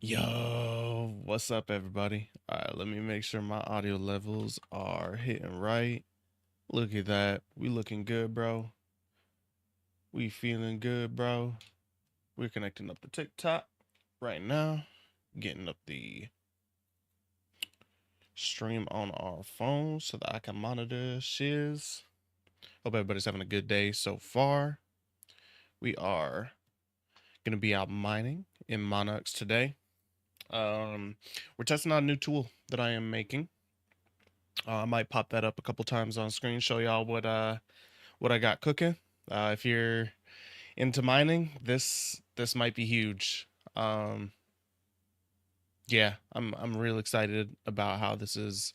Yo, what's up, everybody? All right, let me make sure my audio levels are hitting right. Look at that. We looking good, bro. We feeling good, bro. We're connecting up the TikTok right now, getting up the stream on our phone so that I can monitor shiz. Hope everybody's having a good day so far. We are going to be out mining in Monarchs today. We're testing out a new tool that I am making. I might pop that up a couple times on screen, show y'all what I got cooking. If you're into mining, this might be huge. Yeah, I'm real excited about how this has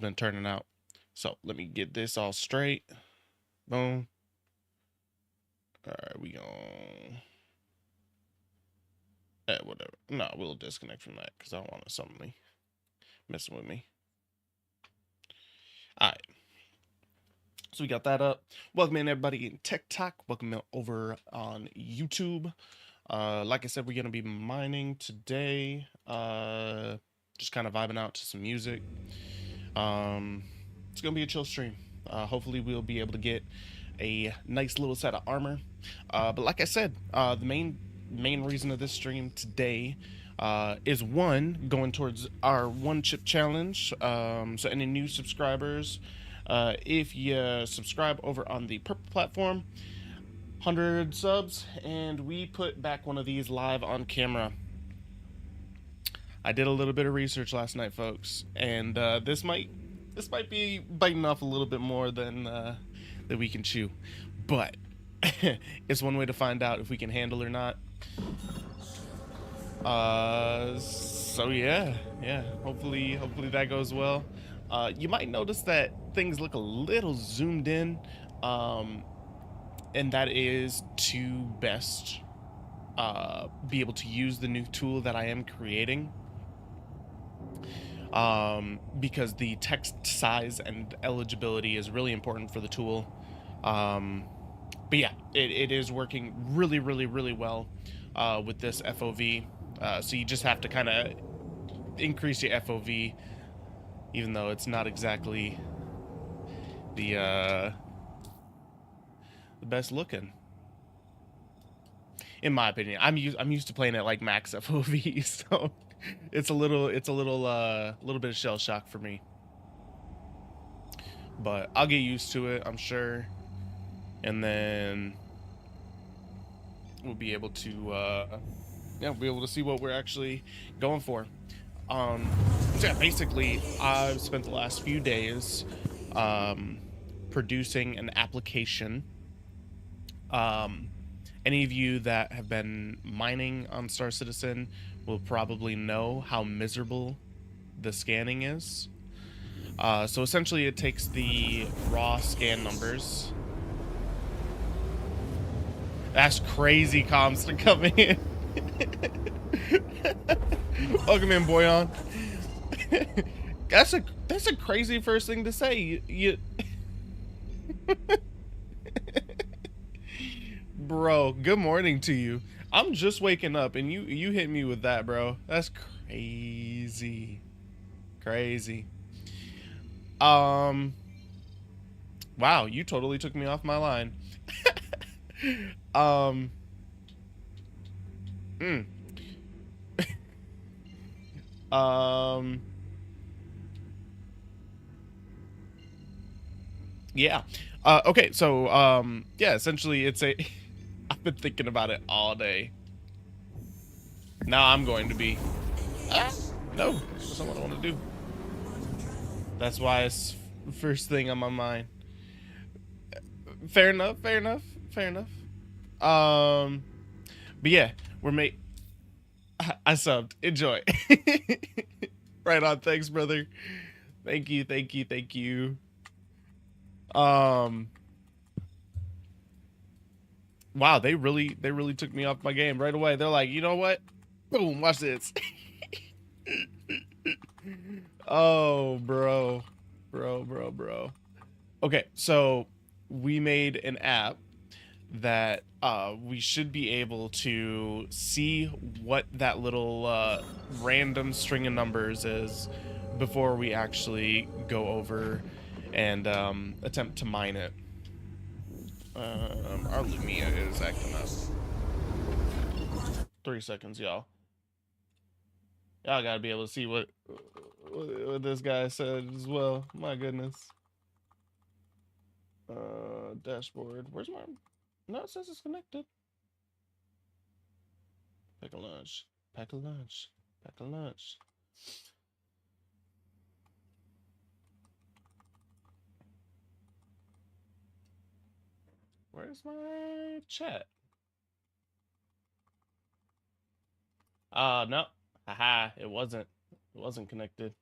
been turning out. So let me get this all straight. Boom. All right, we gonna whatever. No, we'll disconnect from that because I don't want something messing with me. All right. So we got that up. Welcome in everybody in TikTok. Welcome in over on YouTube. Like I said, we're gonna be mining today. Just kind of vibing out to some music. It's gonna be a chill stream. Hopefully we'll be able to get a nice little set of armor. But like I said, the main reason of this stream today is one, going towards our one chip challenge. So any new subscribers, if you subscribe over on the purple platform, 100 subs, and we put back one of these live on camera. I did a little bit of research last night, folks, and this might be biting off a little bit more than we can chew, but it's one way to find out if we can handle or not. So yeah. Hopefully that goes well. You might notice that things look a little zoomed in, and that is to best be able to use the new tool that I am creating. Because the text size and eligibility is really important for the tool. But yeah, it is working really well with this FOV. So you just have to kind of increase your FOV, even though it's not exactly the best looking, in my opinion. I'm used to playing at like max FOV, so it's a little bit of shell shock for me. But I'll get used to it, I'm sure, and then we'll be able to see what we're actually going for. So yeah, basically, I've spent the last few days producing an application. Any of you that have been mining on Star Citizen will probably know how miserable the scanning is. So essentially, it takes the raw scan numbers. That's crazy comms to come in. Welcome in, Boyan. That's a crazy first thing to say. You Bro, good morning to you. I'm just waking up and you hit me with that, bro. That's crazy. Wow, you totally took me off my line. mm. Yeah. Okay, so yeah, essentially it's a I've been thinking about it all day. Now I'm going to be no, that's not what I want to do. That's why it's first thing on my mind. Fair enough. But yeah, I subbed. Enjoy. Right on. Thanks, brother. Thank you. Wow, they really took me off my game right away. They're like, you know what? Boom, watch this. Oh, bro. Okay, so we made an app that we should be able to see what that little random string of numbers is before we actually go over and attempt to mine it. Our Lumia is acting up. 3 seconds, y'all. Y'all gotta be able to see what this guy said as well. My goodness. Dashboard. Where's my... No, it says it's connected. Pack a lunch. Pack a lunch. Pack a lunch. Where's my chat? No. Haha, it wasn't. It wasn't connected.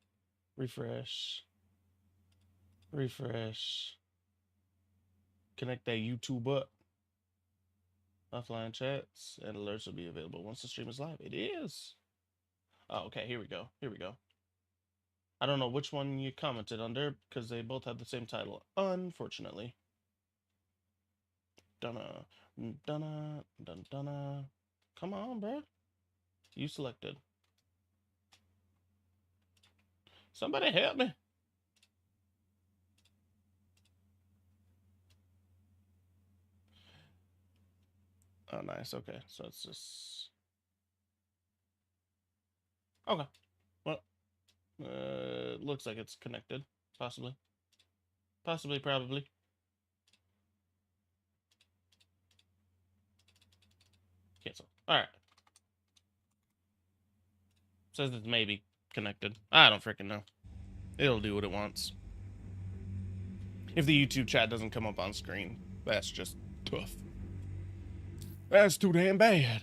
Refresh. Refresh. Connect that YouTube up. Offline chats and alerts will be available once the stream is live. It is. Oh, okay. Here we go. Here we go. I don't know which one you commented under because they both have the same title, unfortunately. Dunna, dunna, dun dunna. Come on, bro. You selected. Somebody help me. Oh, nice. Okay, so it's just... Okay. Well, looks like it's connected. Possibly. Possibly, probably. Cancel. Alright. Says it's maybe connected. I don't freaking know. It'll do what it wants. If the YouTube chat doesn't come up on screen, that's just tough. That's too damn bad.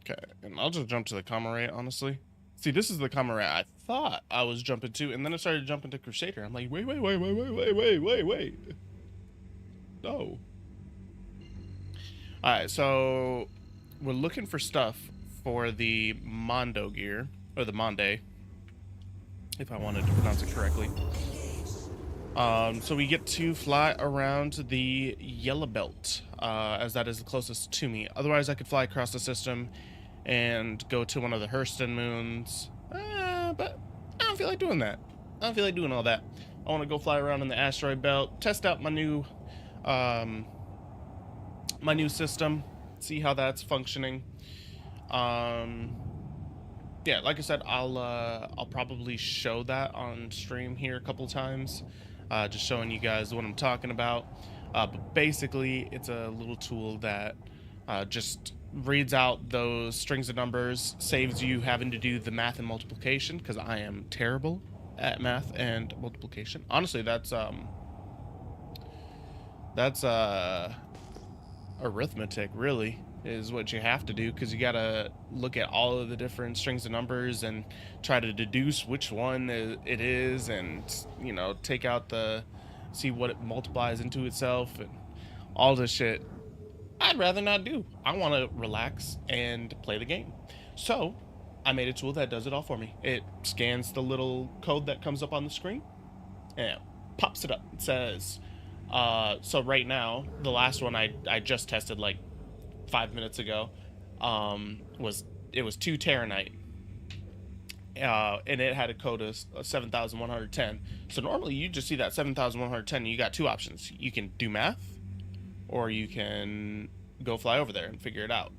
Okay, and I'll just jump to the comma honestly. See, this is the comma I thought I was jumping to, and then I started jumping to Crusader. I'm like, wait. No. Alright, so we're looking for stuff for the Mondo gear, or the Monde, if I wanted to pronounce it correctly. So we get to fly around the Yellow Belt, as that is the closest to me. Otherwise, I could fly across the system and go to one of the Hurston moons, but I don't feel like doing that. I don't feel like doing all that. I want to go fly around in the asteroid belt, test out my new system, see how that's functioning. Yeah, like I said, I'll probably show that on stream here a couple times, just showing you guys what I'm talking about. But basically, it's a little tool that just reads out those strings of numbers, saves you having to do the math and multiplication, because I am terrible at math and multiplication. Honestly, that's arithmetic, really, is what you have to do, because you gotta look at all of the different strings of numbers and try to deduce which one it is, and, you know, take out see what it multiplies into itself and all this shit. I'd rather not do. I want to relax and play the game. So I made a tool that does it all for me. It scans the little code that comes up on the screen and it pops it up. It says, so right now, the last one I just tested like 5 minutes ago, was 2 Terabyte. And it had a code of 7,110. So normally you just see that 7,110 and you got 2 options. You can do math, or you can go fly over there and figure it out.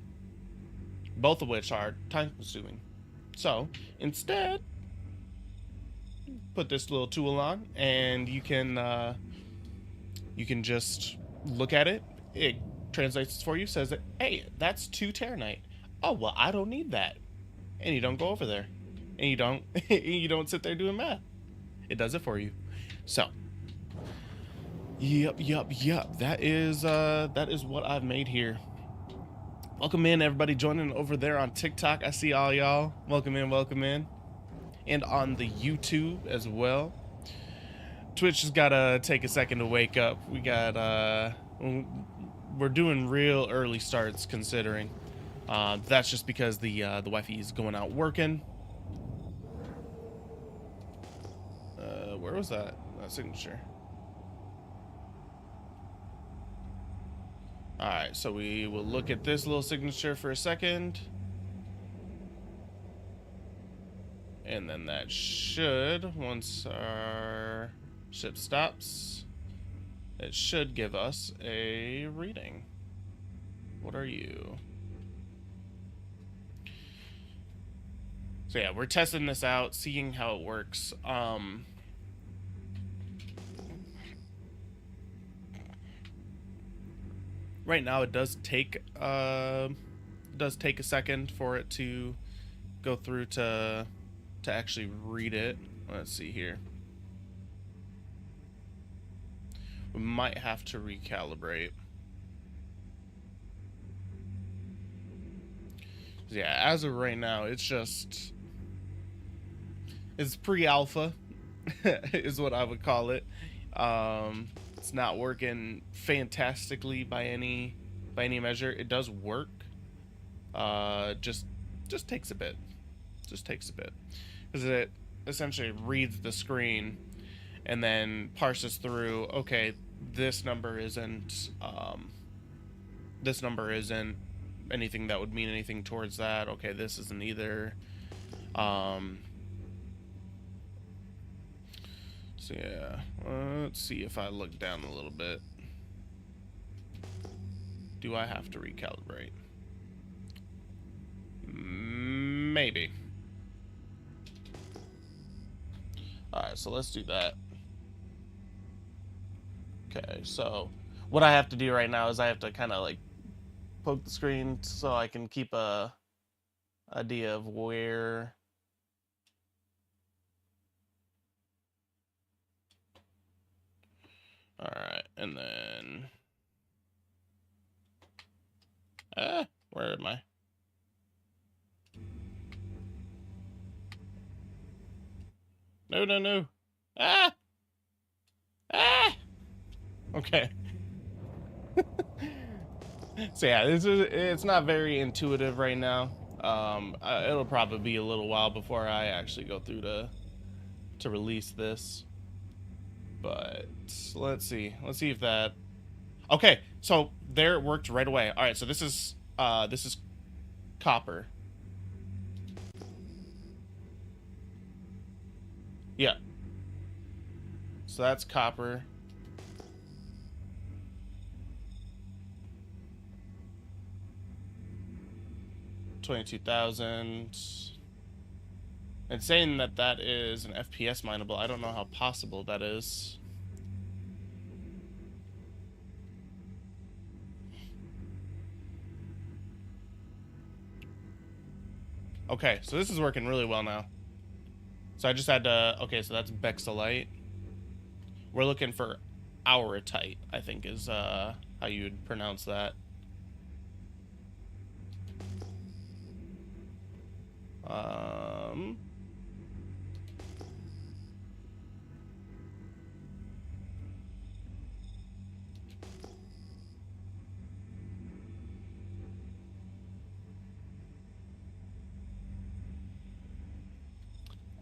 Both of which are time consuming. So instead, put this little tool on and you can just look at it. It translates for you, says that, hey, that's 2 Terabyte. Oh, well, I don't need that. And you don't go over there. And you don't sit there doing math. It does it for you. So, yep. That is what I've made here. Welcome in, everybody joining over there on TikTok. I see all y'all. Welcome in. And on the YouTube as well. Twitch has gotta take a second to wake up. We're doing real early starts considering. That's just because the wifey is going out working. where was that signature? Alright, so we will look at this little signature for a second. And then that should, once our ship stops, it should give us a reading. What are you? So yeah, we're testing this out, seeing how it works. Right now it does take a second for it to go through to actually read it. Let's see here. We might have to recalibrate. Yeah, as of right now, it's pre-alpha is what I would call it. It's not working fantastically by any measure. It does work. Just takes a bit. Just takes a bit. Because it essentially reads the screen and then parses through, okay, this number isn't anything that would mean anything towards that. Okay, this isn't either. So yeah, let's see if I look down a little bit. Do I have to recalibrate? Maybe. Alright, so let's do that. Okay, so what I have to do right now is I have to kind of like poke the screen so I can keep a idea of where alright, and then where am I? No. Ah! Okay. So yeah, it's not very intuitive right now. It'll probably be a little while before I actually go through to release this. But let's see if that. Okay, so there it worked right away. All right, so this is copper. Yeah. So that's copper. $22,000. And saying that is an FPS mineable, I don't know how possible that is. Okay, so this is working really well now. So I just had to, okay, so that's Bexalite. We're looking for Auritite, I think is how you would pronounce that.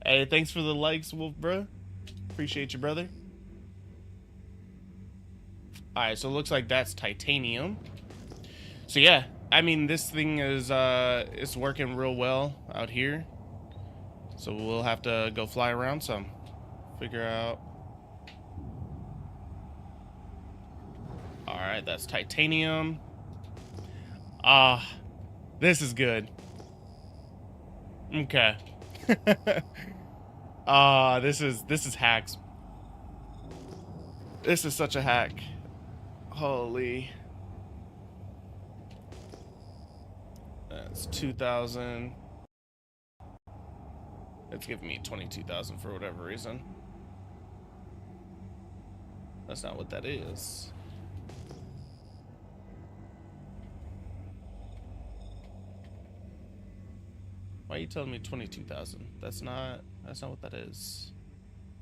Hey, thanks for the likes, Wolf, bro. Appreciate you, brother. Alright, so it looks like that's titanium. So yeah, I mean, this thing is it's working real well out here. So we'll have to go fly around some. Figure out. Alright, that's titanium. This is good. Okay. This is hacks. This is such a hack. Holy. That's 2,000. It's giving me 22,000 for whatever reason. That's not what that is. Why are you telling me 22,000? That's not what that is.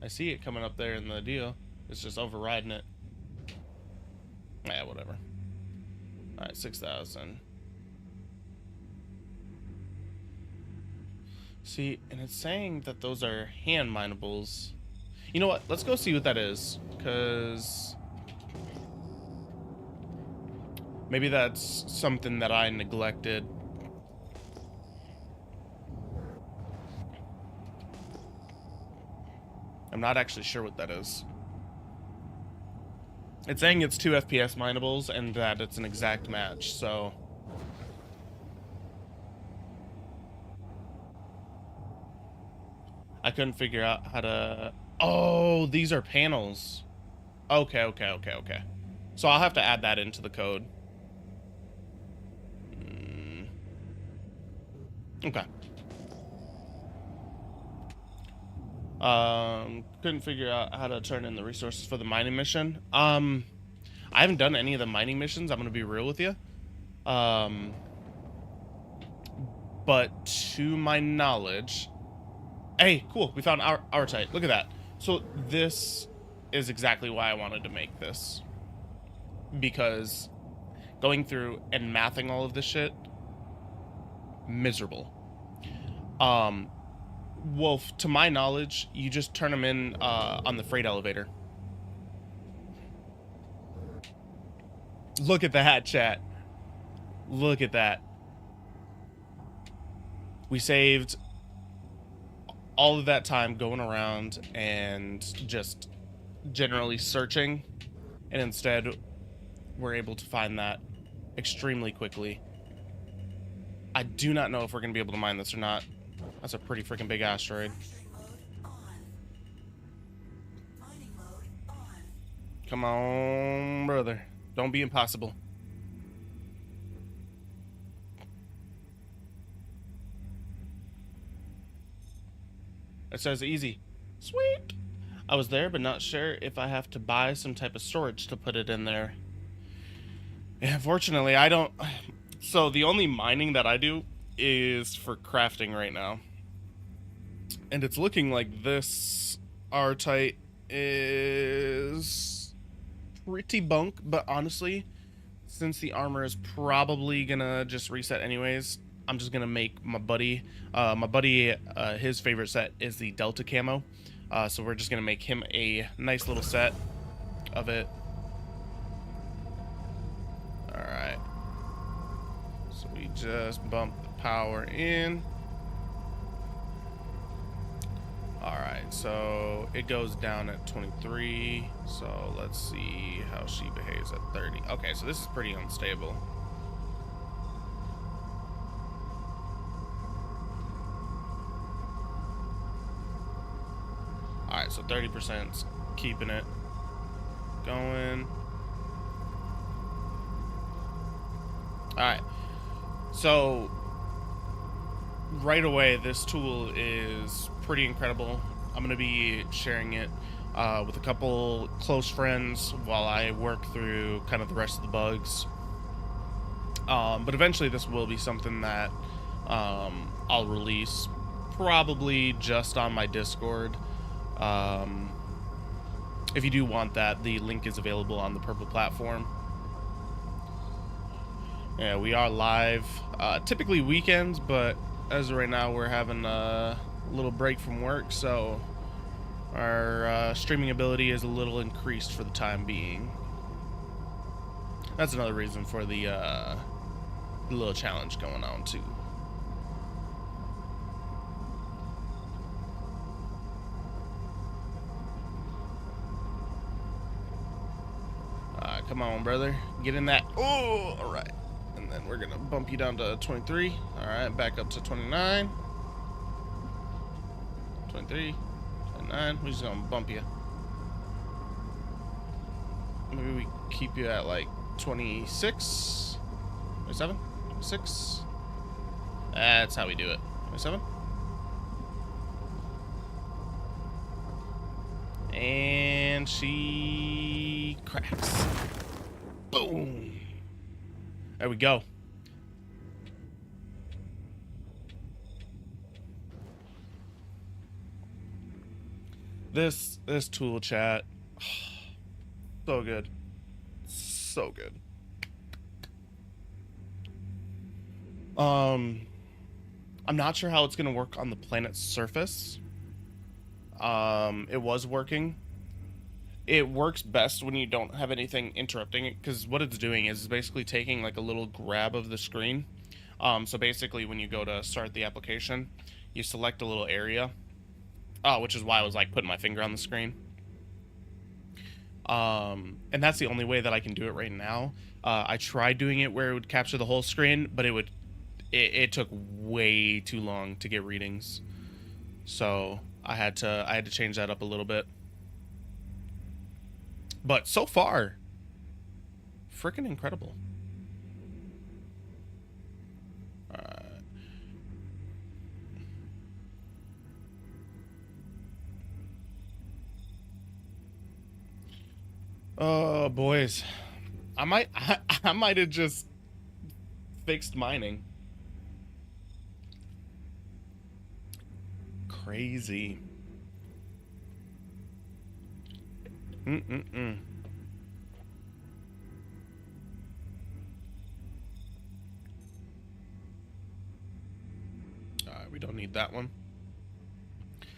I see it coming up there in the deal. It's just overriding it. Yeah, whatever. Alright, 6,000. See, and it's saying that those are hand minables. You know what? Let's go see what that is, because maybe that's something that I neglected. I'm not actually sure what that is. It's saying it's 2 FPS minables and that it's an exact match, so... I couldn't figure out how to... Oh, these are panels. Okay, okay, okay, okay. So I'll have to add that into the code. Okay. Couldn't figure out how to turn in the resources for the mining mission. I haven't done any of the mining missions, I'm gonna be real with you. But to my knowledge... Hey, cool, we found our type. Look at that. So this is exactly why I wanted to make this. Because going through and mathing all of this shit, miserable. Wolf, to my knowledge, you just turn them in on the freight elevator. Look at that, chat. Look at that. We saved all of that time going around and just generally searching, and instead we're able to find that extremely quickly. I do not know if we're going to be able to mine this or not. That's a pretty freaking big asteroid. Come on, brother. Don't be impossible. It says easy. Sweet. I was there, but not sure if I have to buy some type of storage to put it in there. Yeah, unfortunately, I don't... So the only mining that I do is for crafting right now. And it's looking like this R-Type is pretty bunk, but honestly, since the armor is probably gonna just reset anyways, I'm just gonna make my buddy, his favorite set is the Delta camo. So we're just gonna make him a nice little set of it. Alright. So we just bump the power in. Alright, so it goes down at 23. So let's see how she behaves at 30. Okay, so this is pretty unstable. Alright, so 30%'s keeping it going. Alright, so right away, this tool is pretty incredible. I'm going to be sharing it with a couple close friends while I work through kind of the rest of the bugs. But eventually this will be something that I'll release probably just on my Discord. If you do want that, the link is available on the purple platform. Yeah, we are live, typically weekends, but as of right now, we're having a little break from work, so our streaming ability is a little increased for the time being. That's another reason for the little challenge going on, too. Come on, brother. Get in that. Oh, all right. And then we're going to bump you down to 23. All right, back up to 29. 23. 29. We're just going to bump you. Maybe we keep you at like 26. 27. 26. That's how we do it. 27. And she cracks. Boom. There we go. This tool, chat, so good. So good. I'm not sure how it's gonna work on the planet's surface. It was working. It works best when you don't have anything interrupting it, because what it's doing is basically taking like a little grab of the screen. So basically, when you go to start the application, you select a little area, which is why I was like putting my finger on the screen. And that's the only way that I can do it right now. I tried doing it where it would capture the whole screen, but it took way too long to get readings. So I had to change that up a little bit. But so far, freaking incredible. Oh, boys. I might have just fixed mining. Crazy. Mm-mm-mm. We don't need that one.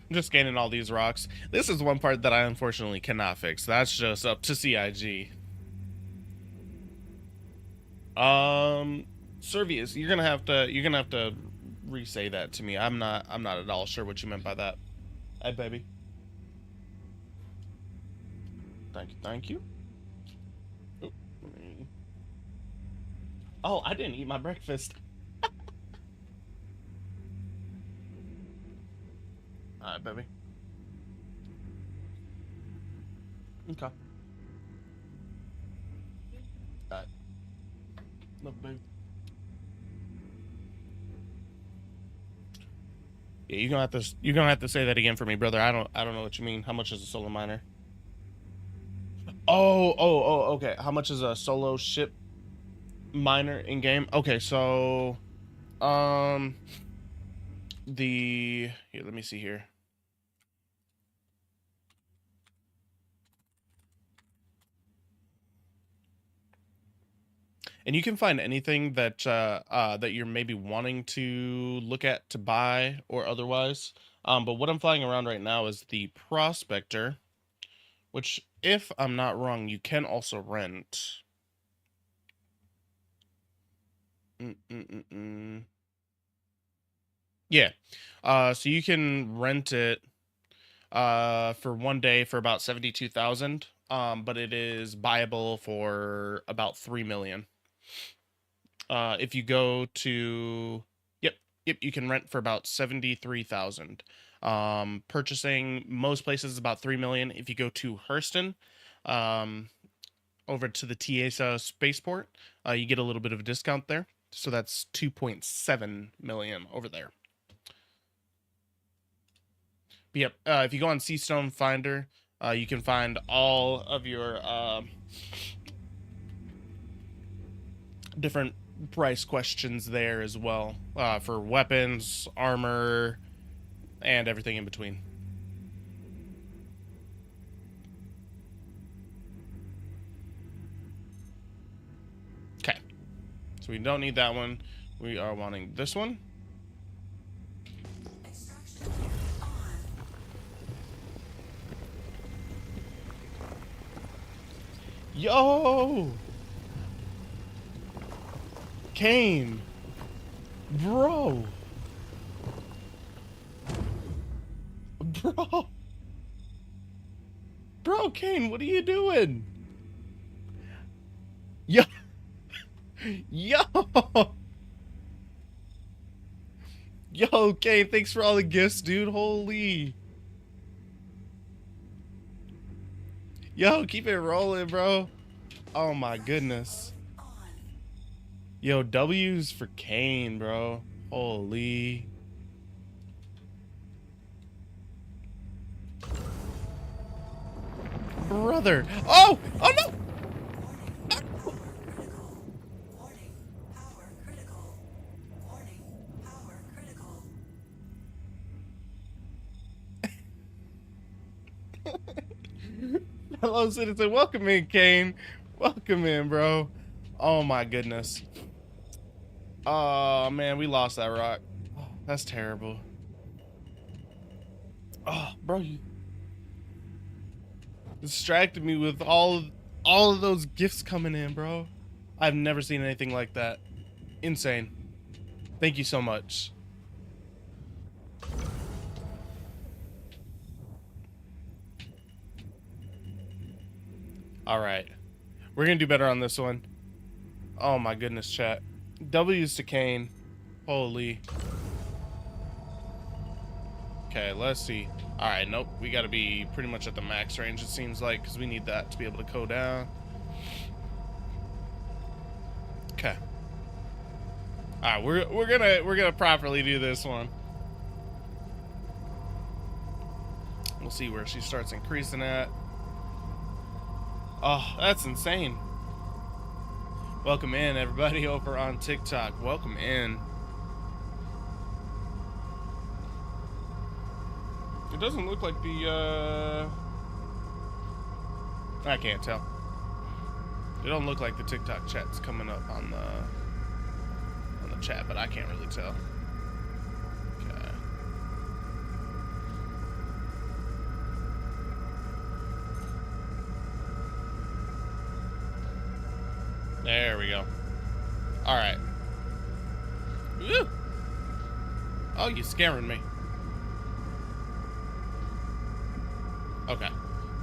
I'm just scanning all these rocks. This is one part that I unfortunately cannot fix. That's just up to CIG. Servius, you're gonna have to re-say that to me. I'm not at all sure what you meant by that. Hey, baby. Thank you, thank you. Oh, I didn't eat my breakfast. Alright, baby. Okay. Alright. Look, baby. Yeah, you're gonna have to say that again for me, brother. I don't know what you mean. How much is a solo miner? Oh, okay. How much is a solo ship miner in game? Okay, so here, let me see here. And you can find anything that that you're maybe wanting to look at to buy or otherwise. But what I'm flying around right now is the Prospector, which, if I'm not wrong, you can also rent. Yeah. So you can rent it for one day for about 72,000. But it is buyable for about 3 million. If you go to, yep, you can rent for about 73,000. Purchasing most places is about 3 million. If you go to Hurston, over to the Tiesa spaceport, you get a little bit of a discount there. So that's 2.7 million over there. But yep, if you go on Seastone Finder, you can find all of your different price questions there as well, for weapons, armor, and everything in between. Okay, so we don't need that one. We are wanting this one. Yo! Kane! Bro! Bro! Bro, Kane, what are you doing? Yo! Yo! Yo, Kane, thanks for all the gifts, dude. Holy. Yo, keep it rolling, bro. Oh my goodness. Yo, W's for Kane, bro. Holy. Brother. Oh! Oh no! Hello, citizen. Welcome in, Kane. Welcome in, bro. Oh my goodness. Oh man, we lost that rock. That's terrible. Oh, bro, Distracted me with all of those gifts coming in, bro. I've never seen anything like that. Insane. Thank you so much. All right. We're going to do better on this one. Oh my goodness, chat. W's to Kane. Holy. Okay, let's see. All right, nope. We got to be pretty much at the max range, it seems like, because we need that to be able to go down. Okay. All right, we're gonna properly do this one. We'll see where she starts increasing at. Oh, that's insane. Welcome in, everybody over on TikTok. Welcome in. It doesn't look like the, I can't tell. It don't look like the TikTok chat's coming up on the chat, but I can't really tell. Okay. There we go. All right. Woo! Oh, you scaring me. Okay.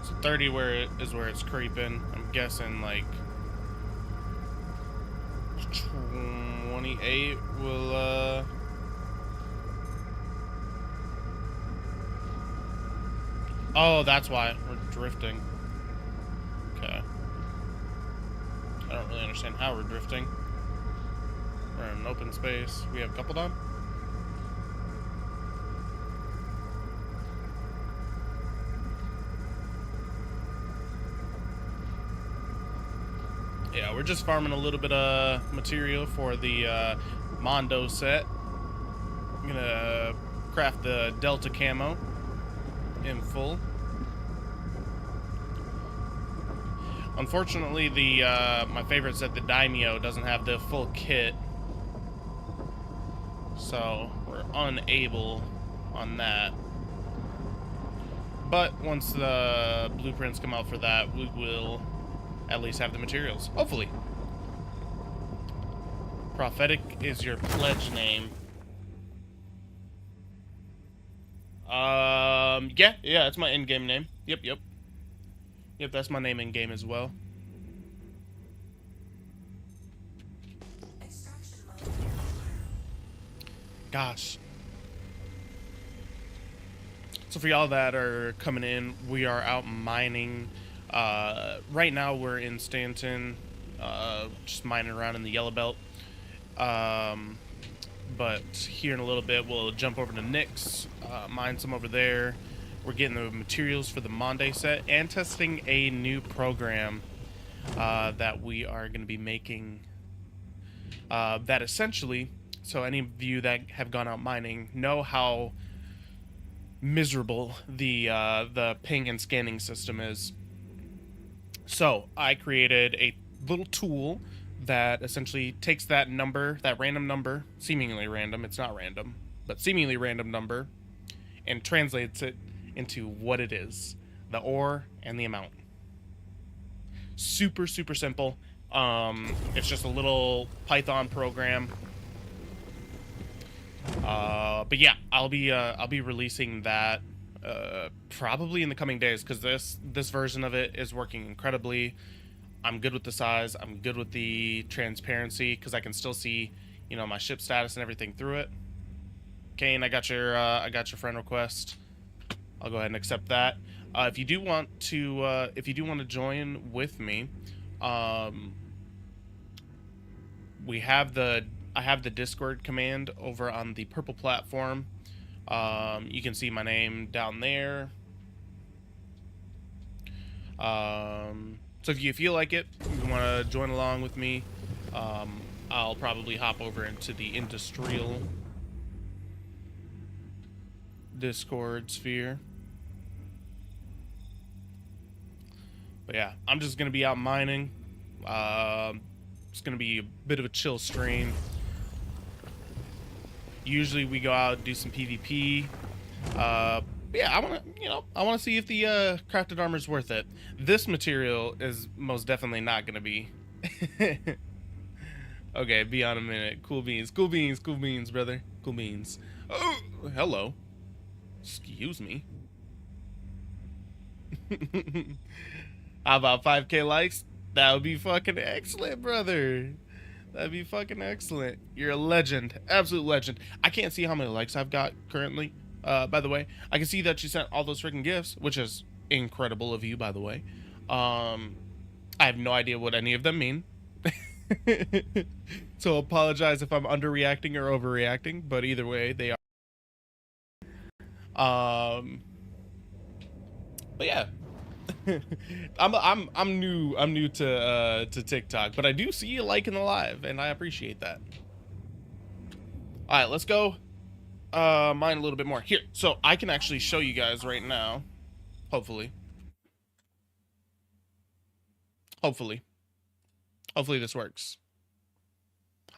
So 30 is where it's creeping. I'm guessing like 28 will oh, that's why we're drifting. Okay. I don't really understand how we're drifting. We're in an open space. We have a couple done. Yeah, we're just farming a little bit of material for the Mondo set. I'm gonna craft the Delta camo in full. Unfortunately, the my favorite set, the Daimyo, doesn't have the full kit, so we're unable on that. But once the blueprints come out for that, we will at least have the materials. Hopefully. Prophetic is your pledge name. Yeah, that's my in-game name. Yep, that's my name in-game as well. Gosh. So for y'all that are coming in, we are out mining. Right now we're in Stanton, just mining around in the Yellow Belt. But here in a little bit we'll jump over to Nick's, mine some over there. We're getting the materials for the Mondo set and testing a new program that we are going to be making. That essentially, so any of you that have gone out mining know how miserable the ping and scanning system is. So I created a little tool that essentially takes that number, that random number, seemingly random, it's not random, but seemingly random number, and translates it into what it is, the ore and the amount. Super simple. It's just a little Python program. But yeah, I'll be releasing that probably in the coming days, because this version of it is working incredibly. I'm good with the size. I'm good with the transparency, because I can still see, you know, my ship status and everything through it. Kane, I got your friend request. I'll go ahead and accept that. If you do want to join with me, I have the Discord command over on the purple platform. You can see my name down there. So if you feel like it, you want to join along with me, I'll probably hop over into the industrial Discord sphere. But yeah, I'm just going to be out mining. It's going to be a bit of a chill stream. Usually we go out and do some PvP. But yeah, I want to, I want to see if the crafted armor is worth it. This material is most definitely not going to be. Okay, be on a minute. Cool beans, cool beans, cool beans, brother. Cool beans. Oh, hello. Excuse me. How about 5K likes? That would be fucking excellent, brother. That'd be fucking excellent. You're a legend. Absolute legend. I can't see how many likes I've got currently. By the way, I can see that you sent all those freaking gifts, which is incredible of you, by the way. I have no idea what any of them mean. So apologize if I'm underreacting or overreacting, but either way, they are. But yeah. I'm new to TikTok, but I do see you liking the live, and I appreciate that. All right, let's go mine a little bit more here. So I can actually show you guys right now. Hopefully this works.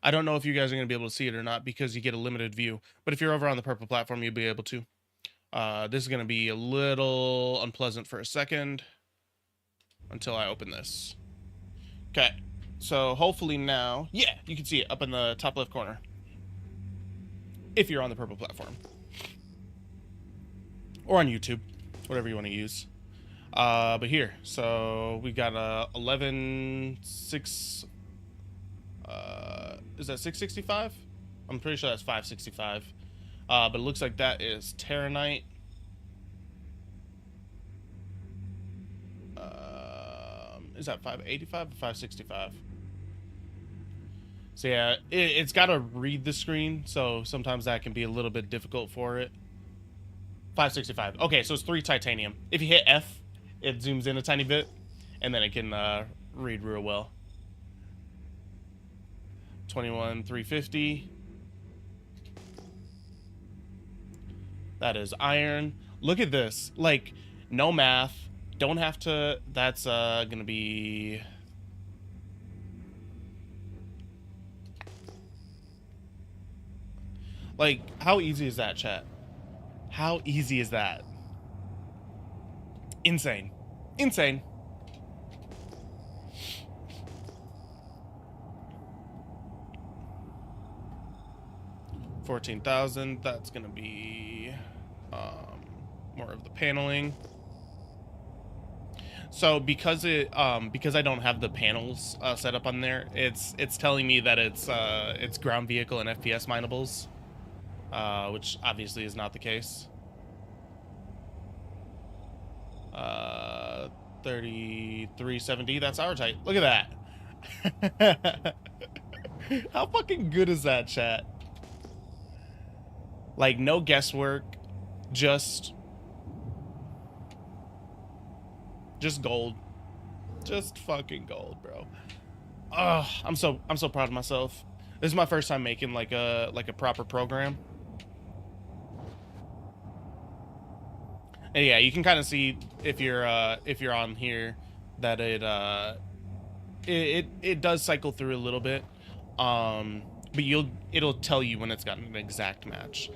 I don't know if you guys are gonna be able to see it or not because you get a limited view, but if you're over on the purple platform, you'll be able to. This is gonna be a little unpleasant for a second until I open this. Okay, so hopefully now, yeah, you can see it up in the top left corner if you're on the purple platform or on YouTube, whatever you want to use. But here, so we got a 11.6. Is that 665? I'm pretty sure that's 565. But it looks like that is Terranite. Is that 585 or 565? So yeah, it's got to read the screen, so sometimes that can be a little bit difficult for it. 565. Okay, so it's 3 titanium. If you hit F, it zooms in a tiny bit, and then it can read real well. 21,350. That is iron. Look at this. Like, no math. Don't have to. That's gonna be. Like, how easy is that, chat? How easy is that? Insane. Insane. $14,000. That's gonna be more of the paneling. So because I don't have the panels set up on there, it's telling me that it's ground vehicle and FPS minables, which obviously is not the case. 3370. That's our type. Look at that. How fucking good is that, chat? Like, no guesswork, just gold. Just fucking gold, bro. Oh, I'm so proud of myself. This is my first time making like a proper program. And yeah, you can kind of see if you're on here that it does cycle through a little bit. But it'll tell you when it's got an exact match.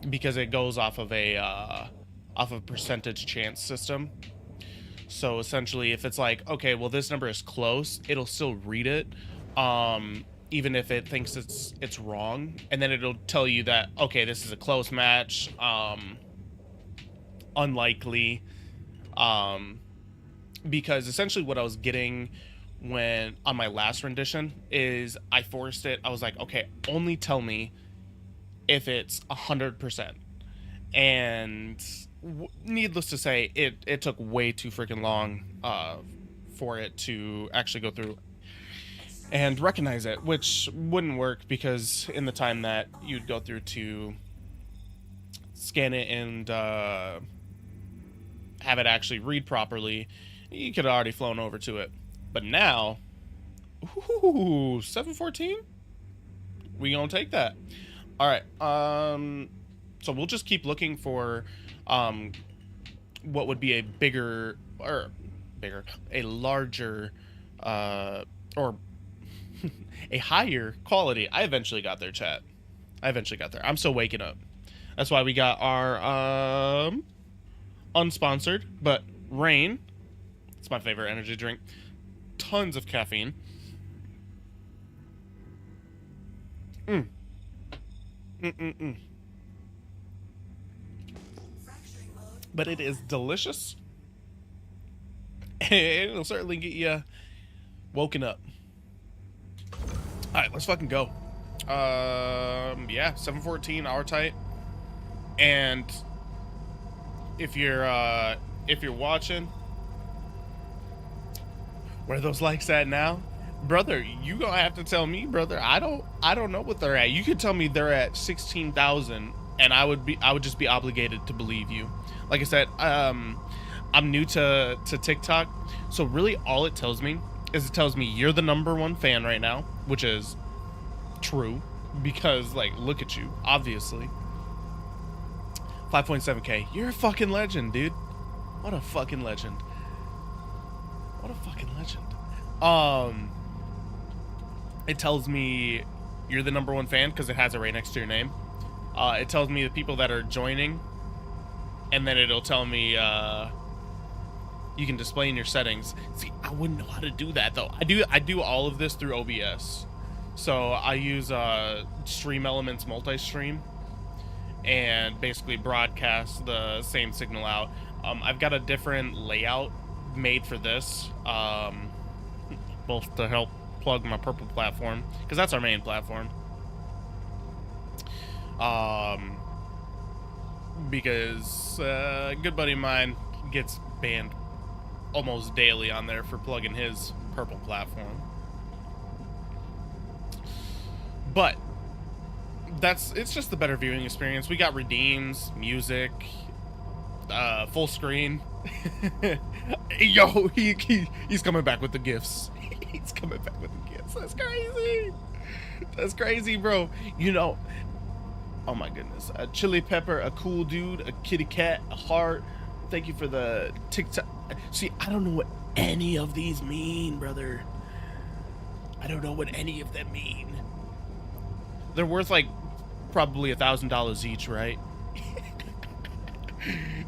Because it goes off of a percentage chance system. So essentially, if it's like, okay, well, this number is close, it'll still read it, even if it thinks it's wrong, and then it'll tell you that, okay, this is a close match, unlikely, because essentially what I was getting when on my last rendition is I forced it. I was like, okay, only tell me if it's 100%, and needless to say, it took way too freaking long for it to actually go through and recognize it, which wouldn't work because in the time that you'd go through to scan it and have it actually read properly, you could have already flown over to it. But now, ooh, 714? We gonna take that. All right. So we'll just keep looking for what would be a a larger, or a higher quality. I eventually got there, chat. I eventually got there. I'm still waking up. That's why we got our unsponsored, but Rain. It's my favorite energy drink. Tons of caffeine. But it is delicious. And it'll certainly get you woken up. Alright, let's fucking go. Yeah, 7:14 hour tight. And if you're watching, where are those likes at now? Brother, you gonna have to tell me, brother. I don't know what they're at. You could tell me they're at 16,000 and I would just be obligated to believe you. Like I said, I'm new to TikTok, so really all it tells me is it tells me you're the #1 fan right now, which is true because, like, look at you, obviously. 5.7K. You're a fucking legend, dude. What a fucking legend. What a fucking legend. It tells me you're the #1 fan because it has it right next to your name. It tells me the people that are joining, and then it'll tell me you can display in your settings. See, I wouldn't know how to do that though. I do all of this through OBS. So I use Stream Elements multi-stream and basically broadcast the same signal out. I've got a different layout made for this, both to help plug my purple platform, because that's our main platform. Because a good buddy of mine gets banned almost daily on there for plugging his purple platform. But it's just the better viewing experience. We got redeems, music, full screen. Yo, he's coming back with the gifts. He's coming back with the gifts. That's crazy. That's crazy, bro. You know, oh my goodness. A chili pepper, a cool dude, a kitty cat, a heart. Thank you for the TikTok. See, I don't know what any of these mean, brother. I don't know what any of them mean. They're worth like probably $1,000 each, right?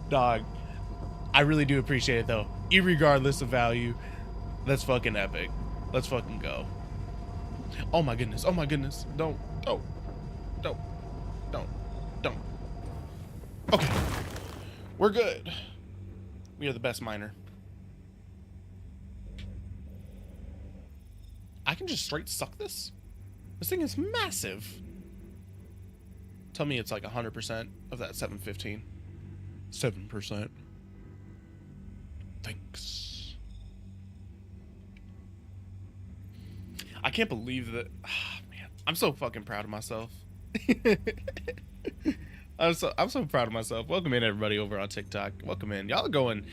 Dog, I really do appreciate it though. Irregardless of value, that's fucking epic. Let's fucking go. Oh my goodness. Oh my goodness. Don't. Okay. We're good. We are the best miner. I can just straight suck this? This thing is massive. Tell me it's like 100% of that 715. 7%. Thanks. I can't believe that. Oh, man, I'm so fucking proud of myself. I'm so proud of myself. Welcome in, everybody, over on TikTok. Welcome in. Y'all going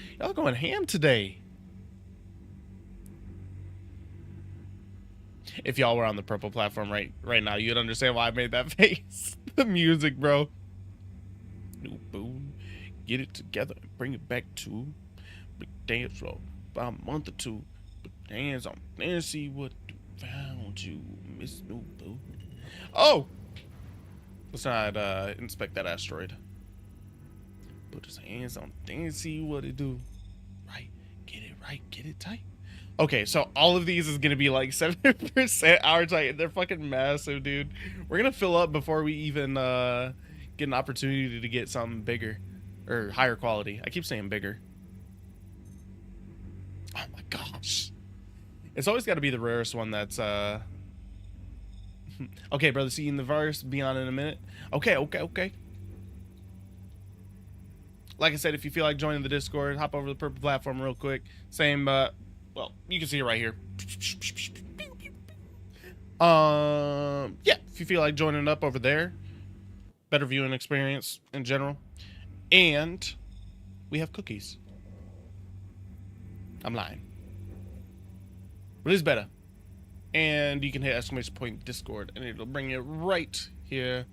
ham today. If y'all were on the purple platform right now, you'd understand why I made that face. The music, bro. New boom. Get it together and bring it back to dance floor. About a month or two. Put hands on and see what found you, Miss New Boo. Oh! Let's not inspect that asteroid. Put his hands on and see what it do. Right. Get it tight. Okay, so all of these is gonna be like 7% hour tight. They're fucking massive, dude. We're gonna fill up before we even get an opportunity to get something bigger or higher quality. I keep saying bigger. Oh my gosh. It's always got to be the rarest one that's okay, brother, see you in the verse. Be on in a minute. Okay. Like I said, if you feel like joining the Discord, hop over to the purple platform real quick. Same, well, you can see it right here. Yeah, if you feel like joining up over there, better viewing experience in general. And we have cookies. I'm lying. But it's better. And you can hit exclamation point Discord and it'll bring you right here.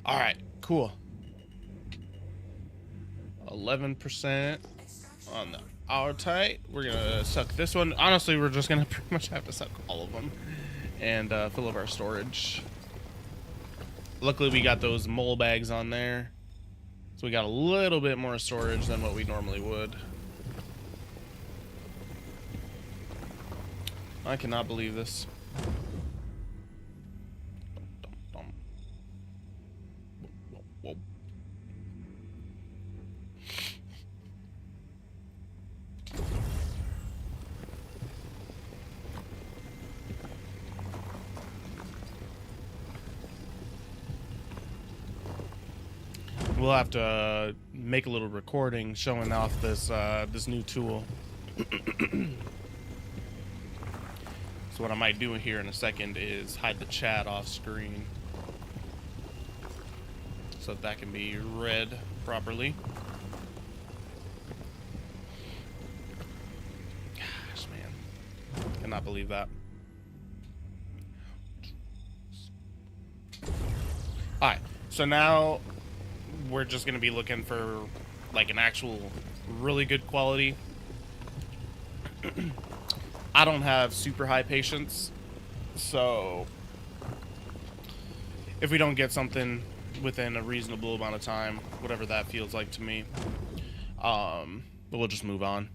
Alright, cool. 11% on the hour tight. We're gonna suck this one. Honestly, we're just gonna pretty much have to suck all of them and fill up our storage. Luckily, we got those mole bags on there. So we got a little bit more storage than what we normally would. I cannot believe this. Whoa. We'll have to make a little recording showing off this this new tool. So what I might do here in a second is hide the chat off screen so that can be read properly. Gosh, man. Cannot believe that. Alright, so now we're just going to be looking for like an actual really good quality. I don't have super high patience, so if we don't get something within a reasonable amount of time, whatever that feels like to me, we'll just move on.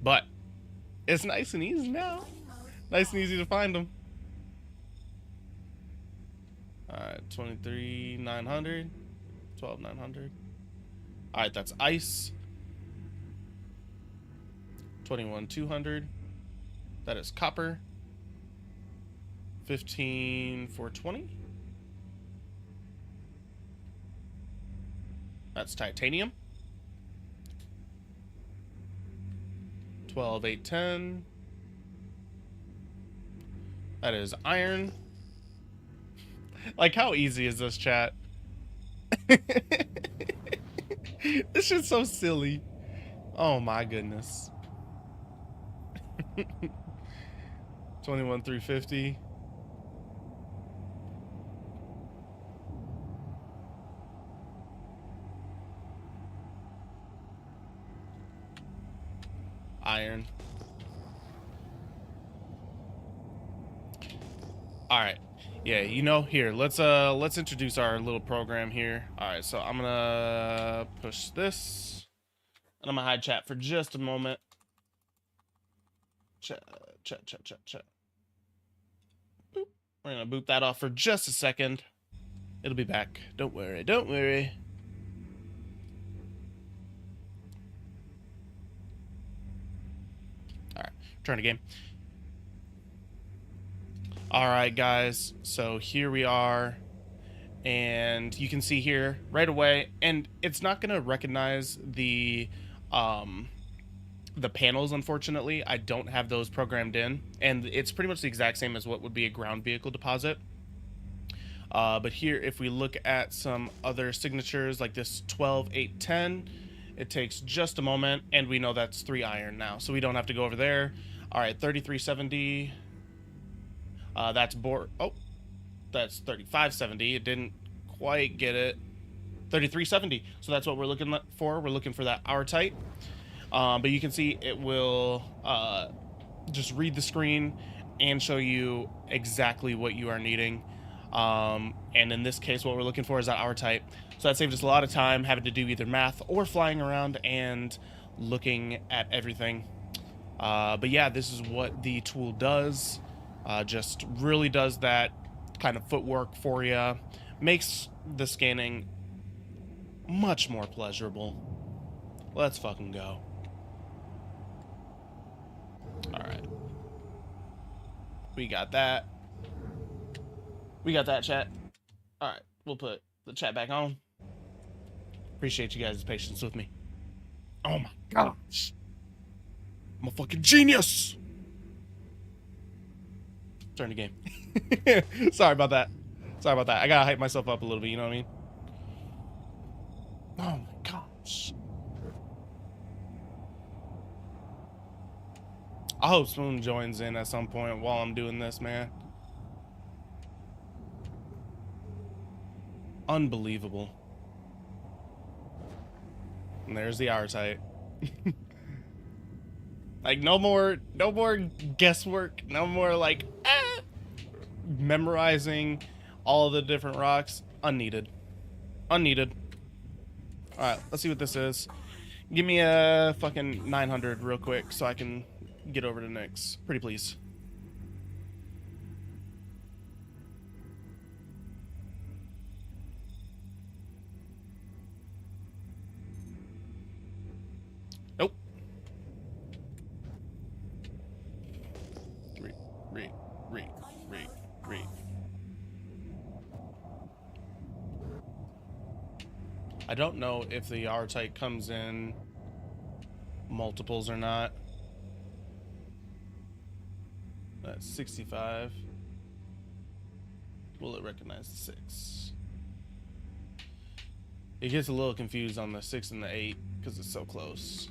But it's nice and easy now. Nice and easy to find them. Alright, 23,900, 12,900. Alright, that's ice. 21,200. That is copper. 15,420. That's titanium. 12,810. That is iron. Like, how easy is this, chat? This shit's so silly. Oh my goodness. 21,350. Iron. All right. Yeah, you know, here, let's introduce our little program here. All right, so I'm gonna push this, and I'm gonna hide chat for just a moment. Chat. Boop. We're gonna boop that off for just a second. It'll be back. Don't worry. Don't worry. All right, turn the game. All right, guys, so here we are, and you can see here right away, and it's not going to recognize the panels, unfortunately. I don't have those programmed in, and it's pretty much the exact same as what would be a ground vehicle deposit. But here, if we look at some other signatures, like this 12,810, it takes just a moment, and we know that's 3 iron now, so we don't have to go over there. All right, 3370. That's that's 3570. It didn't quite get it. 3370. So that's what we're looking for. We're looking for that hour tight. But you can see it will just read the screen and show you exactly what you are needing. And in this case, what we're looking for is that hour tight. So that saved us a lot of time having to do either math or flying around and looking at everything. But yeah, this is what the tool does. Just really does that kind of footwork for you. Makes the scanning much more pleasurable. Let's fucking go. Alright. We got that. We got that, chat. Alright, we'll put the chat back on. Appreciate you guys' patience with me. Oh my gosh. I'm a fucking genius! Turn the game. Sorry about that. I gotta hype myself up a little bit, you know what I mean? Oh my gosh. I hope Spoon joins in at some point while I'm doing this, man. Unbelievable. And there's the hour tight. Like, no more guesswork, no more like memorizing all the different rocks. Unneeded. Unneeded. Alright, let's see what this is. Give me a fucking 900 real quick so I can get over to Nyx. Pretty please. Nope. Read. I don't know if the R-Type comes in multiples or not. That's 65. Will it recognize the 6? It gets a little confused on the 6 and the 8 because it's so close.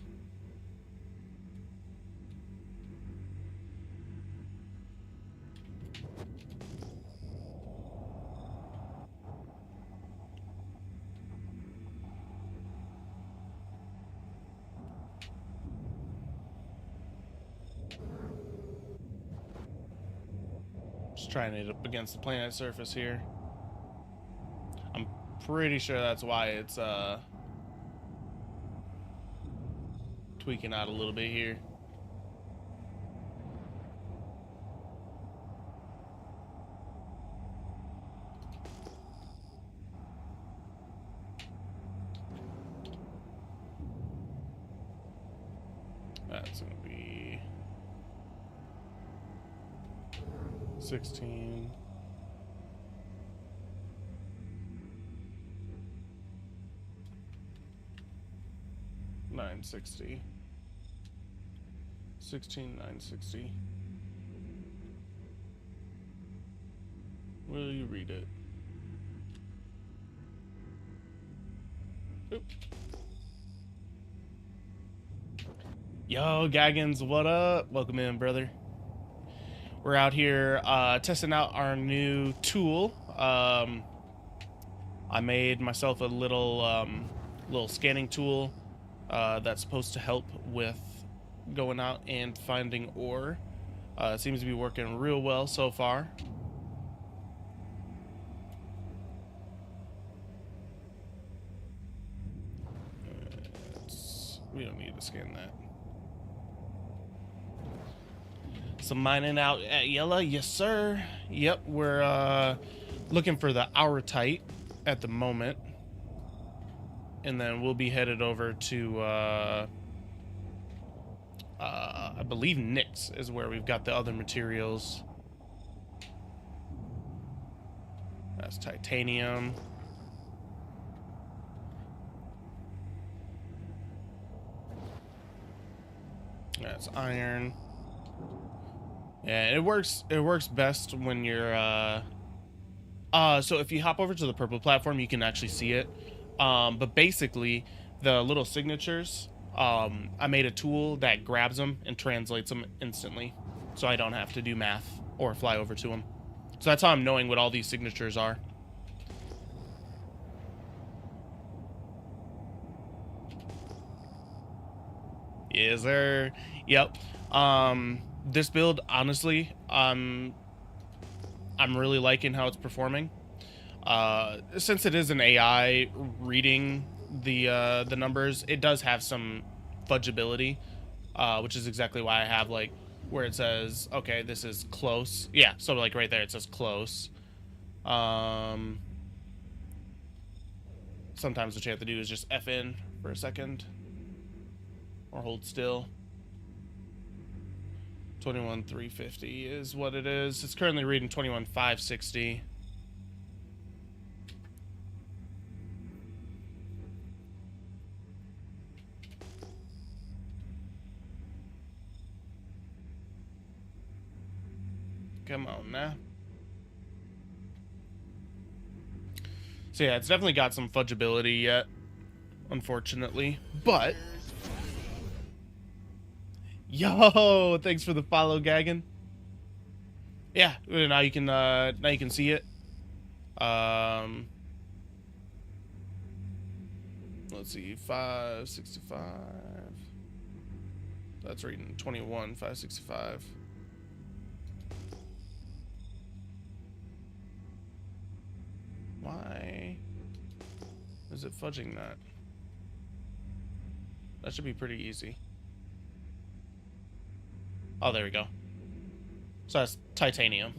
Just trying it up against the planet surface here. I'm pretty sure that's why it's tweaking out a little bit here. That's gonna be 16. $960. 16,960. Will you read it? Oop. Yo, Gaggins, what up? Welcome in, brother. We're out here testing out our new tool. I made myself a little scanning tool that's supposed to help with going out and finding ore. It seems to be working real well so far. We don't need to scan that. Some mining out at Yella, yes sir. Yep, we're looking for the Aurotite at the moment, and then we'll be headed over to I believe Nyx is where we've got the other materials. That's titanium. That's iron. Yeah, it works best when you're so if you hop over to the purple platform, you can actually see it. But basically the little signatures, I made a tool that grabs them and translates them instantly, so I don't have to do math or fly over to them. So that's how I'm knowing what all these signatures are. Yes, sir. Yep. This build, honestly, I'm really liking how it's performing. Since it is an AI reading the numbers, it does have some fudgeability, which is exactly why I have like where it says, okay, this is close. Yeah, so like right there it says close. Sometimes what you have to do is just F in for a second or hold still. 21,350 is what it is. It's currently reading 21,560. Come on now. So yeah, it's definitely got some fudgeability yet, unfortunately. But yo, thanks for the follow, Gaggin. Yeah, now you can see it. Let's see, 565. That's reading 21,565. Is it fudging that? That should be pretty easy. Oh, there we go. So that's titanium.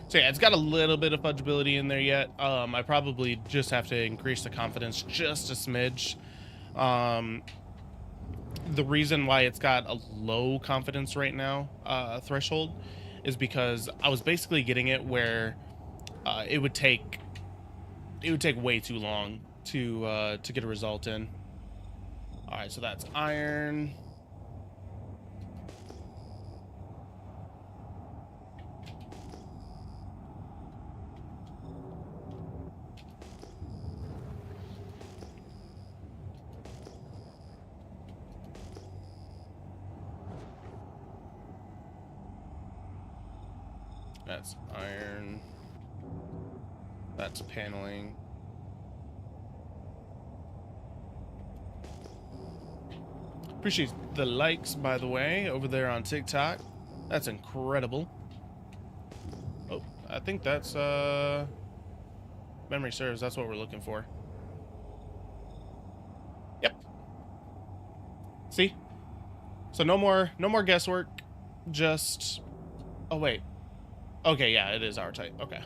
So yeah, it's got a little bit of fudgeability in there yet. I probably just have to increase the confidence just a smidge. The reason why it's got a low confidence right now, threshold, is because I was basically getting it where it would take way too long to get a result in. All right, so that's iron. That's iron. That's paneling. Appreciate the likes, by the way, over there on TikTok. That's incredible. Oh, I think that's memory serves. That's what we're looking for. Yep. See? So no more guesswork. Just. Oh wait. Okay, yeah, it is our type. Okay.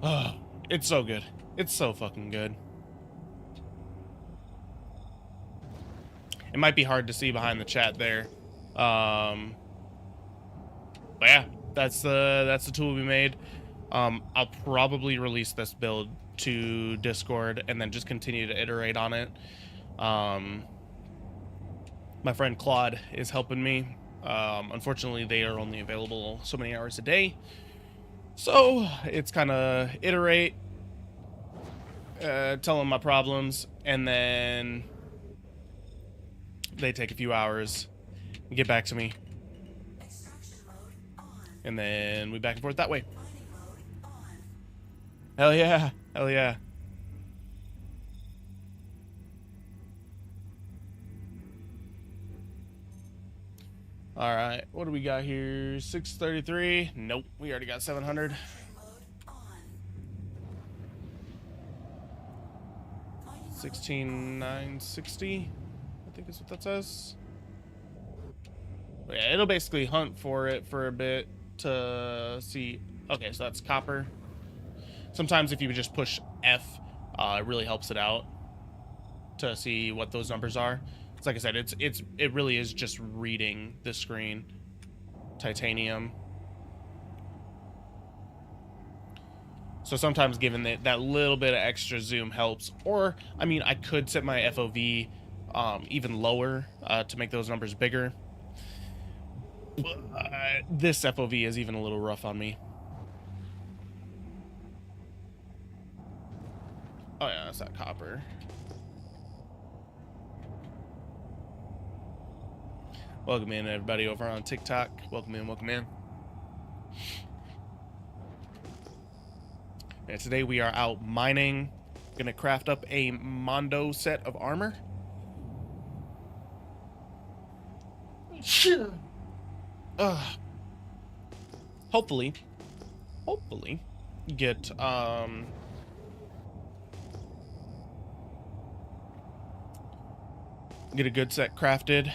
Oh, it's so good. It's so fucking good. It might be hard to see behind the chat there. But yeah, that's the tool we made. I'll probably release this build to Discord and then just continue to iterate on it. My friend Claude is helping me. Unfortunately, they are only available so many hours a day. So it's kind of iterate, tell them my problems, and then they take a few hours and get back to me. And then we back and forth that way. Hell yeah. Hell yeah. All right, what do we got here? 633. Nope, we already got 700. $16,960, I think is what that says. But yeah, it'll basically hunt for it for a bit to see. Okay, so that's copper. Sometimes if you just push F, it really helps it out to see what those numbers are. It's like I said, it really is just reading the screen. Titanium. So sometimes giving that little bit of extra zoom helps. Or, I mean, I could set my FOV even lower to make those numbers bigger. But, this FOV is even a little rough on me. Oh yeah, that's that copper. Welcome in, everybody over on TikTok. Welcome in, welcome in. And today we are out mining. Gonna craft up a Mondo set of armor. Hopefully get get a good set crafted.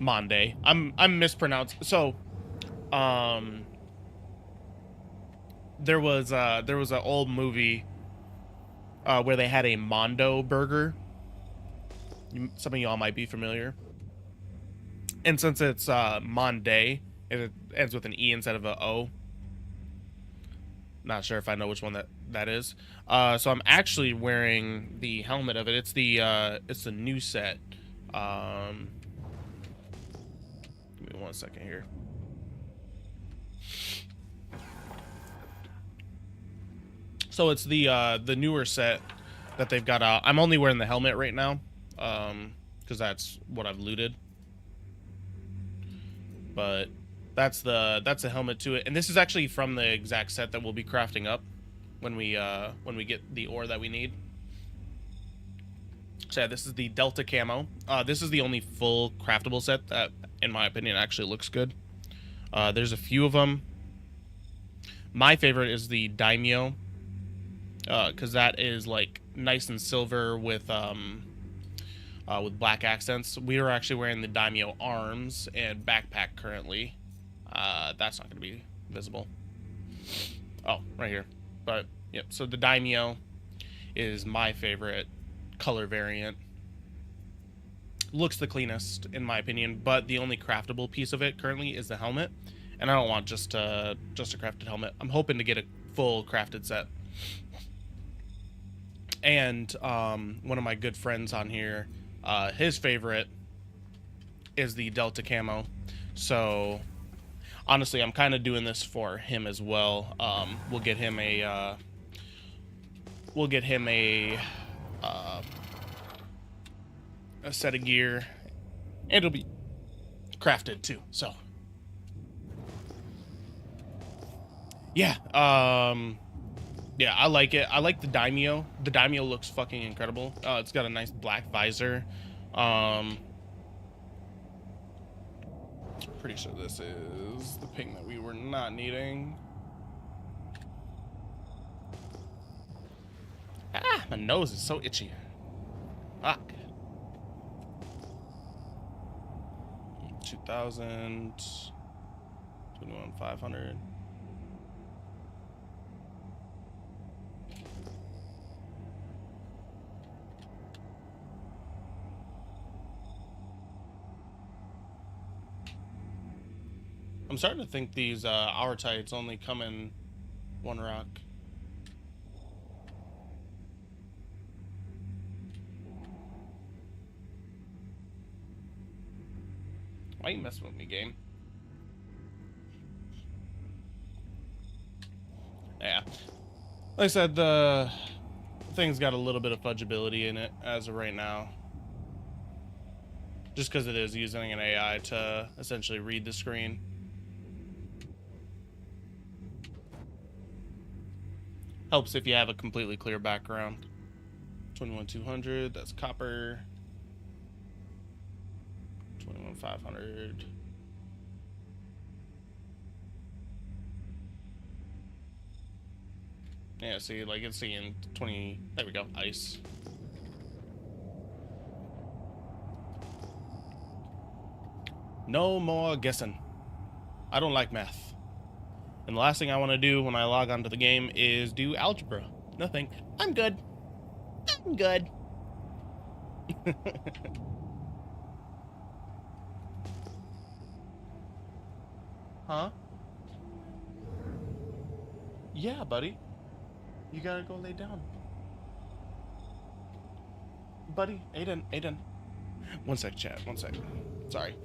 Monday. I'm mispronounced. So, there was an old movie where they had a Mondo burger. Some of y'all might be familiar. And since it's Monday, it ends with an E instead of a O. Not sure if I know which one that is. So I'm actually wearing the helmet of it. It's the new set. Give me 1 second here. So it's the newer set that they've got out. I'm only wearing the helmet right now, because that's what I've looted. But that's the helmet to it, and this is actually from the exact set that we'll be crafting up when we get the ore that we need. So yeah, this is the Delta Camo. This is the only full craftable set that, in my opinion, actually looks good. There's a few of them. My favorite is the Daimyo, because that is like nice and silver with black accents. We are actually wearing the Daimyo arms and backpack currently. That's not going to be visible. Oh, right here. But yep. So the Daimyo is my favorite color variant. Looks the cleanest in my opinion, but the only craftable piece of it currently is the helmet, and I don't want just a crafted helmet. I'm hoping to get a full crafted set. And one of my good friends on here, his favorite is the Delta Camo. So honestly, I'm kind of doing this for him as well. We'll get him a set of gear, and it'll be crafted too. So yeah, yeah, I like it. I like the Daimyo. The Daimyo looks fucking incredible. It's got a nice black visor. Pretty sure this is the ping that we were not needing. Ah, my nose is so itchy. Fuck. 2,000. 21,500. I'm starting to think these hour tights only come in one rock. Why are you messing with me, game? Yeah. Like I said, the thing's got a little bit of fudgeability in it as of right now. Just because it is using an AI to essentially read the screen. Helps if you have a completely clear background. 21,200, that's copper. 21,500. Yeah, see, like it's seeing 20. There we go, ice. No more guessing. I don't like math. And the last thing I want to do when I log onto the game is do algebra. Nothing. I'm good. I'm good. Huh? Yeah, buddy. You gotta go lay down. Buddy, Aiden. One sec, chat. One sec. Sorry.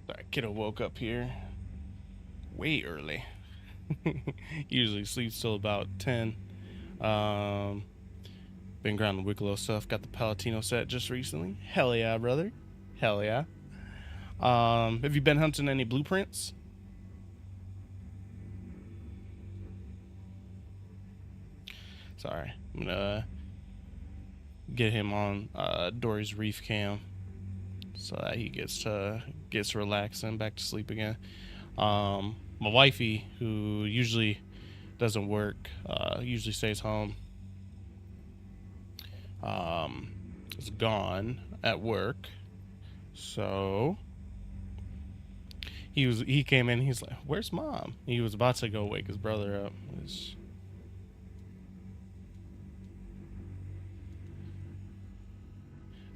Sorry, kiddo woke up here way early. Usually sleeps till about 10. Been grinding Wicklow stuff. Got the Palatino set just recently. Hell yeah, brother. Hell yeah. Have you been hunting any blueprints? Sorry, I'm gonna get him on Dory's reef cam so that he gets relaxed and back to sleep again. My wifey, who usually doesn't work, usually stays home, is gone at work. So he came in. He's like, "Where's mom?" He was about to go wake his brother up.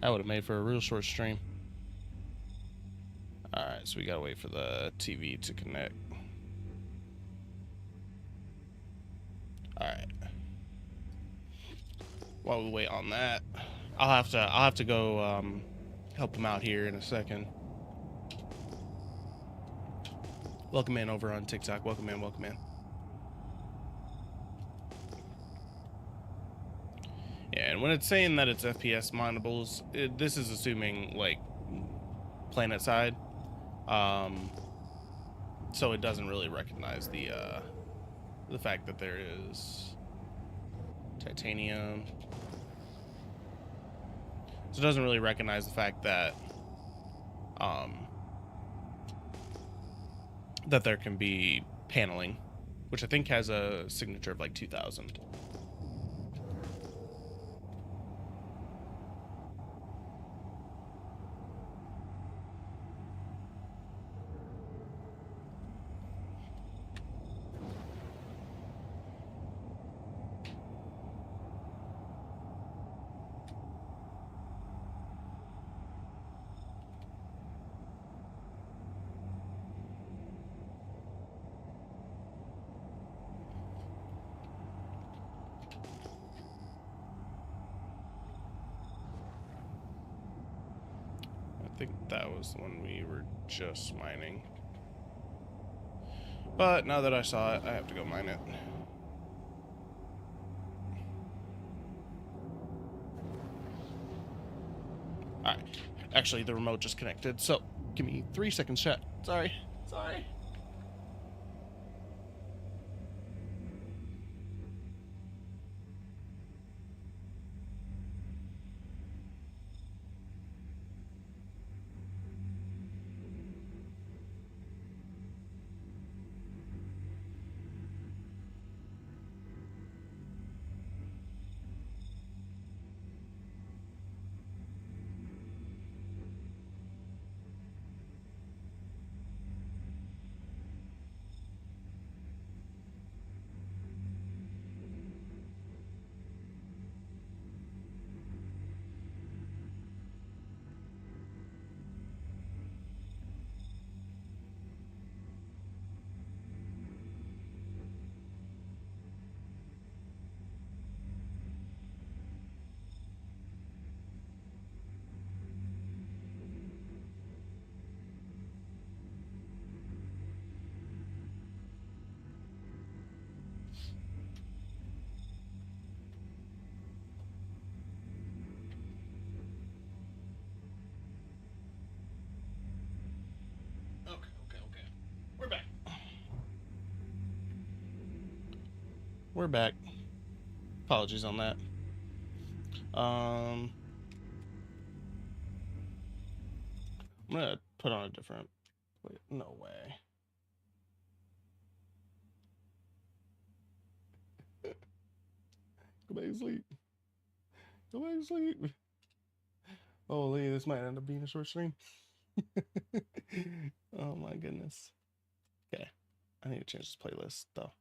That would have made for a real short stream. All right, so we gotta wait for the TV to connect. All right. While we wait on that, I'll have to go help him out here in a second. Welcome in over on TikTok. Welcome in. Welcome in. Yeah, and when it's saying that it's FPS monibles, this is assuming like planet side, so it doesn't really recognize the fact that there is titanium. So it doesn't really recognize the fact that that there can be paneling, which I think has a signature of like 2000. I think that was the one we were just mining. But now that I saw it, I have to go mine it. Alright. Actually, the remote just connected, so give me 3 seconds, chat. Sorry. Sorry. Okay. We're back. We're back. Apologies on that. I'm gonna put on a different. Wait, no way. Go back to sleep. Go back to sleep. Holy, this might end up being a short stream. Oh my goodness. Okay. I need to change this playlist though.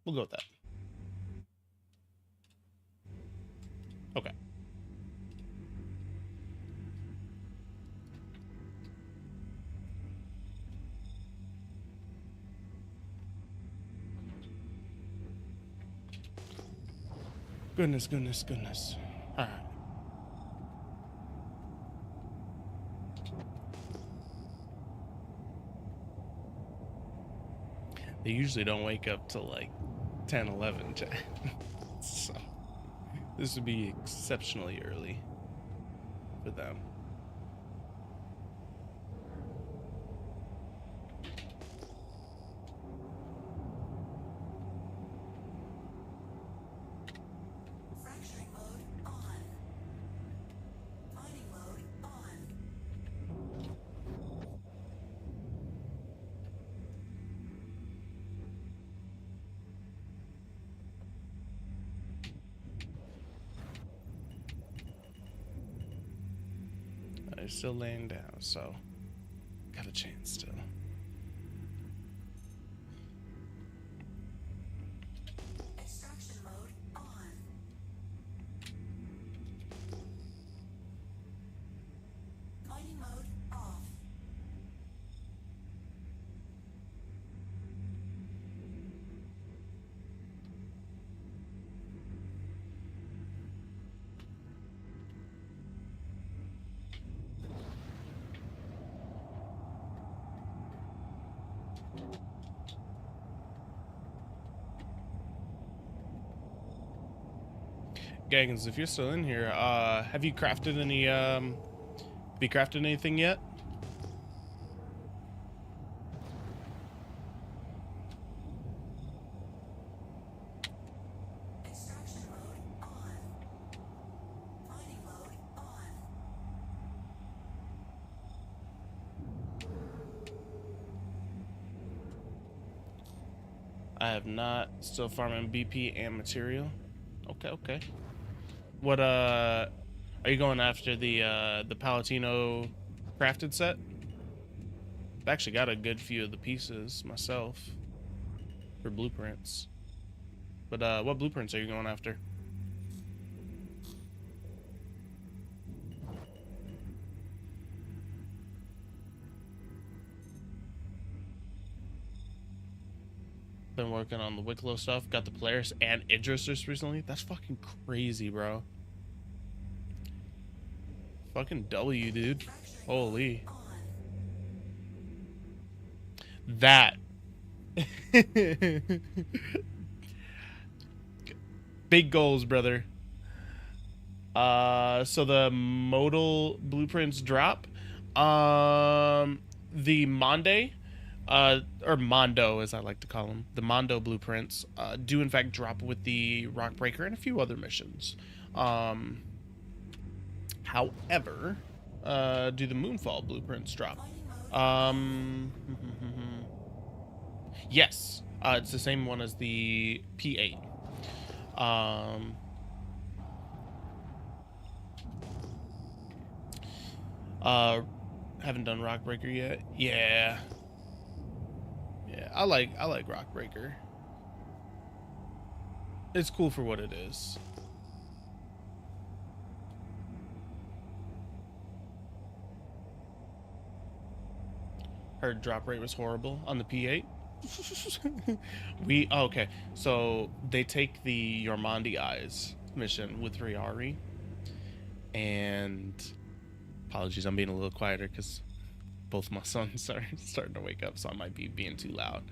We'll go with that. Okay. Goodness. All right. They usually don't wake up till like 10, 11, 10. So this would be exceptionally early for them. Fracturing mode on. Mining mode on. They're still laying down, so got a chance still. Extraction mode on. Mining mode off. Gaggins, if you're still in here, have you crafted any, have you crafted anything yet? Extraction mode on. Mining mode on. I have not. Still farming BP and material. Okay, okay. What, are you going after the Palatino crafted set? I've actually got a good few of the pieces myself for blueprints. But, what blueprints are you going after? Been working on the Wicklow stuff. Got the Polaris and Idris just recently. That's fucking crazy, bro. Fucking W, dude. Holy. That. Big goals, brother. So the modal blueprints drop. The Monday, or Mondo, as I like to call them, the Mondo blueprints, do in fact drop with the Rockbreaker and a few other missions. However, do the Moonfall blueprints drop? Yes, it's the same one as the P8. Haven't done Rockbreaker yet. Yeah. Yeah, I like Rockbreaker. It's cool for what it is. Heard drop rate was horrible on the P8. Okay, so they take the Yormandi Eyes mission with Riari, and apologies, I'm being a little quieter because both my sons are starting to wake up, so I might be being too loud.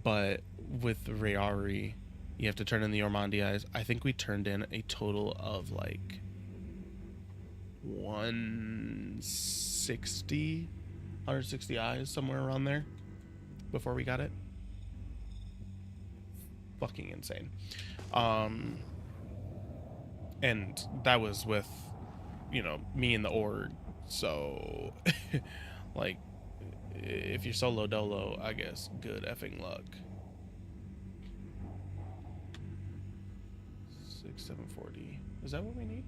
But with Riari, you have to turn in the Yormandi Eyes. I think we turned in a total of like 160 eyes, somewhere around there, before we got it. Fucking insane. And that was with, you know, me and the org. So, like, if you're solo dolo, I guess good effing luck. 740. Is that what we need?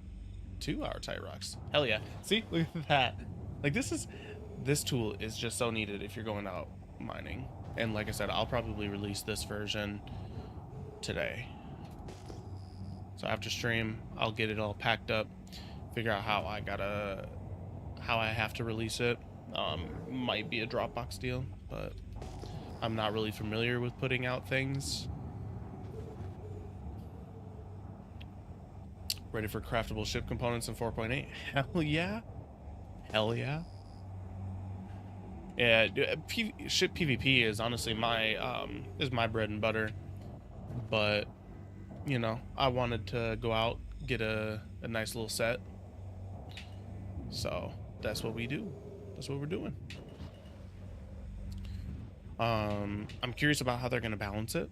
2-hour tight rocks. Hell yeah. See, look at that. Like, this tool is just so needed if you're going out mining. And like I said, I'll probably release this version today. So after stream, I'll get it all packed up, figure out how I have to release it. Might be a Dropbox deal, but I'm not really familiar with putting out things. Ready for craftable ship components in 4.8? Hell yeah. Hell yeah. Yeah, ship PvP is honestly my is my bread and butter, but you know, I wanted to go out, get a nice little set. So that's what we do. That's what we're doing. I'm curious about how they're gonna balance it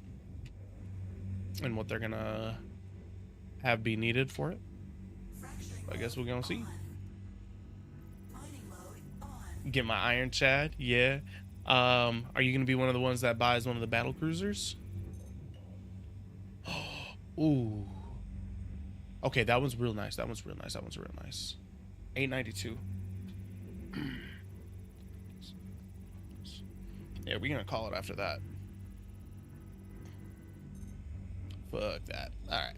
and what they're gonna have be needed for it. Fracturing I guess mode we're gonna see. on. Mining mode on. Get my Iron Chad, yeah. Are you gonna be one of the ones that buys one of the battle cruisers? Ooh. Okay, that one's real nice. That one's real nice. That one's real nice. 892. Yeah, we're gonna call it after that. Fuck that. Alright.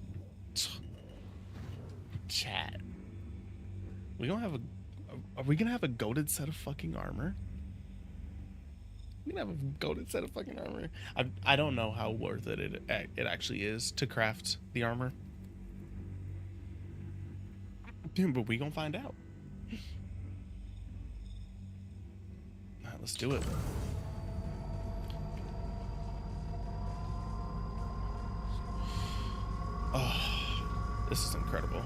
Chat. We gonna have a are we gonna have a goated set of fucking armor? We're gonna have a goated set of fucking armor. I don't know how worth it actually is to craft the armor. But we gonna find out. Alright, let's do it. Oh, this is incredible.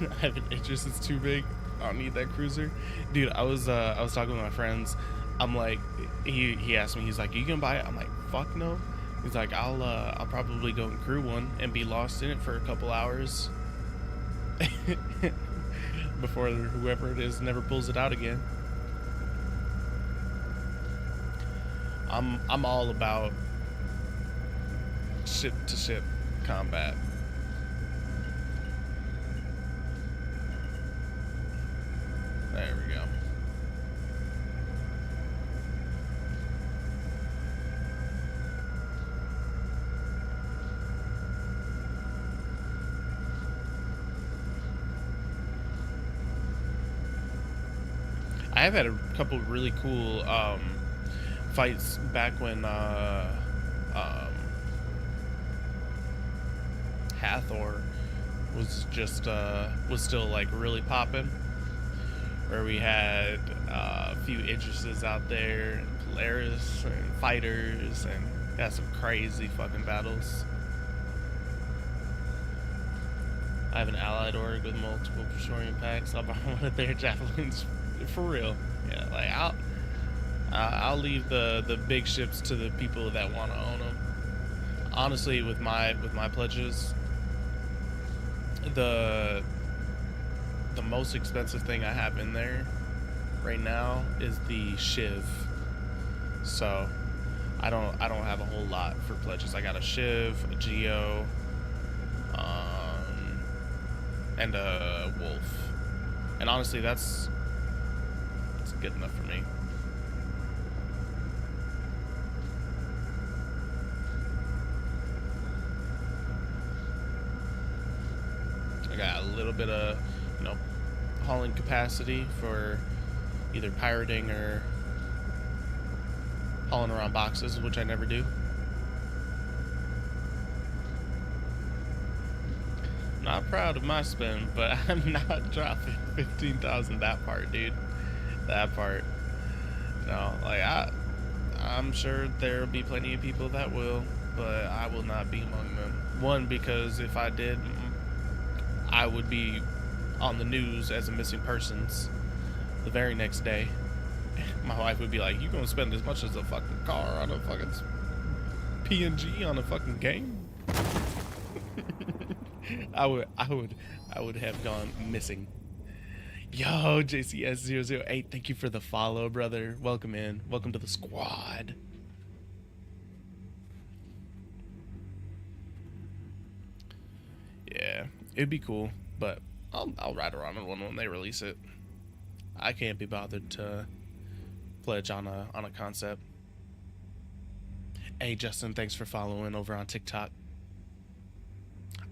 I have an interest. It's too big. I don't need that cruiser, dude. I was talking with my friends. I'm like, he asked me. He's like, "You gonna buy it?" I'm like, "Fuck no." He's like, I'll probably go and crew one and be lost in it for a couple hours before whoever it is never pulls it out again. I'm all about ship to ship combat. There we go. I have had a couple really cool fights back when Hathor was just was still like really popping, where we had a few Idrises out there, and Polaris and fighters, and got some crazy fucking battles. I have an allied org with multiple Praetorian packs. I'll buy one of their javelins for real. Yeah, like I'll leave the big ships to the people that want to own them. Honestly, with my pledges, the most expensive thing I have in there right now is the Shiv. So I don't have a whole lot for pledges. I got a Shiv, a Geo, and a Wolf. And honestly, that's good enough for me. I got a little bit of, you know, hauling capacity for either pirating or hauling around boxes, which I never do. Not proud of my spend, but I'm not dropping 15,000. That part, dude. That part. No, like I'm sure there'll be plenty of people that will, but I will not be among them. One, because if I did, I would be on the news as a missing persons the very next day. My wife would be like, "You gonna spend as much as a fucking car on a fucking PNG on a fucking game?" I would have gone missing. Yo, JCS008, thank you for the follow, brother. Welcome in. Welcome to the squad. Yeah, it'd be cool, but I'll ride around on one when they release it. I can't be bothered to pledge on a concept. Hey Justin, thanks for following over on TikTok.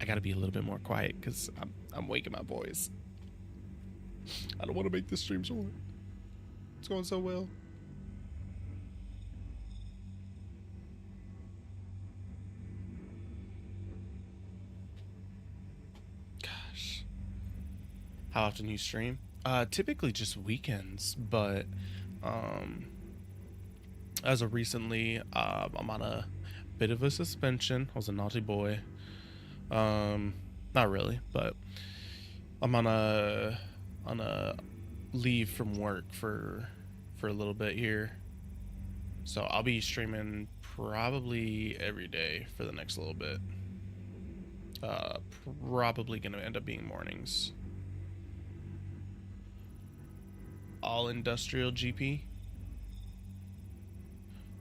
I gotta be a little bit more quiet because I'm waking my boys. I don't want to make this stream short. It's going so well. Gosh. How often do you stream? Typically just weekends, but um, as of recently, I'm on a bit of a suspension. I was a naughty boy. Um, Not really, but I'm on a leave from work for a little bit here. So I'll be streaming probably every day for the next little bit. Uh, Probably gonna end up being mornings. All industrial GP.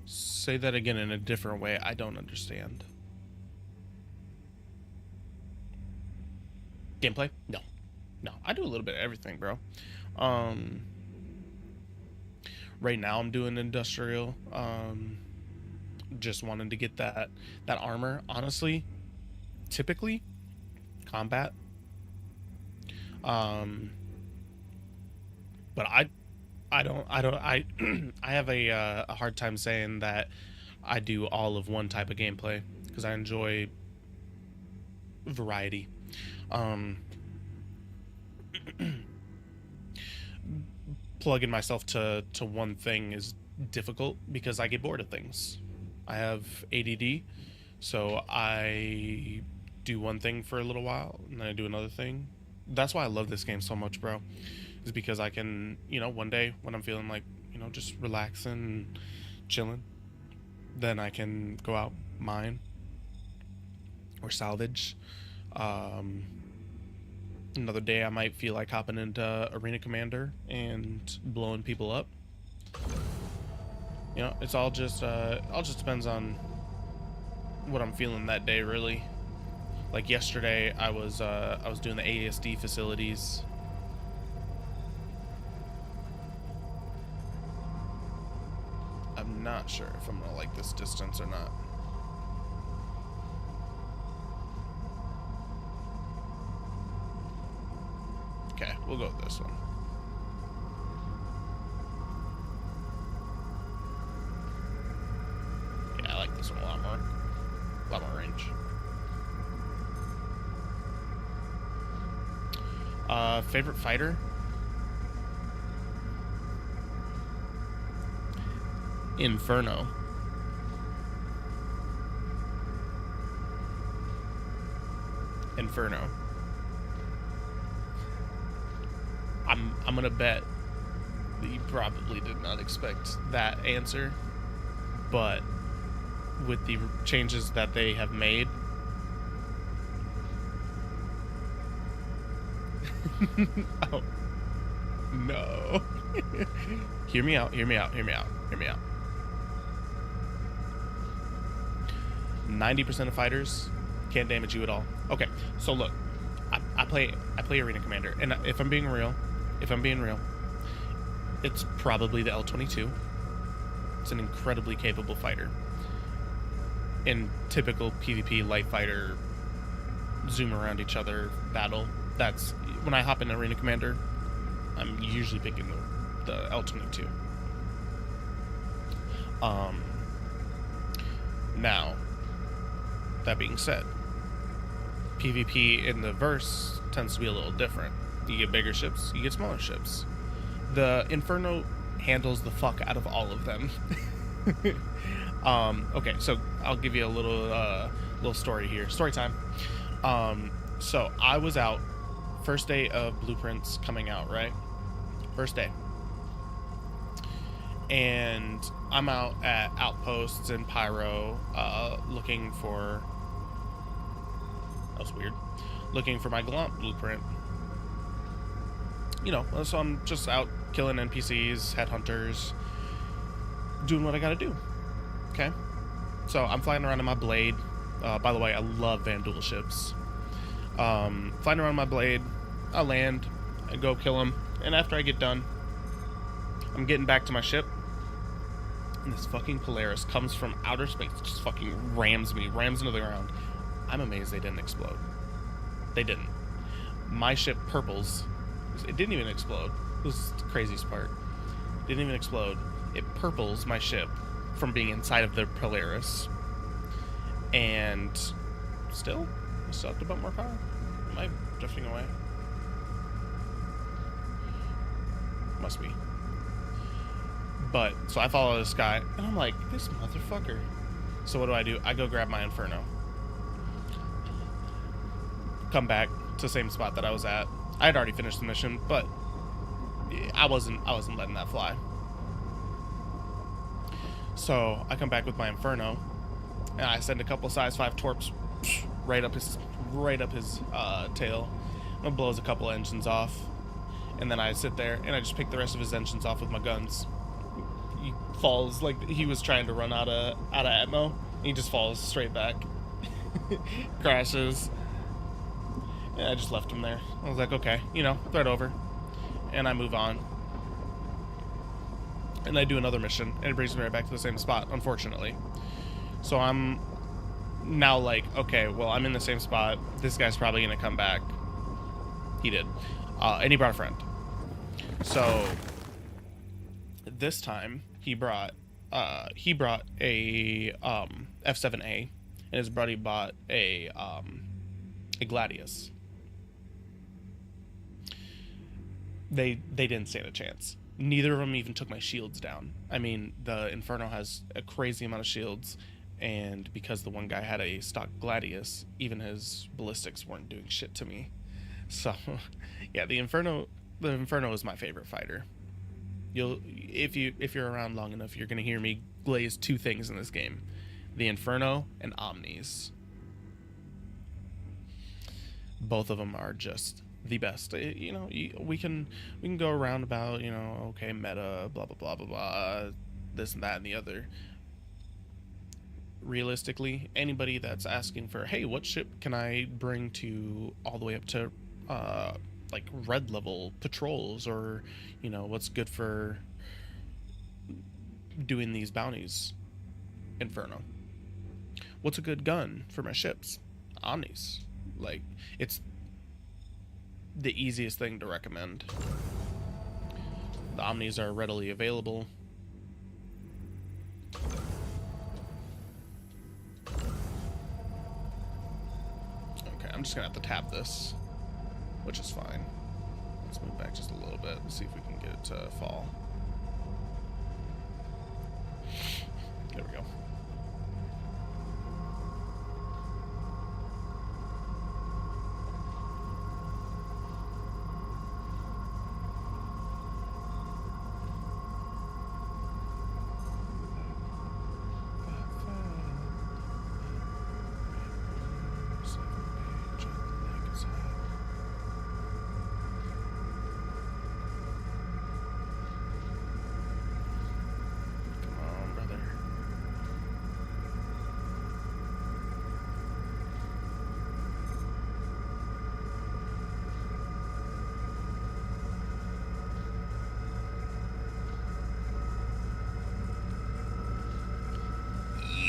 Say that again in a different way. I don't understand. Gameplay? No. No. I do a little bit of everything, bro. Um right now I'm doing industrial. Just wanting to get that armor. Honestly, typically combat. Um but I I have a hard time saying that I do all of one type of gameplay because I enjoy variety. Um, Plugging myself to one thing is difficult because I get bored of things. I have ADD, so I do one thing for a little while and then I do another thing. That's why I love this game so much, bro. Is because I can, one day when I'm feeling like, just relaxing and chilling, then I can go out, mine, or salvage. Um, Another day I might feel like hopping into Arena Commander and blowing people up. It's all just depends on what I'm feeling that day, really. Like yesterday, I was doing the ASD facilities. I'm not sure if I'm gonna like this distance or not. Okay, we'll go with this one. Yeah, I like this one a lot more. A lot more range. Favorite fighter? Inferno. Inferno. I'm gonna bet that you probably did not expect that answer, but with the changes that they have made, oh no. Hear me out, hear me out, hear me out, hear me out. 90% of fighters can't damage you at all. Okay, so look, I play Arena Commander, and if I'm being real, it's probably the L-22. It's an incredibly capable fighter. In typical PvP light fighter zoom around each other battle, that's when I hop in Arena Commander, I'm usually picking the L-22. Now, that being said, PvP in the verse tends to be a little different. You get bigger ships, you get smaller ships. The Inferno handles the fuck out of all of them. Okay, so I'll give you a little story here. Story time. So I was out, first day of Blueprints coming out, right? First day. And I'm out at Outposts and Pyro, looking for... That was weird. Looking for my Gallant blueprint. So I'm just out killing NPCs, headhunters, doing what I gotta do. Okay? So I'm flying around in my Blade. By the way, I love Vanduul ships. Flying around my Blade, I land, I go kill him, and after I get done, I'm getting back to my ship, and this fucking Polaris comes from outer space, just fucking rams into the ground. I'm amazed they didn't explode. They didn't. My ship purples. It didn't even explode. This is the craziest part. It didn't even explode. It purples my ship from being inside of the Polaris. And still have to bump more power. Am I drifting away? must be. But, so I follow this guy, and I'm like, this motherfucker. So what do? I go grab my Inferno. Come back to the same spot that I was at. I had already finished the mission, but I wasn't letting that fly. So I come back with my Inferno, and I send a couple size 5 torps right up his tail. It blows a couple engines off, and then I sit there and I just pick the rest of his engines off with my guns. He falls like he was trying to run out of ammo. He just falls straight back, crashes. And I just left him there. I was like, okay, threat over, and I move on. And I do another mission, and it brings me right back to the same spot, unfortunately. So I'm now like, okay, well, I'm in the same spot. This guy's probably gonna come back. He did, and he brought a friend. So this time he brought a F7A, and his buddy bought a Gladius. They didn't stand a chance. Neither of them even took my shields down. I mean, the Inferno has a crazy amount of shields, and because the one guy had a stock Gladius, even his ballistics weren't doing shit to me. So, yeah, the Inferno is my favorite fighter. If you're around long enough, you're gonna hear me glaze 2 things in this game: the Inferno and Omnis. Both of them are just the best. We can go around about, okay, meta, blah blah blah blah blah, this and that and the other. Realistically, anybody that's asking for, hey, what ship can I bring to all the way up to like red level patrols, or what's good for doing these bounties? Inferno. What's a good gun for my ships? Omnis. Like, it's the easiest thing to recommend. The Omnis are readily available. Okay, I'm just gonna have to tap this, which is fine. Let's move back just a little bit and see if we can get it to fall. There we go.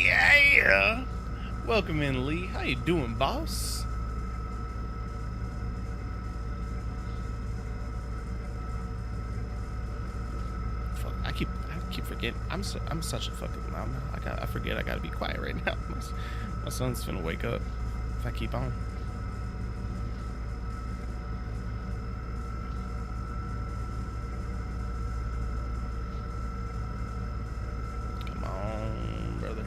Yeah. Welcome in, Lee. How you doing, boss? Fuck, I keep forgetting. I'm such a fucking mama. I forget I gotta be quiet right now. My son's finna wake up if I keep on. Come on, brother.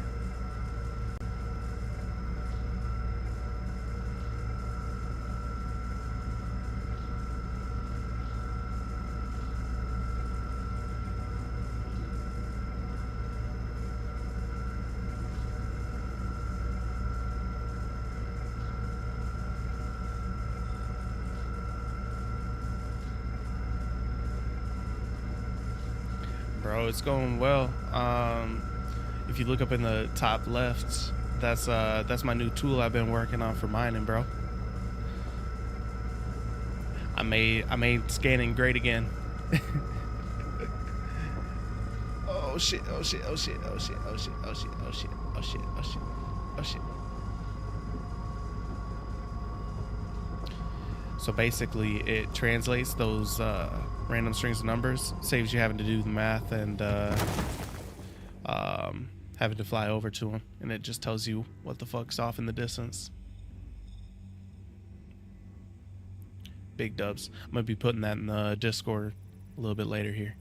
Bro, it's going well. If you look up in the top left, that's my new tool I've been working on for mining, bro. I made scanning great again. Oh shit, oh shit, oh shit, oh shit, oh shit, oh shit, oh shit, oh shit, oh shit, oh shit. So basically it translates those random strings of numbers, saves you having to do the math and having to fly over to them, and it just tells you what the fuck's off in the distance. Big dubs. I'm gonna be putting that in the Discord a little bit later here.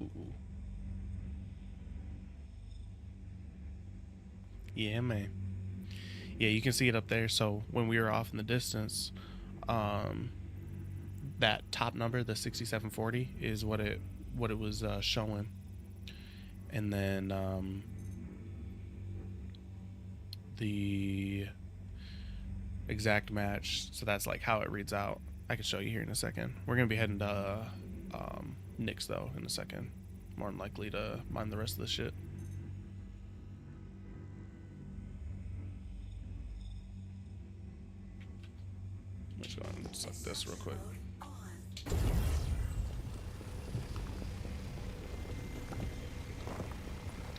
Ooh. Yeah, man. Yeah, you can see it up there. So when we were off in the distance, um, that top number, the 6740, is what it was showing, and then the exact match. So that's like how it reads out. I can show you here in a second. We're gonna be heading to Nick's though in a second. More than likely to mine the rest of the shit. Let's go and suck this real quick.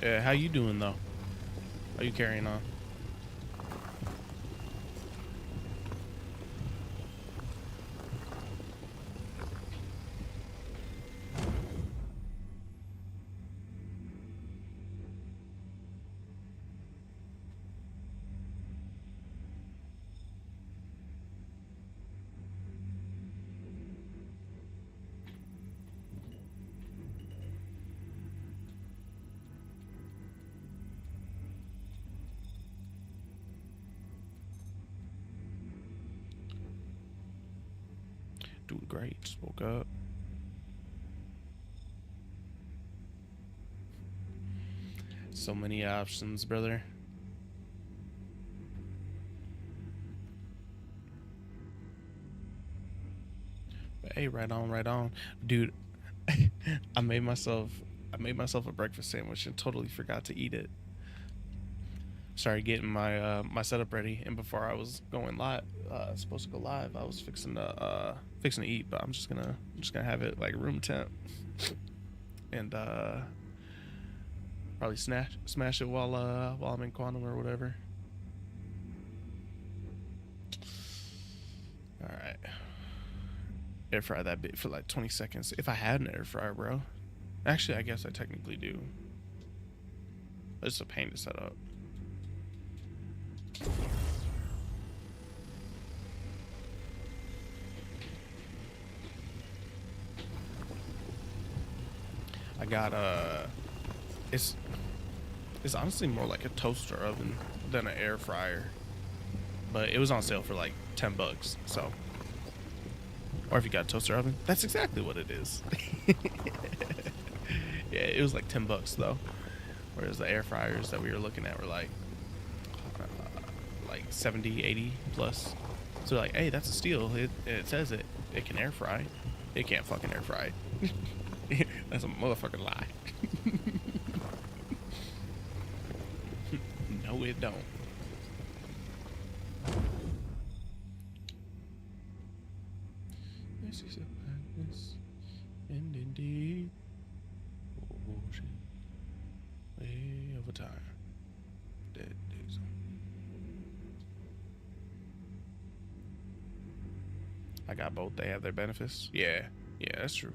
Yeah, how you doing though? How you carrying on? Doing great. Just woke up. So many options, brother. But hey, right on, right on, dude. I made myself a breakfast sandwich and totally forgot to eat it. Started getting my my setup ready, and before I was going live, supposed to go live, I was fixing to eat, but I'm just gonna have it like room temp, and probably smash it while I'm in quantum or whatever. All right, air fry that bit for like 20 seconds if I had an air fryer, bro. Actually, I guess I technically do. It's a pain to set up. I got it's honestly more like a toaster oven than an air fryer, but it was on sale for like $10. So, or if you got a toaster oven, that's exactly what it is. Yeah, it was like $10 though, whereas the air fryers that we were looking at were like 70, 80 plus. So like, hey, that's a steal. It says it can air fry. It can't fucking air fry. That's a motherfucking lie. No, it don't. This is a madness, and indeed, oh shit, way over time. Dead days. I got both. They have their benefits. Yeah, yeah, that's true.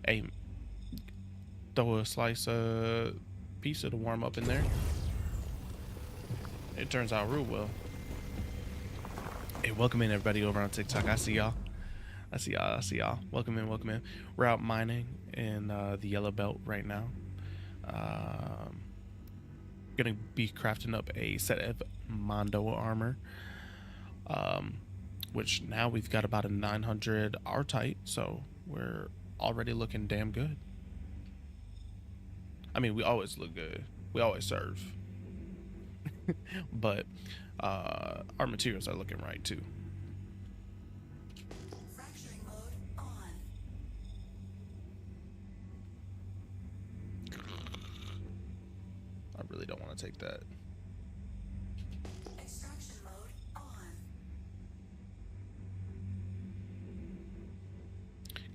Hey, throw a slice of pizza to warm up in there. It turns out real well. Hey, welcome in everybody over on TikTok. I see y'all. I see y'all. Welcome in, welcome in. We're out mining in the yellow belt right now. Gonna be crafting up a set of Mondo armor. Which now we've got about a 900 R-Type, so we're already looking damn good. I mean, we always look good. We always serve. But our materials are looking right too. Fracturing mode on. I really don't want to take that. Extraction mode on.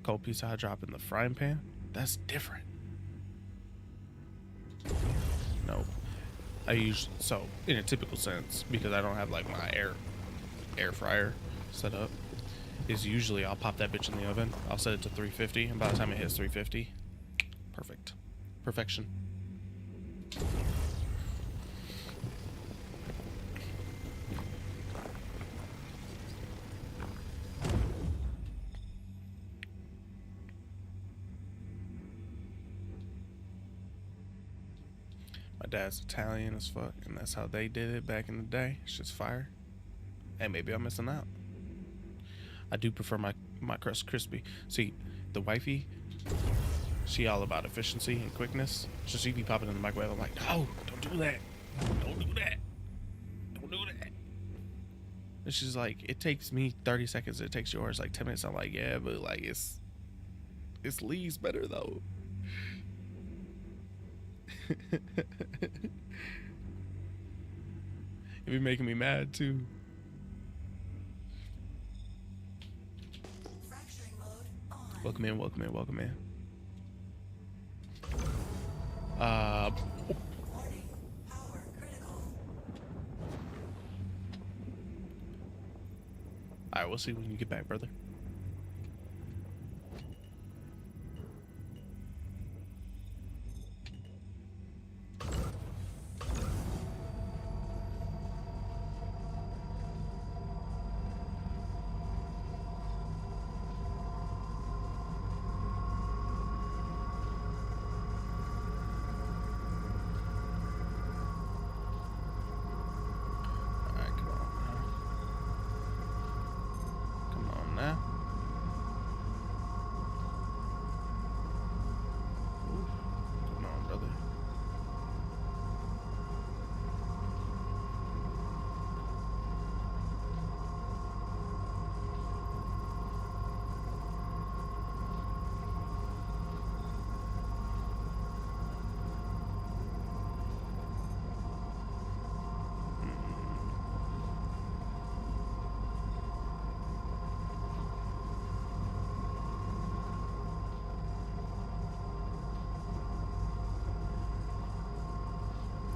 Cold pizza I drop in the frying pan? That's different. Nope. I use so in a typical sense, because I don't have like my air fryer set up, is usually I'll pop that bitch in the oven. I'll set it to 350, and by the time it hits 350, perfect, perfection. My dad's Italian as fuck, and that's how they did it back in the day. It's just fire. And maybe I'm missing out. I do prefer my crust crispy. See, the wifey, she all about efficiency and quickness. So she be popping in the microwave. I'm like, no, don't do that. Don't do that. Don't do that. And she's like, it takes me 30 seconds. It takes yours like 10 minutes. I'm like, yeah, but like it's Lee's better though. It be making me mad too. Fracturing mode on. Welcome in, welcome in, welcome in. Warning. Power critical. Alright, we'll see when you get back, brother. Alright, come on now. Come on now. Ooh, come on, brother.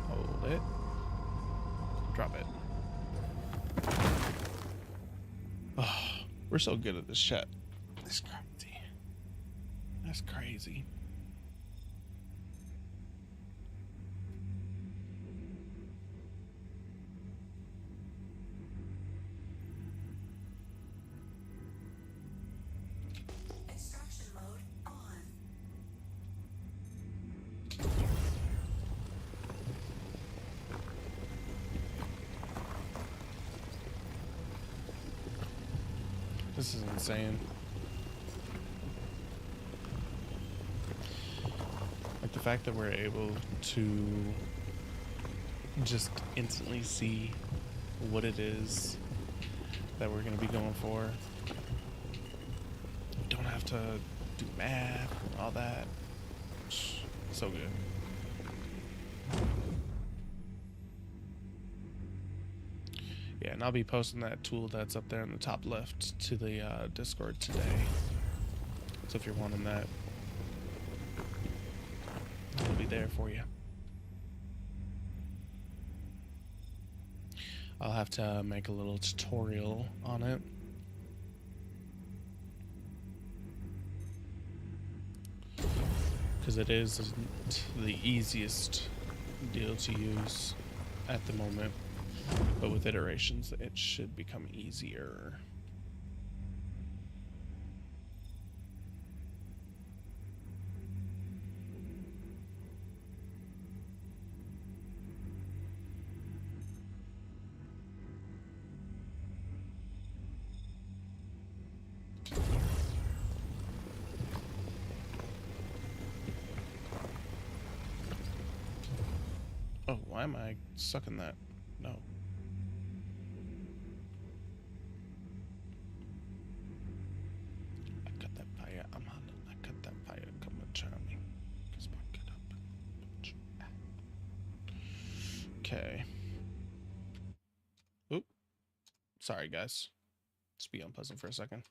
Hold it. Drop it. Oh, we're so good at this shit. That's crazy. That's crazy. Extraction mode on. This is insane. Like the fact that we're able to just instantly see what it is that we're going to be going for. We don't have to do math and all that. So good. Yeah, and I'll be posting that tool that's up there in the top left to the Discord today. So if you're wanting that, it'll be there for you. I'll have to make a little tutorial on it. Because it is the easiest deal to use at the moment. But with iterations, it should become easier. Oh, why am I sucking that? No. I cut that fire. I'm on it. I cut that fire. Come and try me. Spark it up. Okay. Oop. Sorry, guys. Just be unpleasant for a second.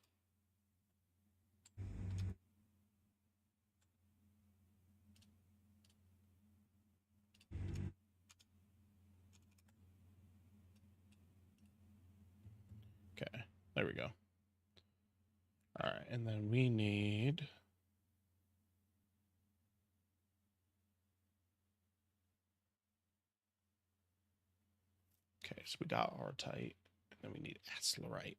There we go. All right, and then we need. Okay, so we got R tight, and then we need Accelerite.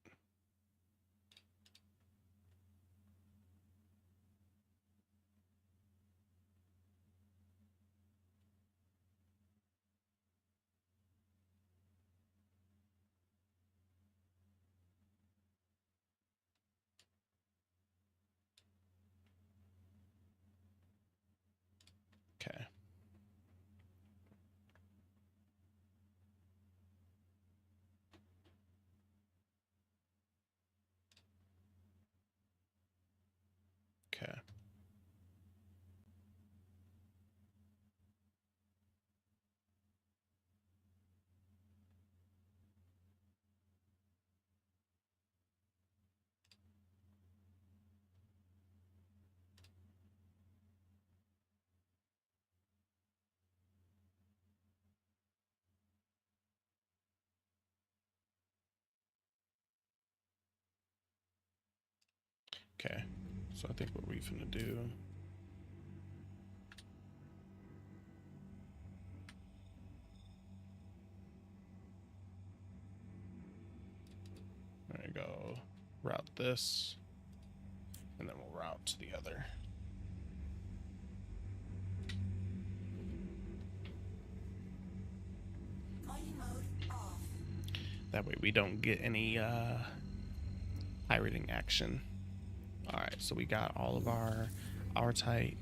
Okay. Okay. Okay. So I think what we're gonna do. There you go. Route this, and then we'll route to the other. Mining mode off. That way we don't get any pirating action. All right, so we got all of our tight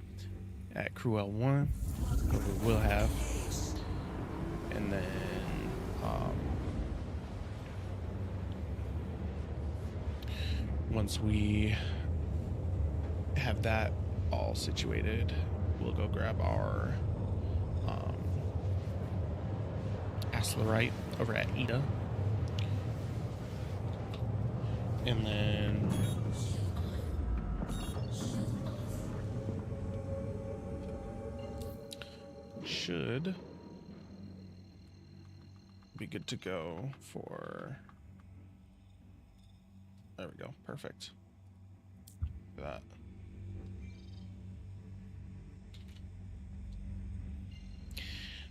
at crew L1, what we will have, and then once we have that all situated, we'll go grab our Accelerite over at Ida, and then should be good to go for. There we go. Perfect. Look at that.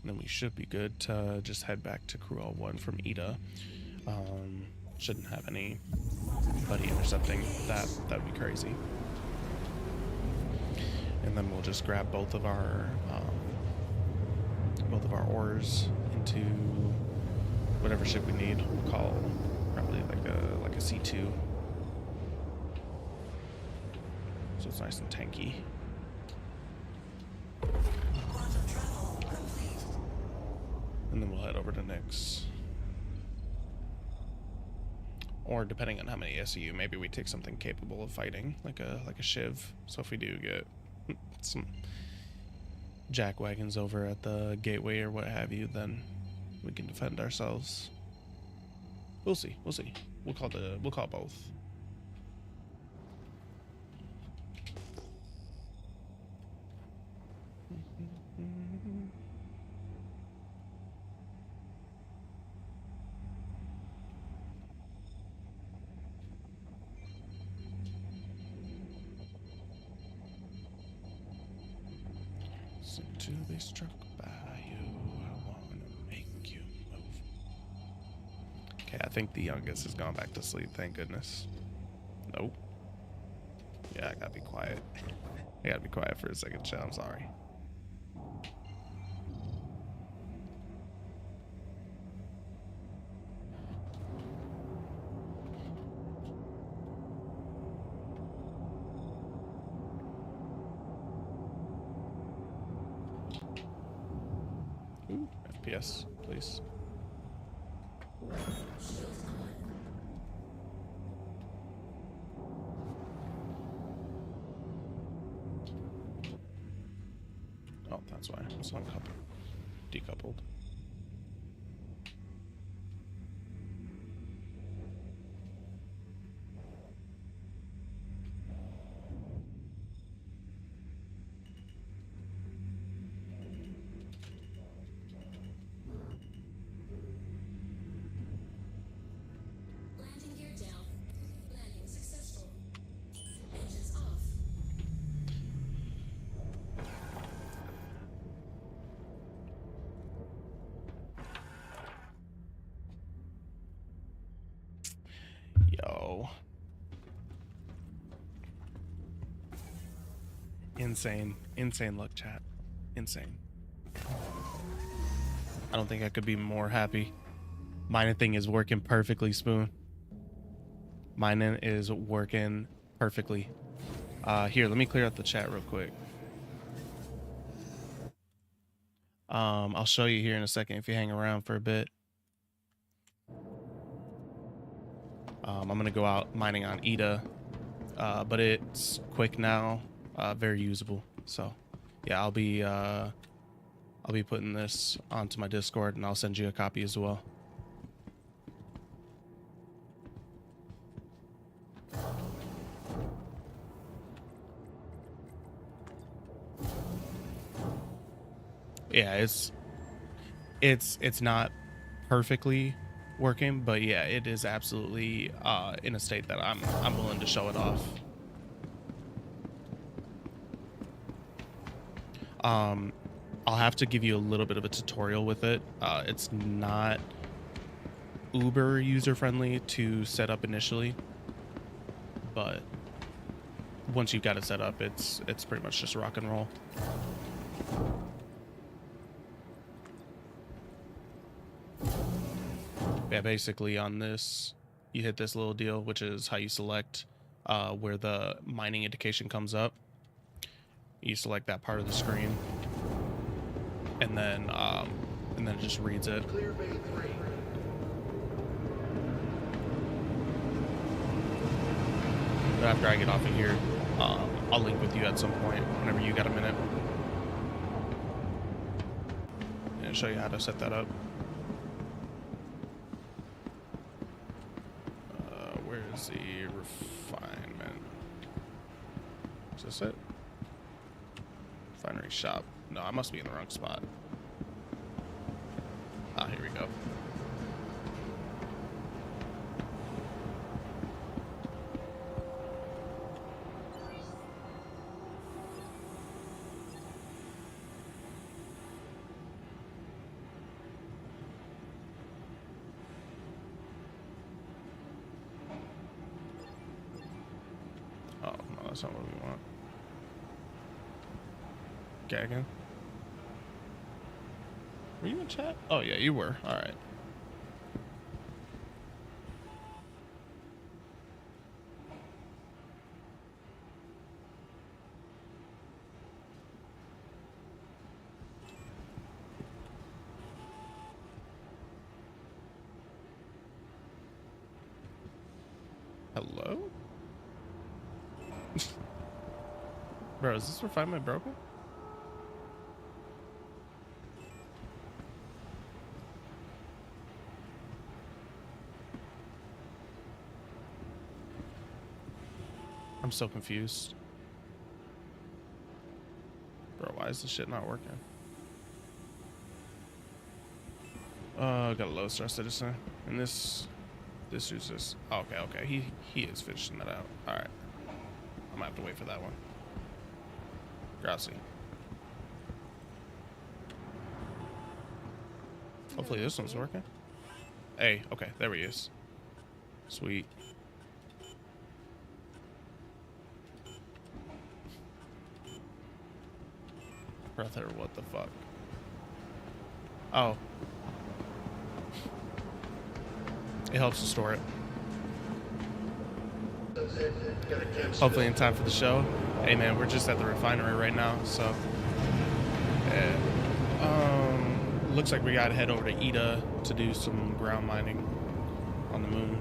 And then we should be good to just head back to Crew L1 from Ida. Shouldn't have anybody intercepting that. That'd be crazy. And then we'll just grab both of our ores into whatever ship we need. We'll call probably like a C2. So it's nice and tanky. Quantum travel complete. And then we'll head over to Nyx. Or depending on how many SEU, maybe we take something capable of fighting, like a Shiv. So if we do get some jack wagons over at the gateway or what have you, then we can defend ourselves. We'll see. We'll see. We'll call both. To be struck by you, I want to make you move. Okay, I think the youngest has gone back to sleep, thank goodness. Nope. Yeah, I gotta be quiet. I gotta be quiet for a second, chat. I'm sorry. Ooh, FPS, please. Oh, that's why. It's uncoupled. Decoupled. Landing gear down. go. Insane luck, chat. Insane. I don't think I could be more happy. Mining thing is working perfectly, Spoon. Mining is working perfectly. Here, let me clear out the chat real quick. I'll show you here in a second if you hang around for a bit. I'm gonna go out mining on Ida, but it's quick now, very usable. So, yeah, I'll be putting this onto my Discord, and I'll send you a copy as well. Yeah, it's not perfectly working, but yeah, it is absolutely in a state that I'm willing to show it off. I'll have to give you a little bit of a tutorial with it. It's not uber user friendly to set up initially, but once you've got it set up, it's pretty much just rock and roll. Yeah, basically on this, you hit this little deal, which is how you select where the mining indication comes up. You select that part of the screen, and then it just reads it. But after I get off of here, I'll link with you at some point whenever you got a minute, and show you how to set that up. Where's the refinement? Is this it? Refinery shop. No, I must be in the wrong spot. Ah, here we go. Oh, no, that's not what we want. Gagging. Were you in chat? Oh, yeah, you were. All right. Hello? Bro, is this refinement broken? I'm so confused. Bro, why is this shit not working? Got a low star citizen. And this dude's just... Okay. He is finishing that out. Alright. I'm gonna have to wait for that one. Grassy. Hopefully this one's working. Hey, okay, there he is. Sweet. Brother, what the fuck? Oh. It helps to store it. Hopefully in time for the show. Hey man, we're just at the refinery right now, so looks like we gotta head over to Ida to do some ground mining on the moon.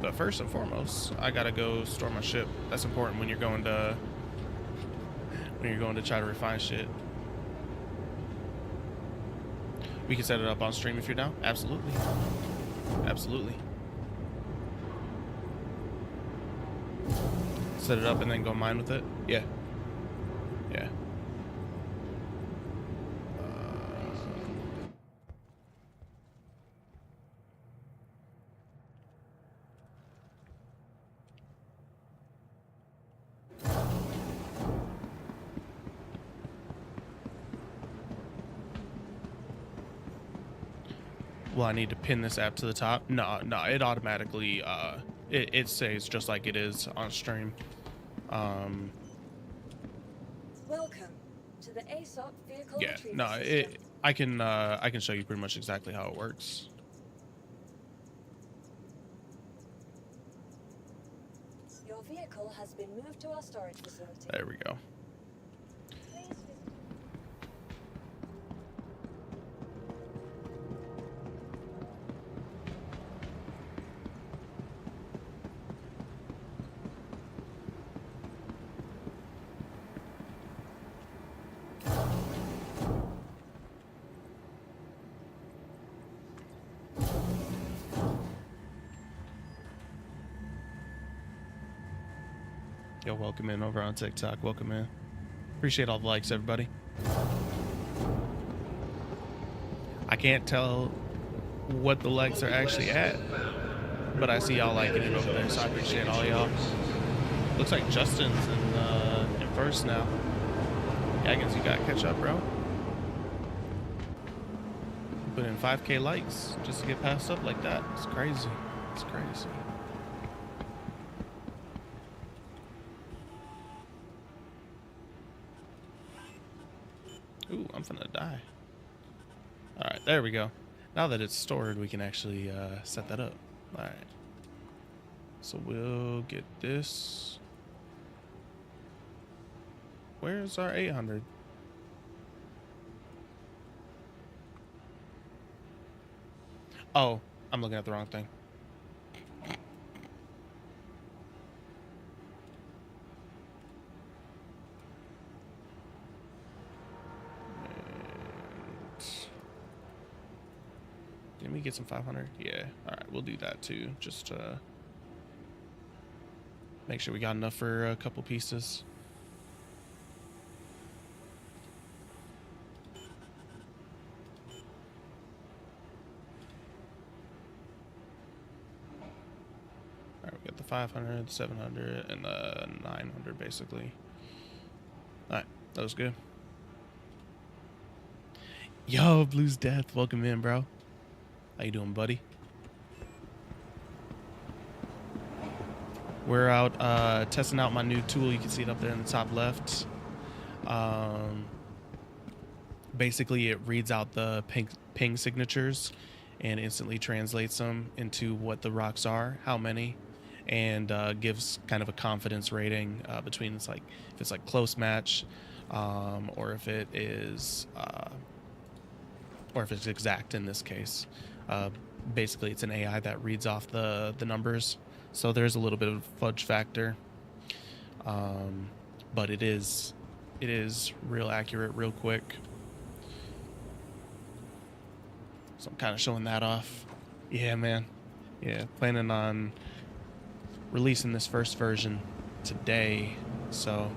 But first and foremost, I gotta go store my ship. That's important when you're going to try to refine shit. We can set it up on stream if you're down. Absolutely. Absolutely. Set it up and then go mine with it. Yeah. Yeah. Well, I need to pin this app to the top. No, it automatically it stays just like it is on stream. Welcome to the ASOP vehicle Yeah, retrieval no, system. I can show you pretty much exactly how it works. Your vehicle has been moved to our storage facility. There we go. Please visit. Yo, welcome in over on TikTok. Welcome in. Appreciate all the likes, everybody. I can't tell what the likes are actually at, but I see y'all liking it over there, so I appreciate all y'all. Looks like Justin's in first now. Gaggins, you gotta catch up, bro. Put in 5K likes just to get passed up like that. It's crazy. It's crazy. Ooh, I'm finna die. Alright, there we go. Now that it's stored, we can actually set that up. Alright. So we'll get this. Where's our 800? Oh, I'm looking at the wrong thing. Didn't we get some 500? Yeah. All right, we'll do that too. Just make sure we got enough for a couple pieces. All right, we got the 500, 700, and the 900 basically. All right, that was good. Yo, Blues Death, welcome in, bro. How you doing, buddy? We're out testing out my new tool. You can see it up there in the top left. Basically, it reads out the ping signatures and instantly translates them into what the rocks are, how many, and gives kind of a confidence rating between if it's like close match, or if it is, or if it's exact in this case. Basically, it's an AI that reads off the numbers, so there's a little bit of fudge factor, but it is real accurate, real quick. So I'm kind of showing that off. Yeah, man. Yeah, planning on releasing this first version today, so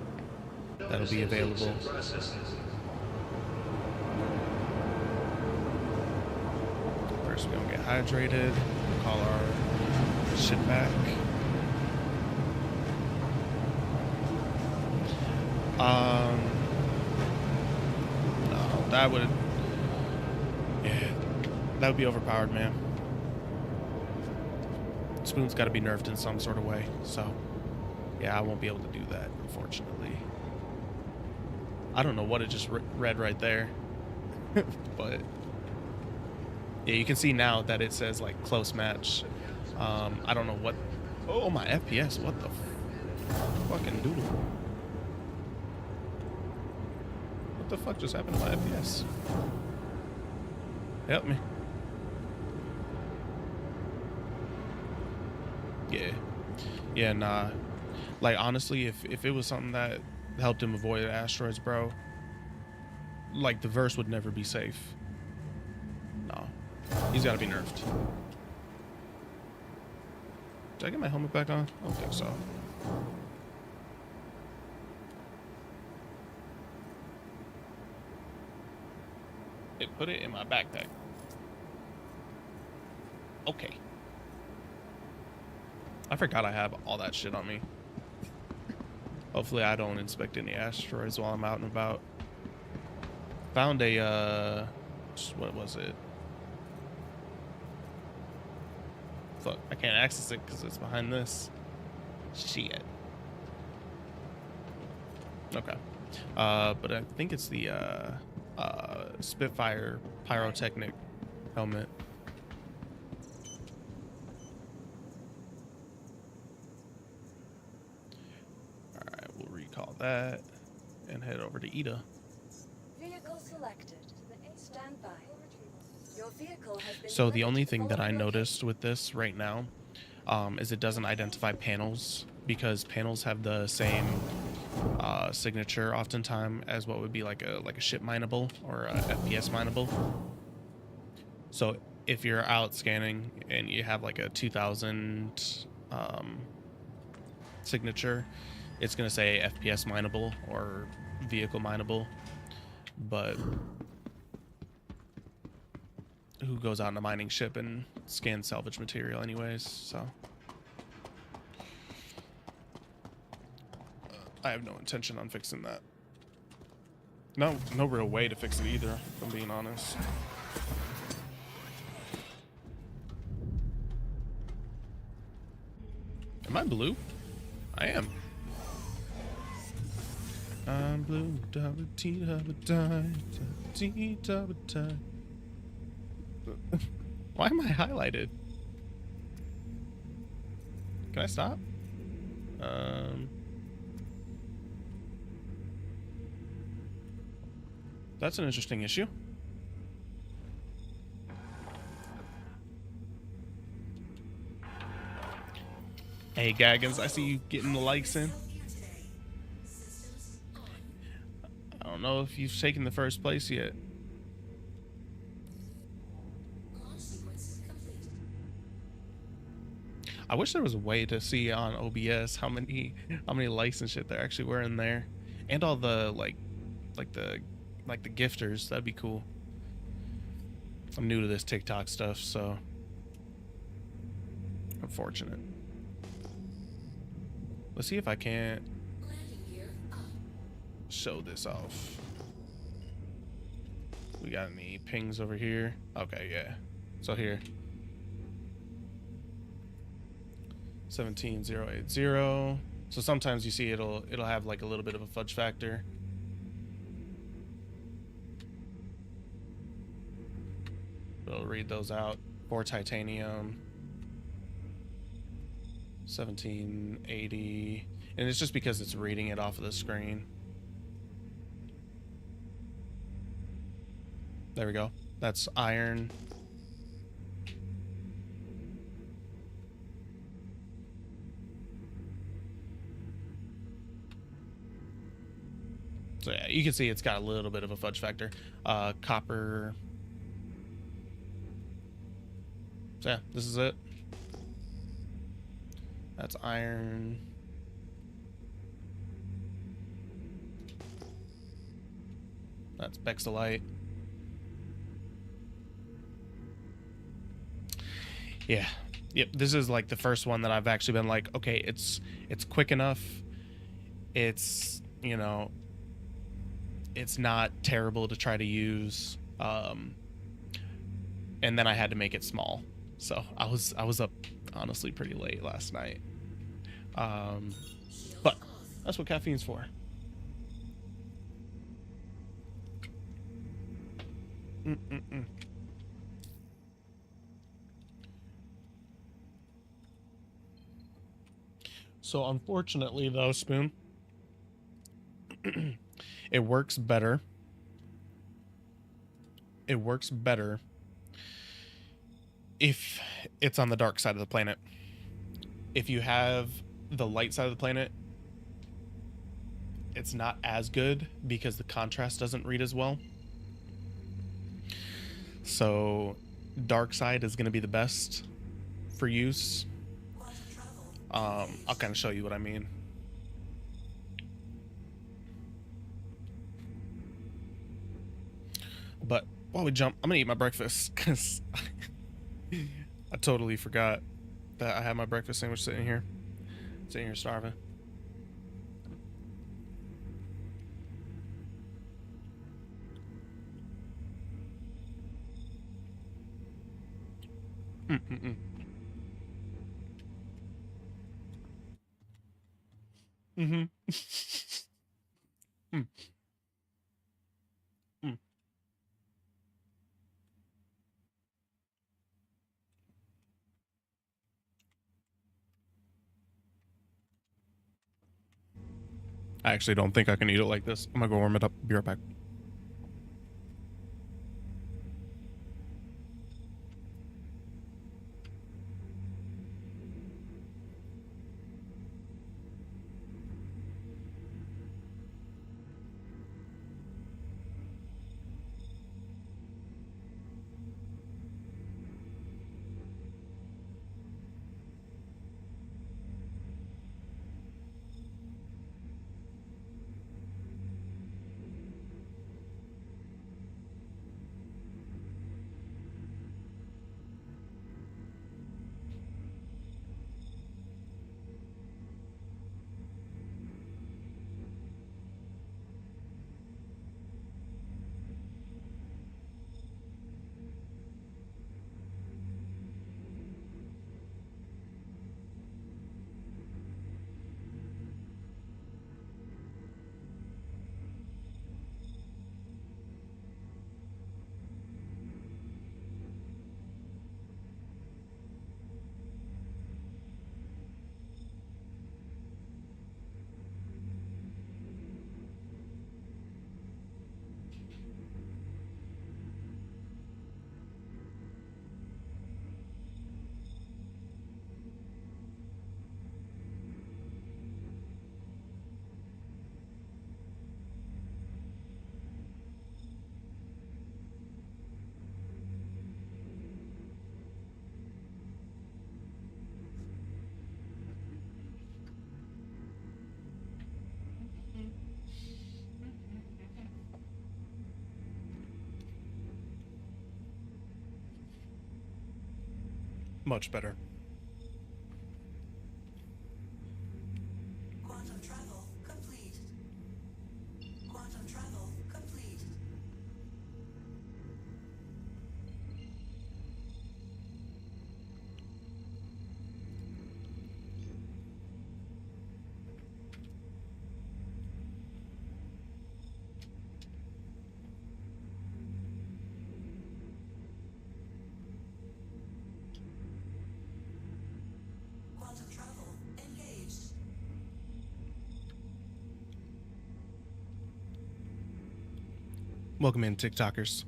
that'll be available. First, we're gonna get hydrated. Call our shit back. No, that would, yeah, that would be overpowered, man. Spoon's got to be nerfed in some sort of way, so yeah, I won't be able to do that, unfortunately. I don't know what it just read right there, but yeah, you can see now that it says like close match. I don't know what. Oh, my FPS! What the fucking doodle? What the fuck just happened to my FPS? Help me. Yeah, nah. Like, honestly, if it was something that helped him avoid asteroids, bro, like, the verse would never be safe. No. He's got to be nerfed. Did I get my helmet back on? I don't think so. It put it in my backpack. Okay. I forgot I have all that shit on me. Hopefully I don't inspect any asteroids while I'm out and about. Found a, what was it? Fuck, I can't access it because it's behind this. Shit. Okay. But I think it's the Spitfire pyrotechnic helmet. Alright, we'll recall that and head over to Ida. Vehicle selected. Stand by. Your vehicle has been So the delivered only to thing that I following noticed with this right now is it doesn't identify panels, because panels have the same signature oftentimes as what would be like a ship mineable or a FPS mineable. So if you're out scanning and you have like a 2000 signature, it's going to say FPS mineable or vehicle mineable. But who goes out in a mining ship and scans salvage material anyways? So I have no intention on fixing that. No real way to fix it either, if I'm being honest. Am I blue? I am. I'm blue. Why am I highlighted? Can I stop? That's an interesting issue. Hey Gaggins, I see you getting the likes in. I don't know if you've taken the first place yet. I wish there was a way to see on OBS how many likes and shit there actually were in there, and all the like the gifters. That'd be cool. I'm new to this TikTok stuff, so unfortunate. Let's see if I can't show this off. We got any pings over here? Okay, yeah. So here. 17080. So sometimes you see it'll have like a little bit of a fudge factor. It'll read those out. For titanium. 1780. And it's just because it's reading it off of the screen. There we go. That's iron. So yeah, you can see it's got a little bit of a fudge factor. Copper. So yeah, this is it. That's iron. That's Bexalite. Yeah. Yep, this is like the first one that I've actually been like, okay, it's quick enough. It's, you know, it's not terrible to try to use. And then I had to make it small. So I was up honestly pretty late last night. But that's what caffeine's for. So unfortunately though, Spoon, it works better. It works better if it's on the dark side of the planet. If you have the light side of the planet, it's not as good because the contrast doesn't read as well. So dark side is going to be the best for use. I'll kind of show you what I mean. But while we jump, I'm gonna eat my breakfast because I totally forgot that I had my breakfast sandwich sitting here starving. Mm-hmm. Mm, mm. I actually don't think I can eat it like this. I'm gonna go warm it up. Be right back. Much better. Quantum travel complete. Quantum travel complete. Quantum travel engaged. Welcome in, TikTokers.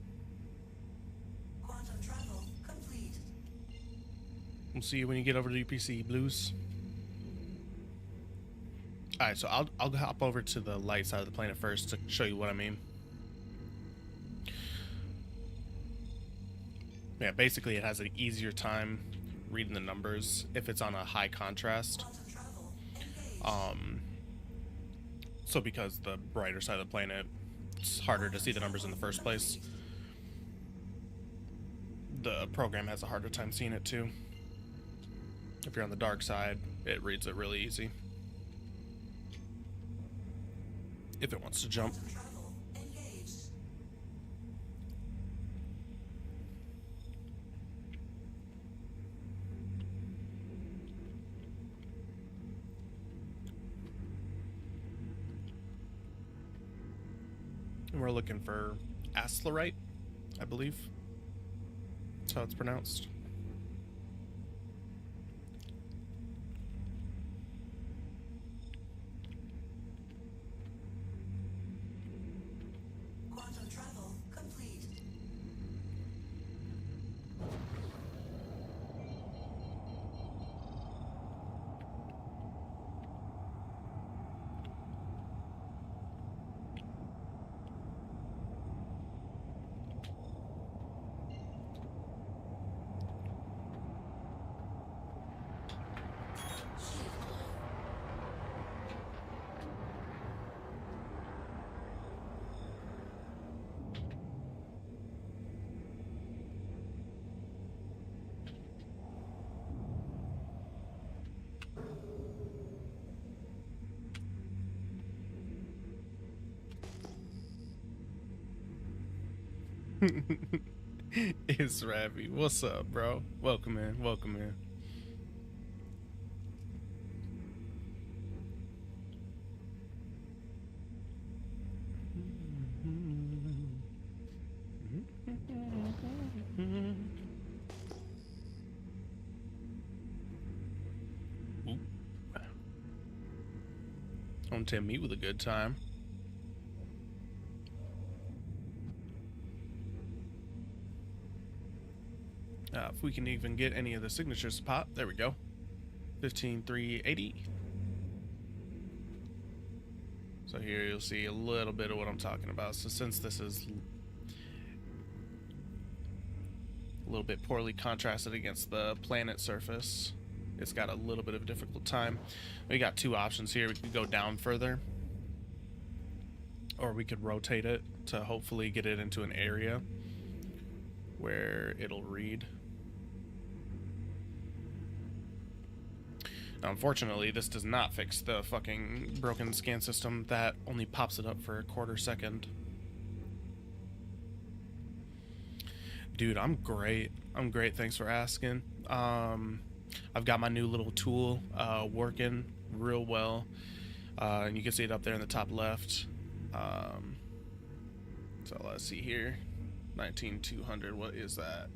Quantum travel complete. We'll see you when you get over to UPC Blues. All right, so I'll hop over to the light side of the planet first to show you what I mean. Yeah, basically it has an easier time reading the numbers if it's on a high contrast. Quantum travel engaged. So because the brighter side of the planet, it's harder to see the numbers in the first place. The program has a harder time seeing it too. If you're on the dark side, it reads it really easy. If it wants to jump. Quantum travel engaged. And we're looking for Aslerite, I believe. That's how it's pronounced. Quantum travel complete. It's Ravi. What's up, bro? Welcome in. Welcome in. Don't tempt me with a good time. If we can even get any of the signatures to pop. There we go. 15,380. So here you'll see a little bit of what I'm talking about. So since this is a little bit poorly contrasted against the planet surface, it's got a little bit of a difficult time. We got two options here. We could go down further, or we could rotate it to hopefully get it into an area where it'll read. Now, unfortunately, this does not fix the fucking broken scan system that only pops it up for a quarter second. Dude, I'm great. I'm great. Thanks for asking. I've got my new little tool working real well. And you can see it up there in the top left. So let's see here. 19,200. What is that?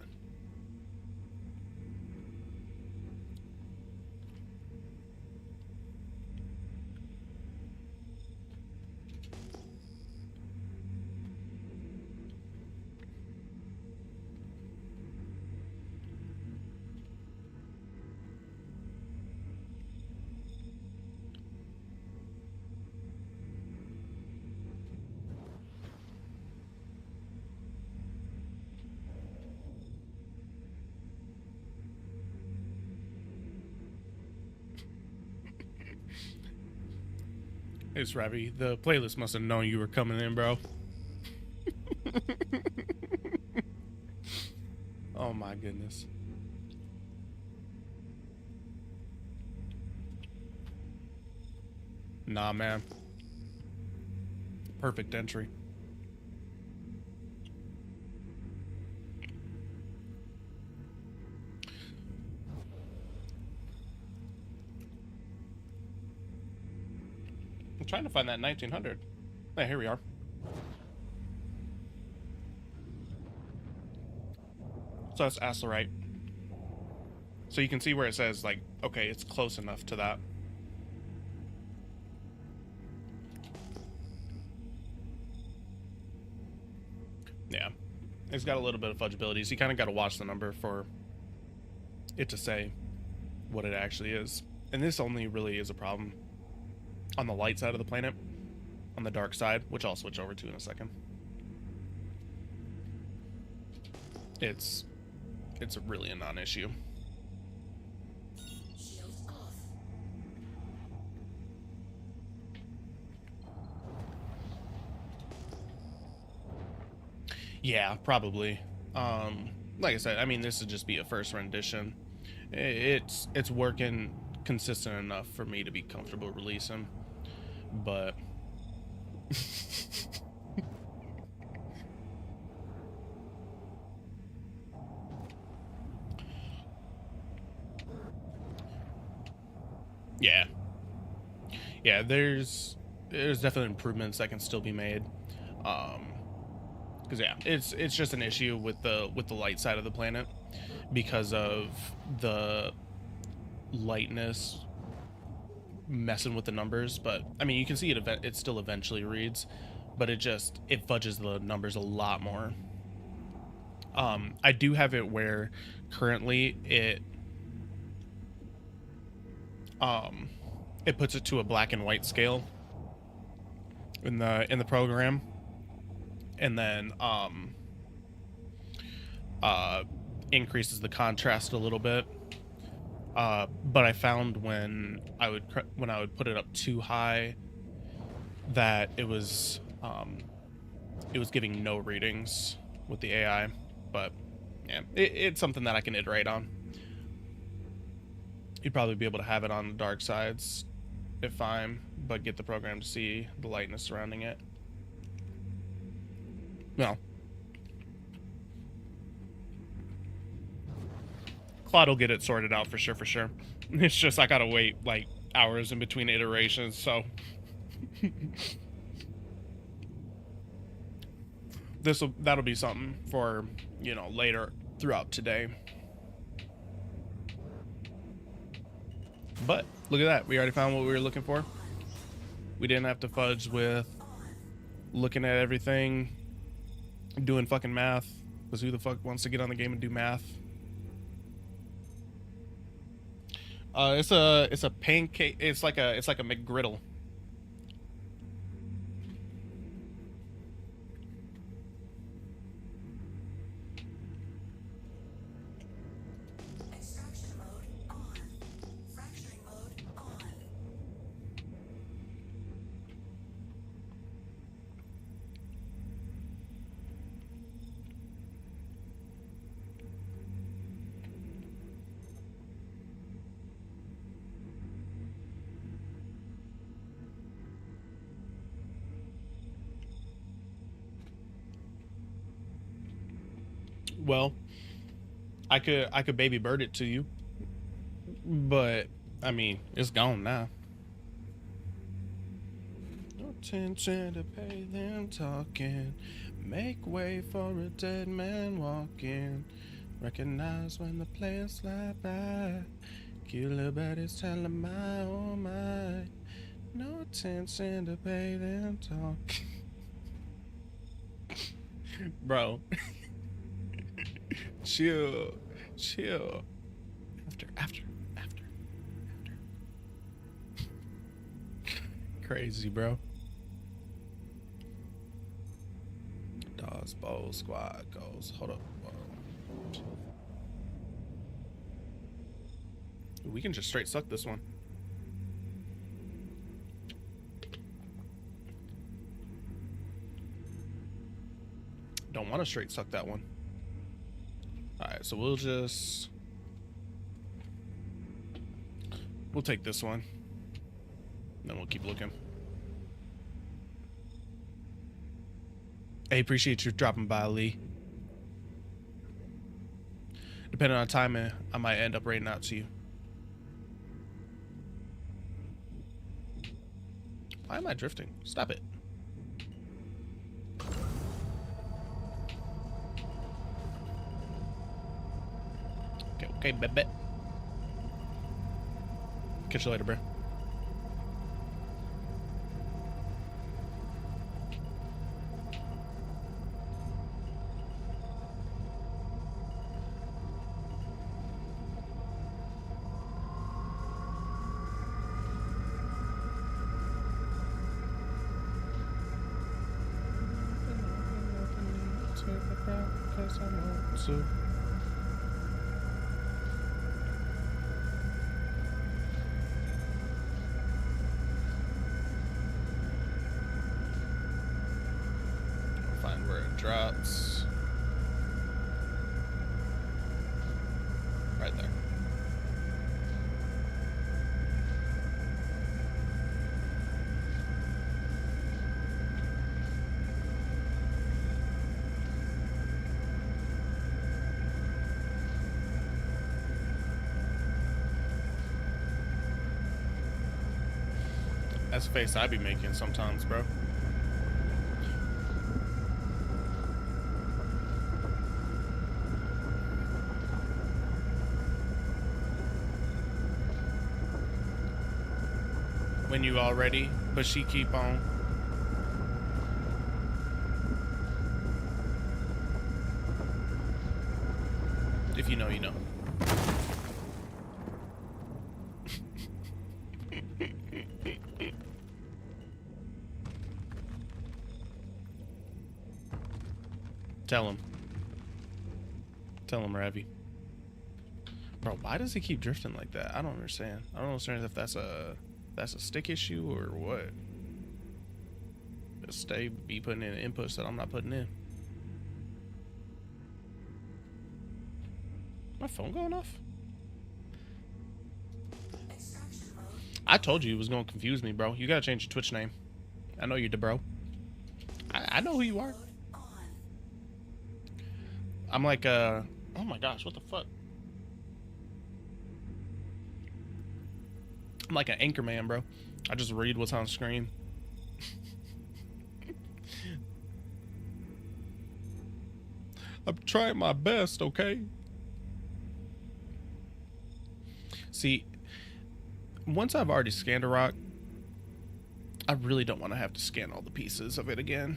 It's Ravi. The playlist must have known you were coming in, bro. Oh my goodness. Nah, man. Perfect entry. I'm trying to find that 1900. Hey, here we are. So that's Asterite. So you can see where it says, like, okay, it's close enough to that. Yeah. It's got a little bit of fudgeability, so you kind of got to watch the number for it to say what it actually is. And this only really is a problem on the light side of the planet. On the dark side, which I'll switch over to in a second. It's really a non-issue. Shields off. Yeah, probably. Like I said, I mean, this would just be a first rendition. It's working consistent enough for me to be comfortable releasing, but yeah, there's definitely improvements that can still be made. Because yeah, it's just an issue with the light side of the planet because of the lightness messing with the numbers. But I mean, you can see it still eventually reads, but it fudges the numbers a lot more. I do have it where currently it puts it to a black and white scale in the program, and then increases the contrast a little bit. But I found when I would put it up too high that it was giving no readings with the AI. But yeah, it's something that I can iterate on. You'd probably be able to have it on the dark sides if fine, but get the program to see the lightness surrounding it. No. Claude will get it sorted out for sure. It's just I gotta wait like hours in between iterations, so that'll be something for, later throughout today. But look at that, we already found what we were looking for. We didn't have to fudge with looking at everything, doing fucking math. Because who the fuck wants to get on the game and do math? It's a pancake. It's like a McGriddle. Extraction mode on. Fracturing mode on. Well, I could baby bird it to you, but I mean it's gone now. No attention to pay them talking. Make way for a dead man walking. Recognize when the players slide by. Cute little buddies tell them my oh my. No attention to pay them talking. Bro. Chill. Chill. After. Crazy, bro. Dawes Bowl Squad goes. Hold up. Whoa. We can just straight suck this one. Don't want to straight suck that one. Alright, so we'll take this one. Then we'll keep looking. Hey, appreciate you dropping by, Lee. Depending on timing, I might end up raiding out to you. Why am I drifting? Stop it. Okay, bet. Catch you later, bro. Find where it drops. Right there. That's a face I be making sometimes, bro. When you all ready, but she keep on. If you know, you know. Tell him. Tell him, Ravi. Bro, why does he keep drifting like that? I don't understand. I don't understand if that's a stick issue or what. Just be putting in inputs that I'm not putting in. My phone going off? I told you it was gonna confuse me, bro. You gotta change your Twitch name. I know you're the bro. I know who you are. I'm like, oh my gosh, what the fuck? I'm like an anchor man, bro. I just read what's on screen. I'm trying my best, okay? See, once I've already scanned a rock, I really don't want to have to scan all the pieces of it again.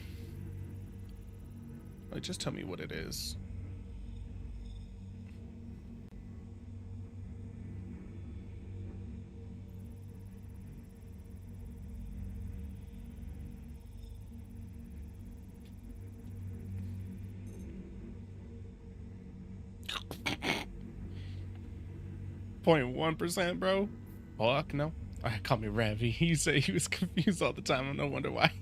Like, just tell me what it is. .1%, bro. Fuck no. Call me Ravi. He said he was confused all the time. No wonder why.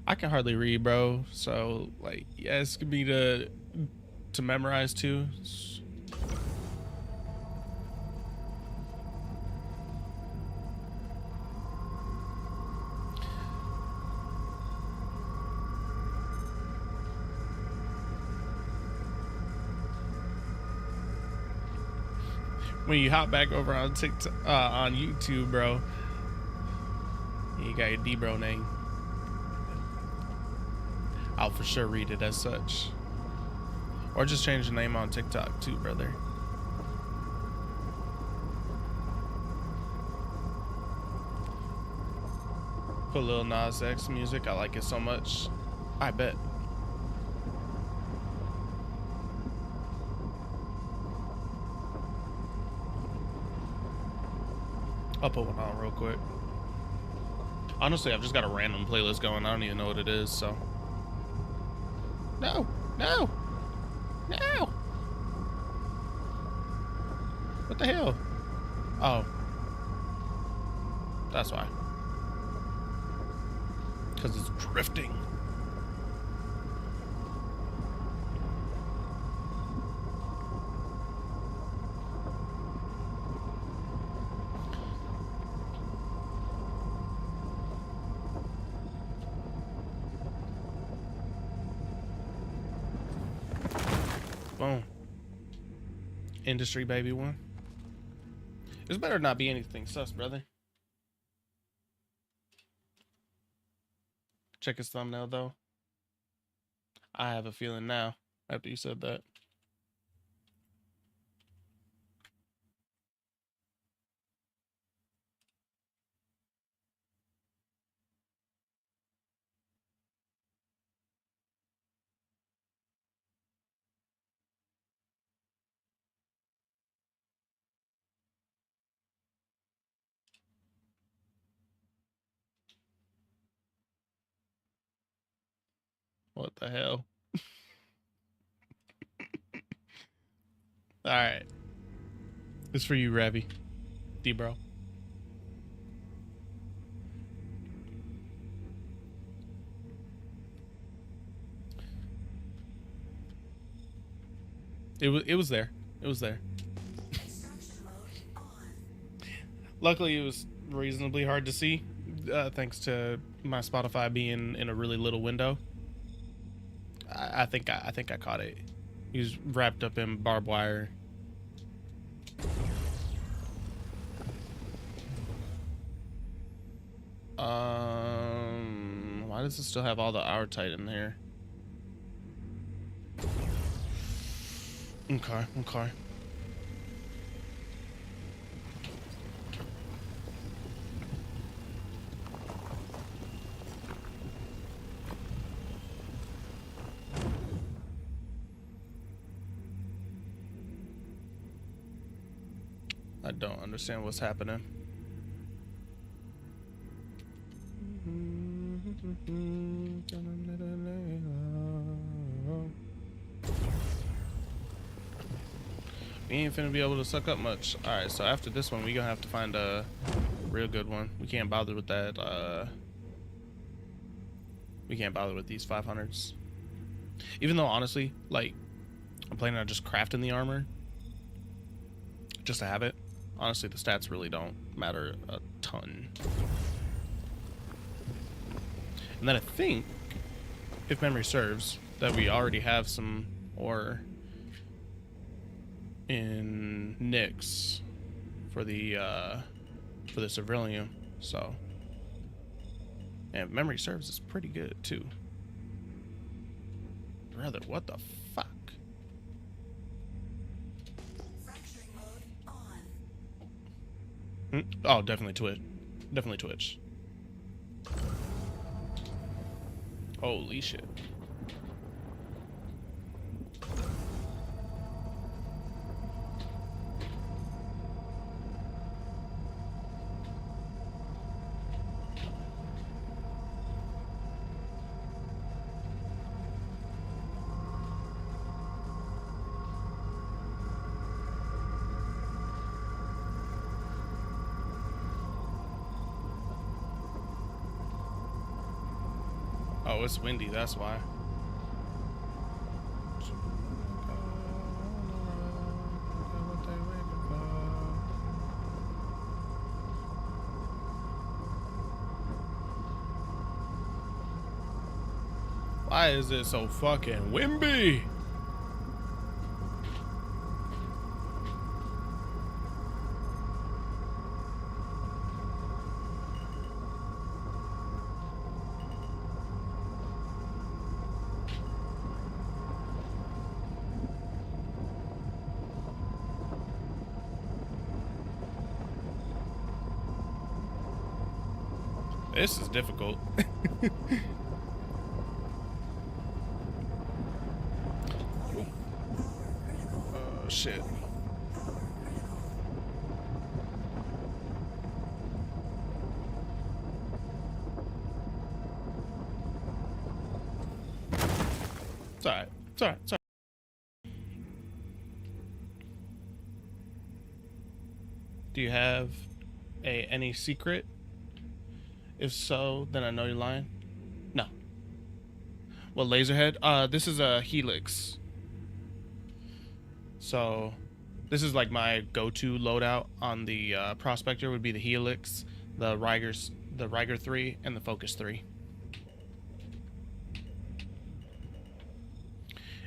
I can hardly read, bro. So like, yeah, it's gonna be to memorize too. When you hop back over on TikTok, on YouTube, bro, you got your D-bro name. I'll for sure read it as such. Or just change the name on TikTok too, brother. Put Lil Nas X music. I like it so much. I bet. I'll put one on real quick. Honestly, I've just got a random playlist going. I don't even know what it is, so. No! No! No! What the hell? Oh. That's why. Because it's drifting. Boom. Industry baby one. This better not be anything sus, brother. Check his thumbnail though. I have a feeling now after you said that. What the hell? All right. This for you, Ravi. D-bro. It was there. It was there. Extraction mode on. Luckily, it was reasonably hard to see, thanks to my Spotify being in a really little window. I think I caught it. He was wrapped up in barbed wire. Why does it still have all the hour tight in there? Okay, okay. I don't understand what's happening. We ain't finna be able to suck up much. Alright, so after this one, we gonna have to find a real good one. We can't bother with that, we can't bother with these 500s. Even though, honestly, like, I'm planning on just crafting the armor. Just to have it. Honestly, the stats really don't matter a ton. And then I think, if memory serves, that we already have some ore in Nyx for the Cerulean. So, and if memory serves, it's pretty good too. Brother, what the fuck? Fracturing mode on. Oh, definitely Twitch. Definitely Twitch. Holy shit. Oh, it's windy, that's why. Why is it so fucking windy? This is difficult. Oh shit. It's alright. It's alright. It's alright. Do you have any secret? If so, then I know you're lying. No. Well, Laserhead? This is a Helix. So, this is like my go-to loadout on the Prospector would be the Helix, the Riger 3, and the Focus 3.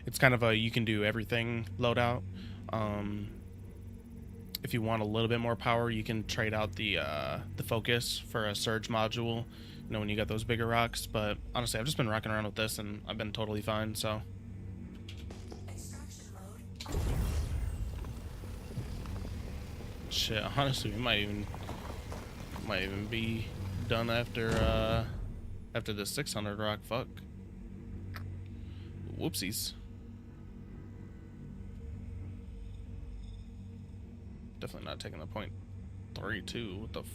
It's kind of a you can do everything loadout. If you want a little bit more power, you can trade out the Focus for a Surge module. You know, when you got those bigger rocks. But honestly, I've just been rocking around with this, and I've been totally fine. So. Extraction mode. Shit, honestly, we might even be done after the 600 rock. Fuck. Whoopsies. Definitely not taking the point 32. What the f...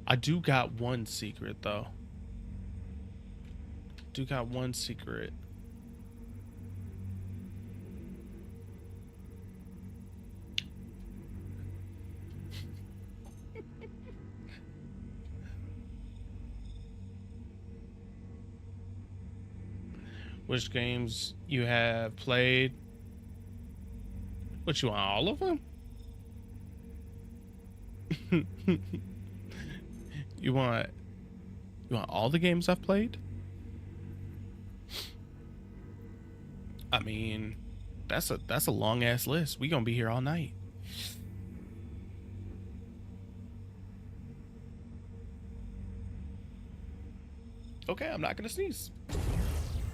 I do got one secret though. Do got one secret. Which games you have played? What, you want all of them? You want all the games I've played? I mean, that's a long ass list. We gonna be here all night. Okay, I'm not gonna sneeze.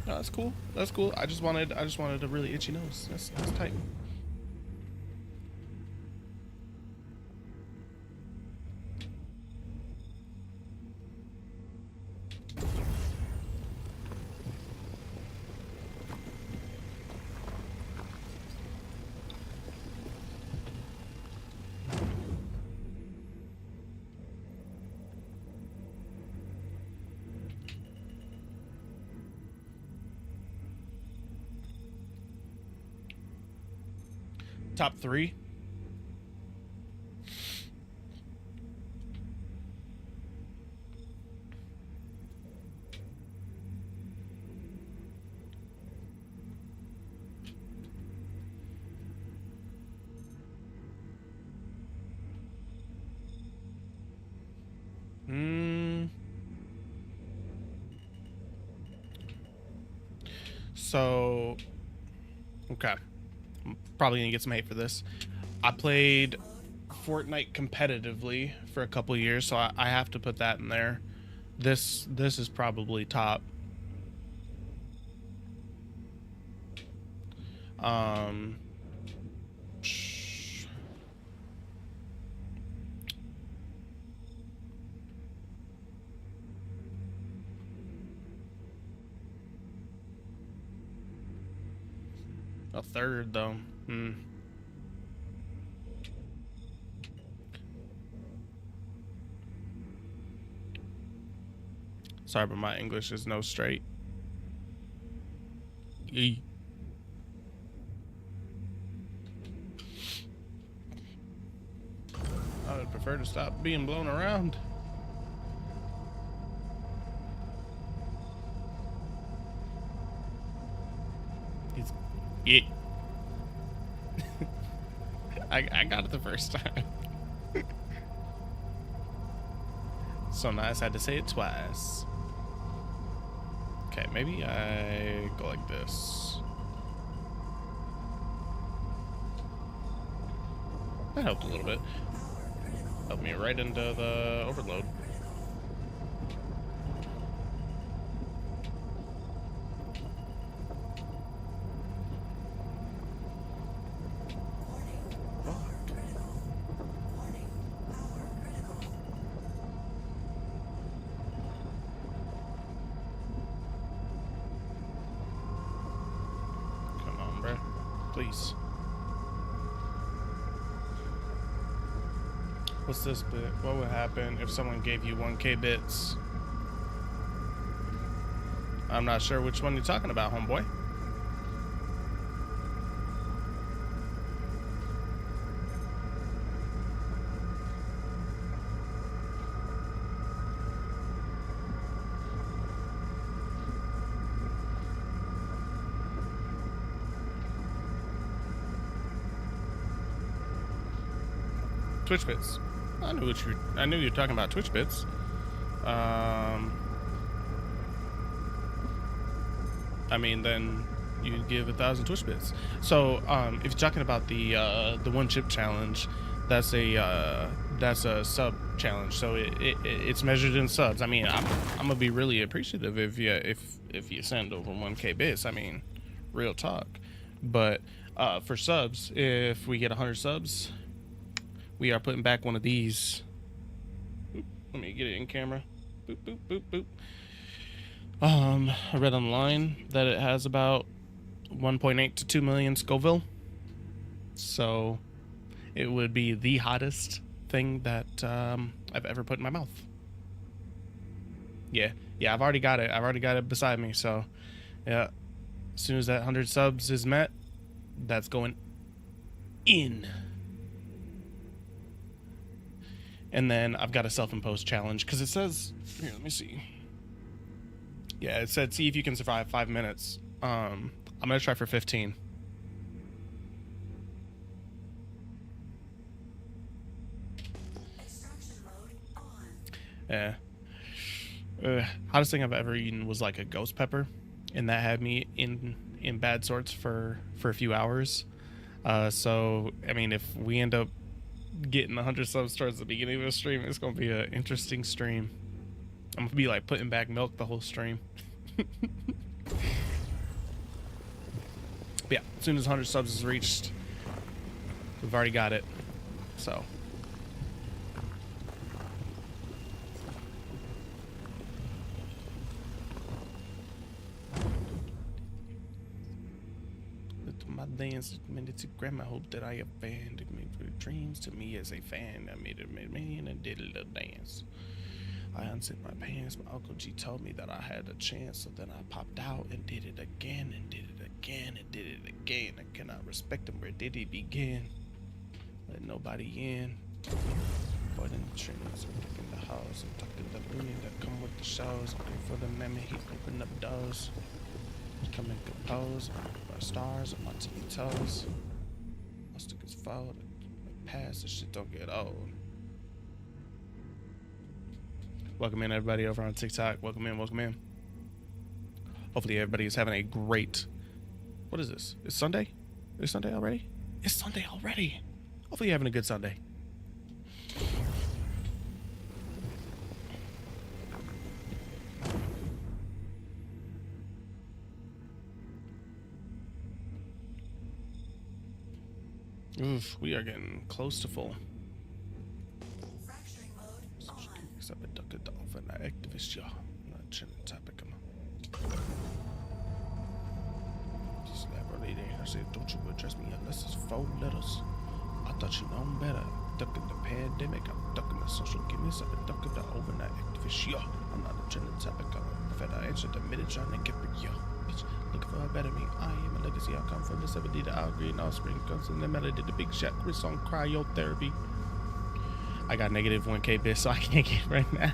No, that's cool. That's cool. I just wanted a really itchy nose. That's tight. Top 3. So Okay. I'm probably gonna get some hate for this. I played Fortnite competitively for a couple years, so I have to put that in there. This is probably top. Um, a third though. Sorry, but my English is no straight. Yee. I would prefer to stop being blown around. He's, yeah. I got it the first time. So nice, I had to say it twice. Okay, maybe I go like this. That helped a little bit. Helped me right into the overload. Come on, bro. Please. What's this bit? What would happen if someone gave you 1K bits? I'm not sure which one you're talking about, homeboy. Twitch bits. I knew you were talking about Twitch bits. I mean, then you give 1,000 Twitch bits. So, if you're talking about the one chip challenge, that's a sub challenge. So it's measured in subs. I mean, I'm gonna be really appreciative if you send over 1K bits. I mean, real talk. But for subs, if we get 100 subs, we are putting back one of these. Oop, let me get it in camera. Boop, boop, boop, boop. I read online that it has about 1.8 to 2 million Scoville. So it would be the hottest thing that I've ever put in my mouth. Yeah, I've already got it. I've already got it beside me. So yeah, as soon as that 100 subs is met, that's going in. And then I've got a self-imposed challenge because it says, here, let me see. Yeah, it said, see if you can survive 5 minutes. I'm going to try for 15. Extraction mode on. Yeah. Hottest thing I've ever eaten was like a ghost pepper. And that had me in bad sorts for a few hours. So, I mean, if we end up getting 100 subs towards the beginning of the stream, it's gonna be an interesting stream. I'm gonna be like putting back milk the whole stream. But yeah, as soon as 100 subs is reached, we've already got it. So my dance minutes to grandma hope that I abandoned me for dreams to me as a fan. I made a man and did a little dance. I unzipped my pants. My Uncle G told me that I had a chance, so then I popped out and did it again and did it again and did it again. I cannot respect him. Where did he begin? Let nobody in. Avoiding the trains, I'm taking the house, I'm talking the booty that come with the shows. Looking for the memory, he opened up doors. Come and compose, my stars on my tippy toes. My stick is fold, pass, this shit don't get old. Welcome in, everybody, over on TikTok. Welcome in, welcome in. Hopefully everybody is having a great... What is this? It's Sunday? It's Sunday already? It's Sunday already. Hopefully you're having a good Sunday. Oof, we are getting close to full. Fracturing mode on. Activist, ja. I said, don't you address me unless it's 4 letters. I thought you known better. Ducking the pandemic, I'm ducking the social gimmicks, I've been ducking the overnight activist, yeah. I'm not a trending topic, I'm a fed I answered the minute trying to get big, yeah. Bitch, looking for a better me. I am a legacy, I come from the 70 to Al Green, offspring comes in the melody, the big shot, Chris on cryotherapy. I got negative 1K bits, so I can't get right now.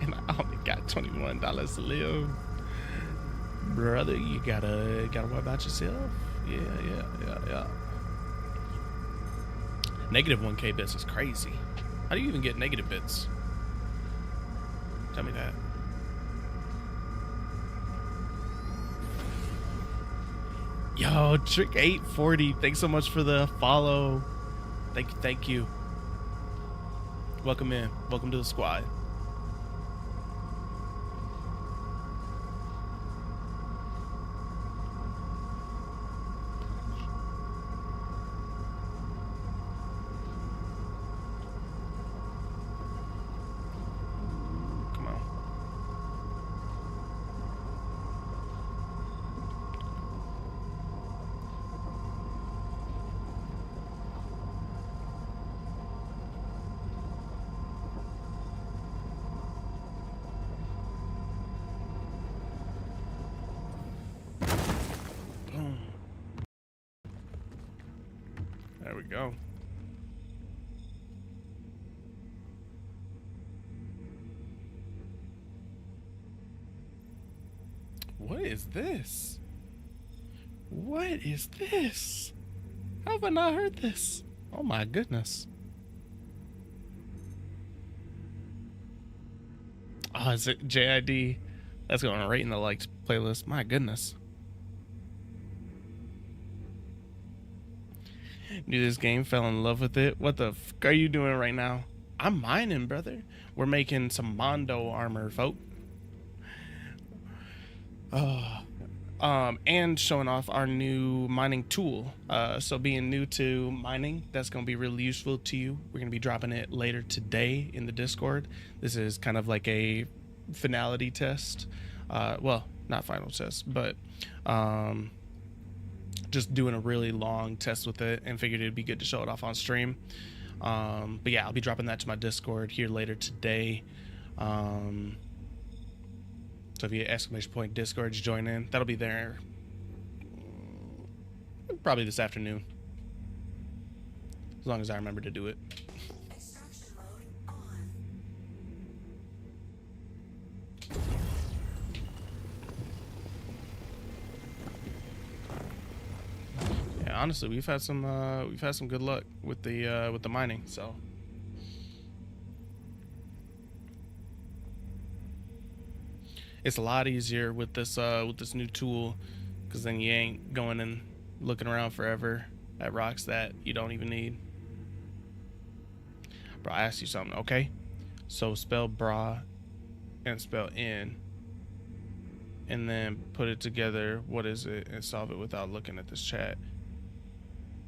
And I only got $21 to live. Brother, you gotta worry about yourself. Yeah. Negative 1K bits is crazy. How do you even get negative bits? Tell me that. Yo, Trick 840, thanks so much for the follow. Thank you. Welcome in. Welcome to the squad. Come on. Boom. There we go. What is this? What is this? How have I not heard this? Oh my goodness. Oh, is it JID? That's going right in the liked playlist. My goodness. Knew this game, fell in love with it. What the fuck are you doing right now? I'm mining, brother. We're making some Mondo armor, folk. And showing off our new mining tool. So being new to mining, that's going to be really useful to you. We're going to be dropping it later today in the Discord. This is kind of like a finality test. Well, not final test, but just doing a really long test with it and figured it'd be good to show it off on stream. But yeah, I'll be dropping that to my Discord here later today. So if you !point Discord, join in. That'll be there probably this afternoon, as long as I remember to do it. Extraction mode on. Yeah, honestly, we've had some good luck with the mining. So it's a lot easier with this new tool, because then you ain't going and looking around forever at rocks that you don't even need. Bro, I asked you something, okay? So spell bra and spell in, and then put it together. What is it? And solve it without looking at this chat.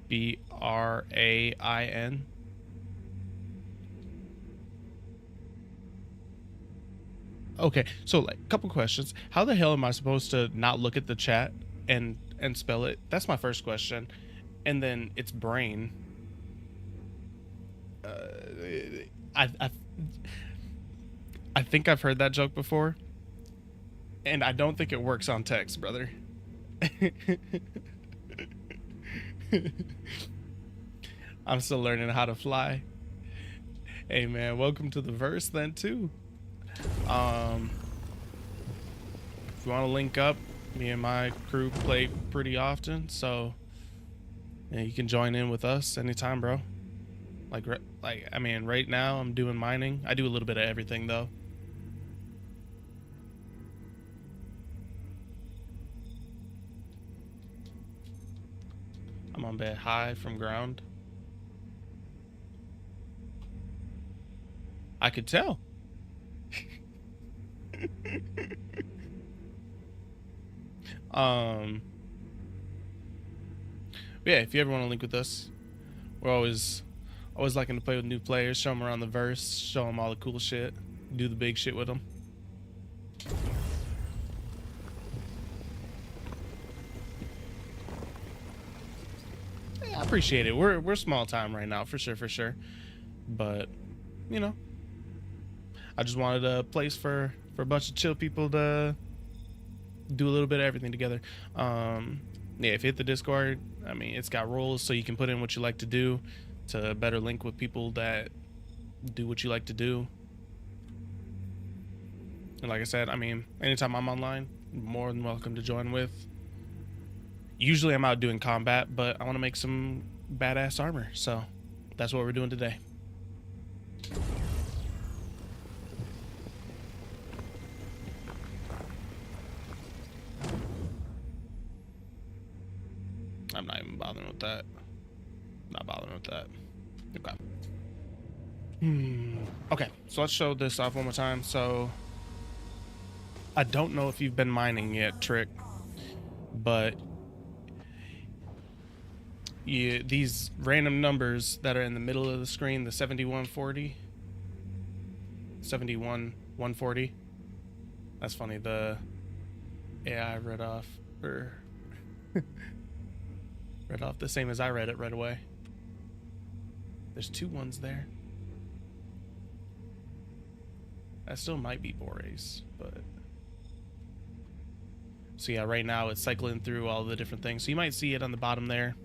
BRAIN. Okay, so like a couple questions. How the hell am I supposed to not look at the chat and spell it? That's my first question. And then it's brain. I think I've heard that joke before, and I don't think it works on text, brother. I'm still learning how to fly. Hey man, welcome to the verse then too. If you want to link up, me and my crew play pretty often, so yeah, you can join in with us anytime, bro. Like I mean, right now I'm doing mining. I do a little bit of everything though. I'm on bed high from ground. I could tell. um yeah, if you ever want to link with us, we're always liking to play with new players, show them around the verse, show them all the cool shit, do the big shit with them. Yeah, I appreciate it. We're small time right now, for sure. But you know, I just wanted a place for a bunch of chill people to do a little bit of everything together. Yeah, if you hit the Discord, I mean, it's got roles so you can put in what you like to do to better link with people that do what you like to do. And like I said, I mean, anytime I'm online, more than welcome to join with. Usually I'm out doing combat, but I want to make some badass armor, so that's what we're doing today. I'm not even bothering with that. Not bothering with that. Okay. Okay, so let's show this off one more time. So I don't know if you've been mining yet, Trick, but these random numbers that are in the middle of the screen, the 7140, 140. That's funny. The AI read off the same as I read it right away. There's 2 ones there. That still might be Boreas, but so yeah, right now it's cycling through all the different things. So you might see it on the bottom there.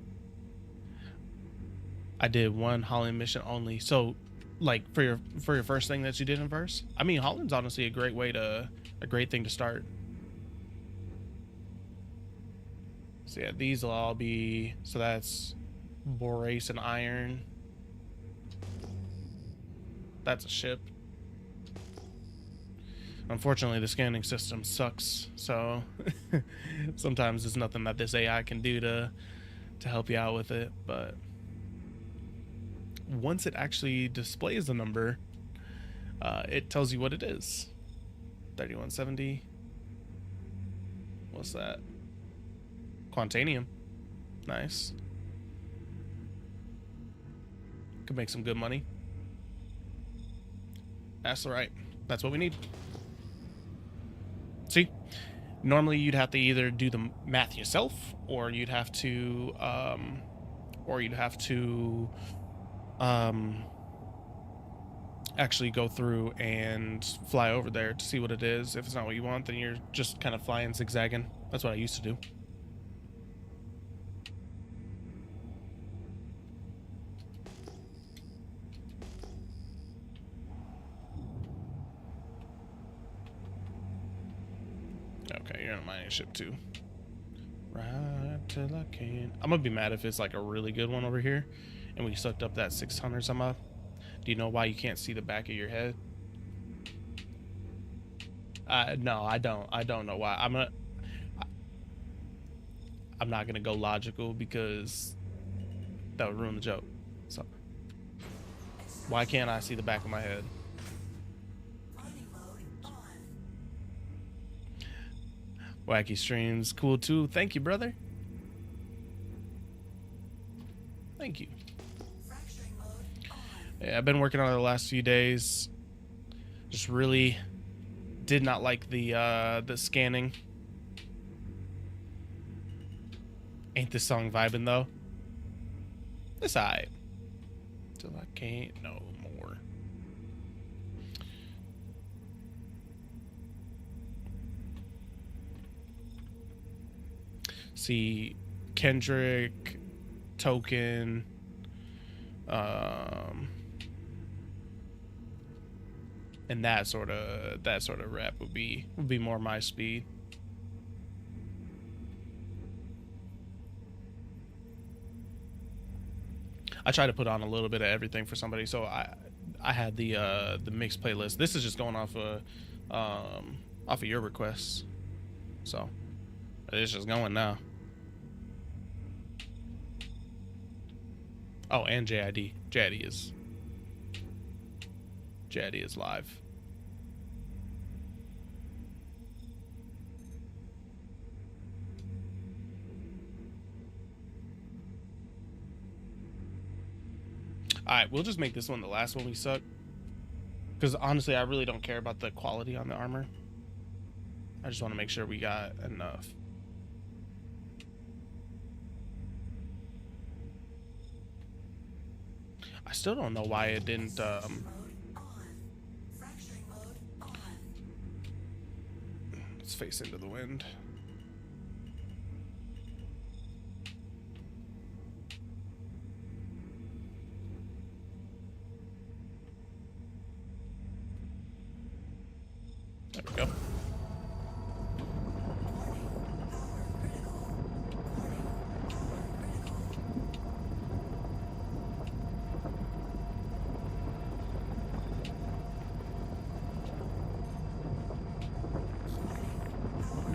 I did 1 Holland mission only. So like for your first thing that you did in verse, I mean, Holland's honestly a great thing to start. So yeah, these will all be, so that's Boreas and Iron. That's a ship. Unfortunately, the scanning system sucks, so sometimes there's nothing that this AI can do to help you out with it. But once it actually displays the number, it tells you what it is. 3170. What's that? Quantanium. Nice. Could make some good money. That's right. That's what we need. See, normally you'd have to either do the math yourself, or you'd have to actually go through and fly over there to see what it is. If it's not what you want, then you're just kind of flying zigzagging. That's what I used to do. Okay, you're on a mining ship too. Right till I can. I'm gonna be mad if it's like a really good one over here and we sucked up that 600 some up. Do you know why you can't see the back of your head? No, I don't. I don't know why. I'm not gonna go logical because that would ruin the joke. So why can't I see the back of my head? Wacky streams, cool too. Thank you, brother. Thank you. Yeah, I've been working on it the last few days. Just really did not like the scanning. Ain't this song vibing though? It's alright. Till I can't no more. See, Kendrick, Token, and that sort of rap would be more my speed. I try to put on a little bit of everything for somebody, so I had the mixed playlist. This is just going off of your requests, so it's just going now. Oh, and JID. JID is live. Alright, we'll just make this one the last one we suck. Because honestly, I really don't care about the quality on the armor. I just want to make sure we got enough. I still don't know why it didn't, Mode on. Fracturing mode on. Let's face into the wind. There we go.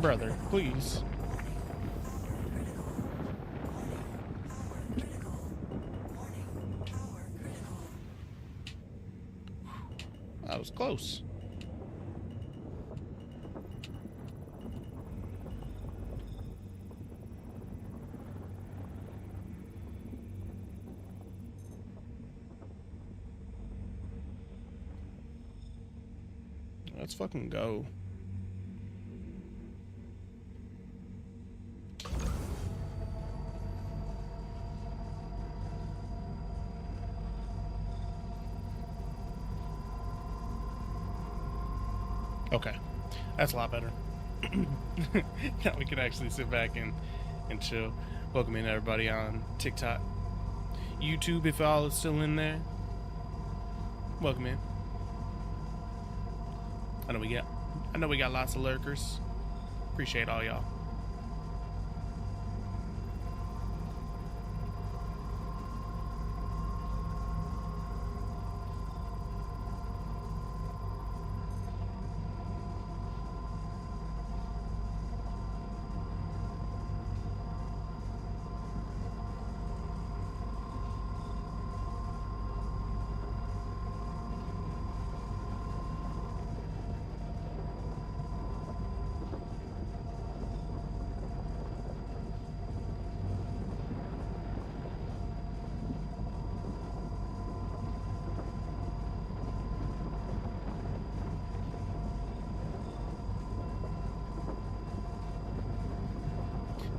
Brother, please. That was close. Let's fucking go. Okay, that's a lot better. Now we can actually sit back and chill. Welcome in everybody on TikTok, YouTube, if all is still in there. Welcome in. I know we got lots of lurkers. Appreciate all y'all.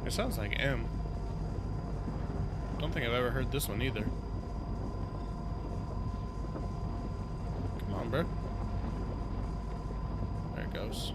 It sounds like M. Don't think I've ever heard this one either. Come on, bro. There it goes.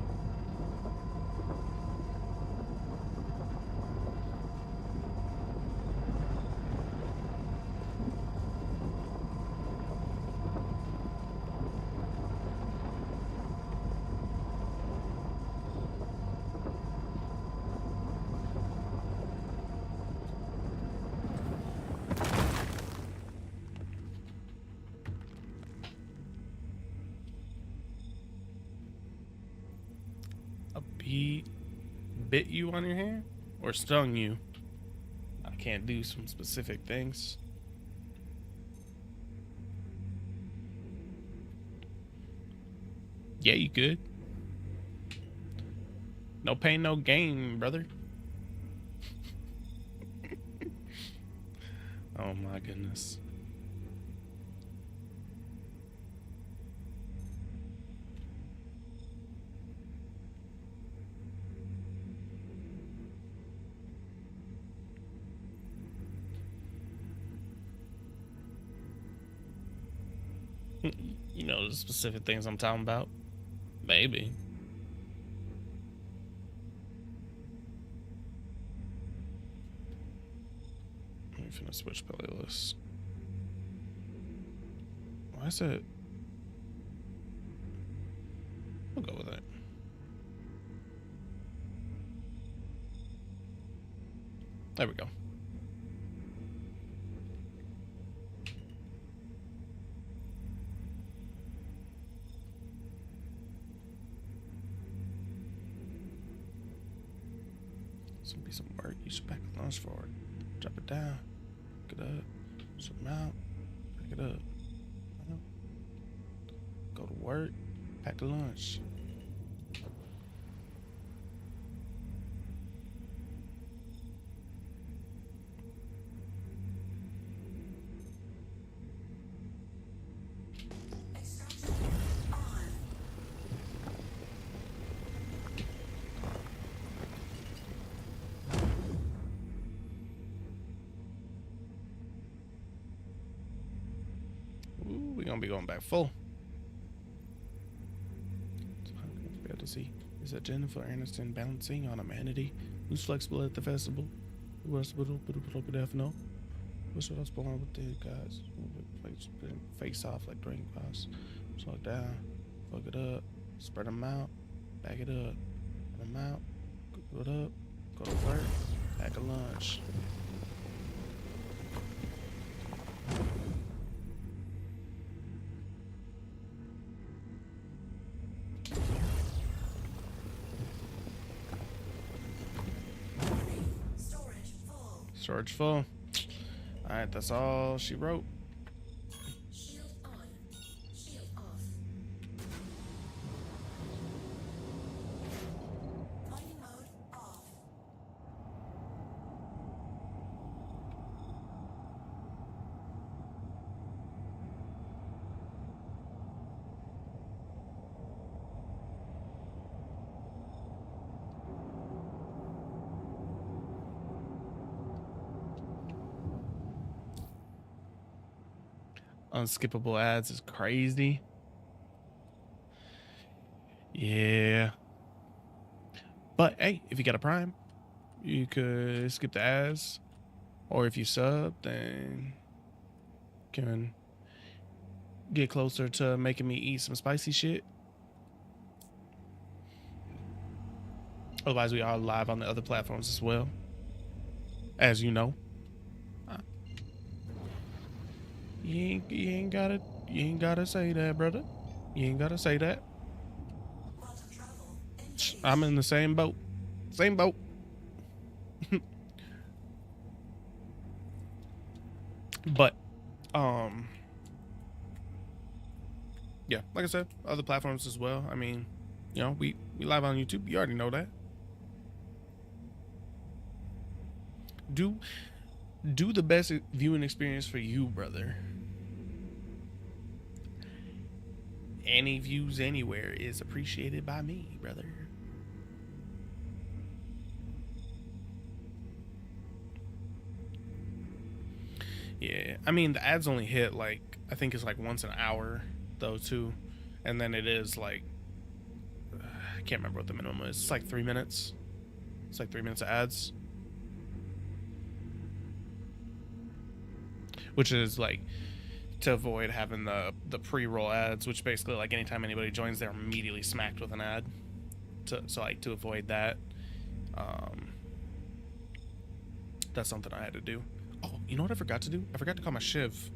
He bit you on your hair or stung you? I can't do some specific things. Yeah, you could. No pain, no gain, brother. Oh my goodness. You know the specific things I'm talking about? Maybe. I'm finna switch playlists. Why is it? We'll go with it. There we go. This will be some work. You should back the launch forward. Drop it down. Get up. Some out. Pick it up. Go to work. Pack the lunch. Extraction on. Ooh, we're gonna be going back full. So I'm gonna be able to see. Is that Jennifer Aniston balancing on humanity? Who's flexible at the festival? Who else would open half no? What's what I was born with the guys? Face off like drain cross. Slow it down. Fuck it up. Spread them out. Back it up. Spread them out. Go it up. Go to work. Pack a lunch. Storage full. Storage full. Alright, that's all she wrote. Shield on. Shield off. Mining mode off. Unskippable ads is crazy. Yeah. But hey, if you got a Prime, you could skip the ads. Or if you sub, then can get closer to making me eat some spicy shit. Otherwise, we are live on the other platforms as well. As you know. You ain't gotta say that, brother. You ain't gotta say that. Quantum travel. I'm in the same boat. Same boat. But, yeah, like I said, other platforms as well. I mean, you know, we live on YouTube. You already know that. Do the best viewing experience for you, brother. Any views anywhere is appreciated by me, brother. Yeah, I mean, the ads only hit like, I think it's like once an hour though too, and then it is like, I can't remember what the minimum is. It's like 3 minutes. It's like 3 minutes of ads, which is like to avoid having the pre-roll ads, which basically like anytime anybody joins, they're immediately smacked with an ad. So like to avoid that, that's something I had to do. Oh, you know what I forgot to do? I forgot to call my Shiv.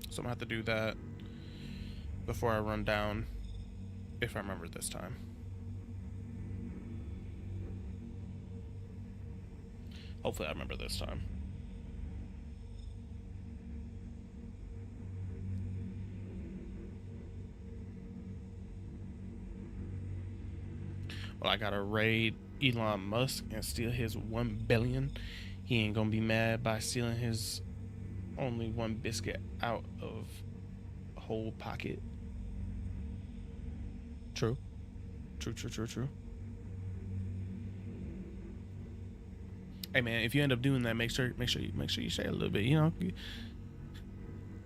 So I'm gonna have to do that before I run down, if I remember this time. Hopefully I remember this time. Well, I gotta raid Elon Musk and steal his 1 billion. He ain't gonna be mad by stealing his only one biscuit out of a whole pocket. True. True. Hey man, if you end up doing that, make sure you share a little bit. You know,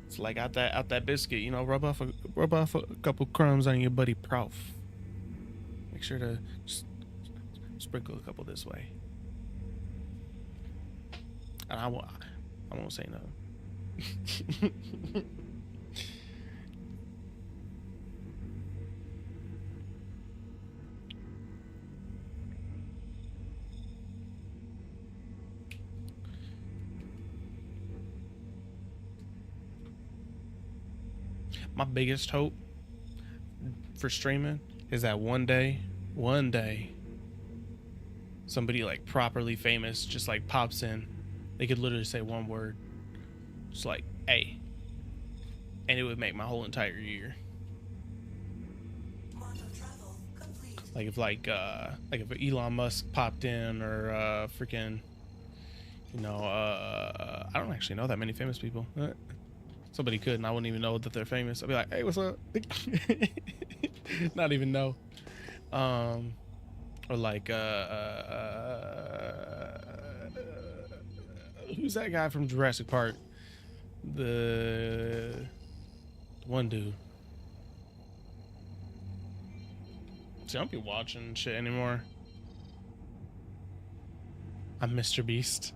it's like out that biscuit. You know, rub off a couple crumbs on your buddy Prof. Make sure to just sprinkle a couple this way. And I won't say no. My biggest hope for streaming is that one day, somebody like properly famous just like pops in, they could literally say one word, just like "hey," and it would make my whole entire year. Mondo travel complete. Like if Elon Musk popped in, or freaking, I don't actually know that many famous people. Somebody could, and I wouldn't even know that they're famous. I'd be like, "Hey, what's up?" Not even know. Or like who's that guy from Jurassic Park? The one dude. See, I don't be watching shit anymore. I'm Mr. Beast.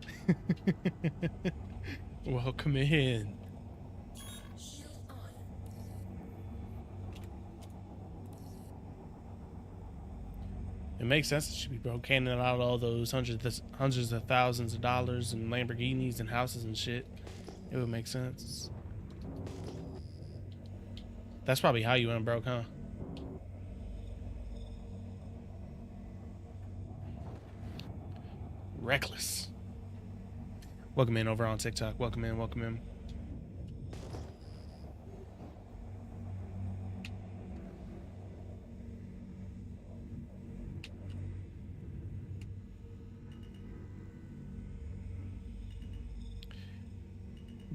Welcome in. Shield on. It makes sense. It should be broke, handing out all those hundreds of thousands of dollars and Lamborghinis and houses and shit. It would make sense. That's probably how you went broke, huh? Reckless. Welcome in over on TikTok. Welcome in. Welcome in.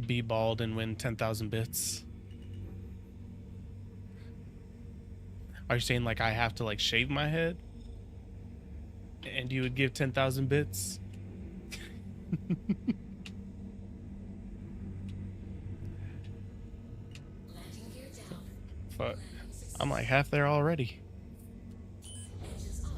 Be bald and win 10,000 bits. Are you saying like I have to like shave my head? And you would give 10,000 bits? Landing gear down. But I'm like half there already. Engines off.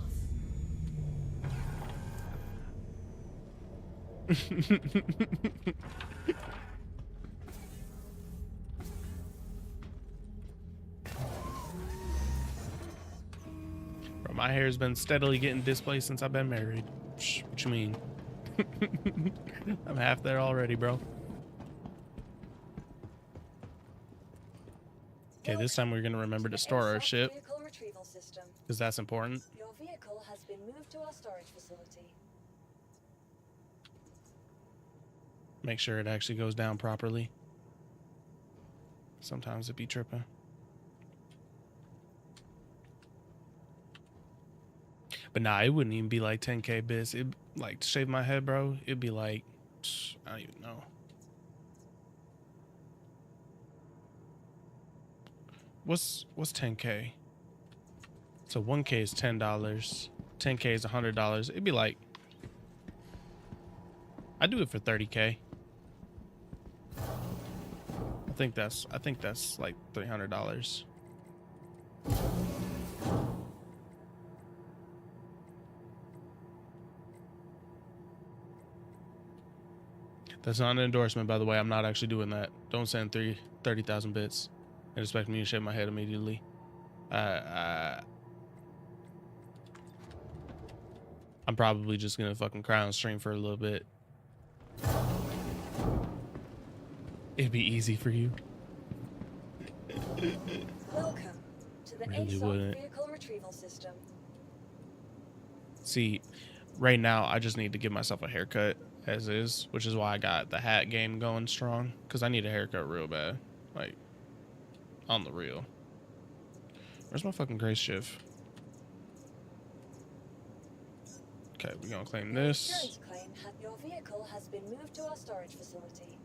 Bro, my hair's been steadily getting displaced since I've been married. Psh, what you mean? I'm half there already, bro. Okay, this time we're gonna remember to store our ship, Vehicle retrieval system. because that's important. Your vehicle has been moved to our storage facility. Make sure it actually goes down properly. Sometimes it be tripping. But nah, it wouldn't even be like 10K bits. It like to shave my head, bro. It'd be like, I don't even know. What's 10K? So 1K is $10. 10K is $100. It'd be like, I'd do it for 30K. I think that's like $300. That's not an endorsement, by the way. I'm not actually doing that. Don't send 30,000 bits and expect me to shave my head immediately. I'm probably just gonna fucking cry on stream for a little bit. It'd be easy for you. Welcome to the Really ASOC wouldn't. vehicle retrieval system. See, right now I just need to give myself a haircut as is, which is why I got the hat game going strong, because I need a haircut real bad, like on the real. Where's my fucking grace shift? Okay, we're gonna claim Your this. insurance claim your vehicle has been moved to our storage facility.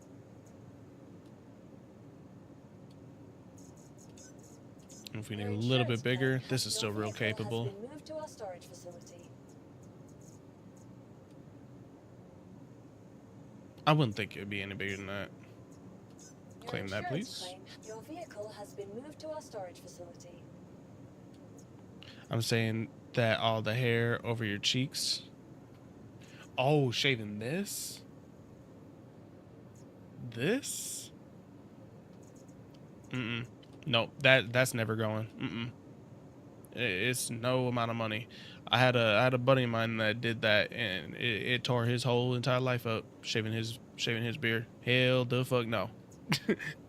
If we need Your a little insurance bit bigger, claim this is your still real vehicle capable. Has been moved to our storage facility. I wouldn't think it'd be any bigger than that. Your Claim that, insurance please. claim your vehicle has been moved to our storage facility. I'm saying that all the hair over your cheeks. Oh, shaving this? This? Mm-mm. No, that's never going. Mm-mm. It's no amount of money. I had a buddy of mine that did that, and it tore his whole entire life up, shaving his beard. Hell the fuck no.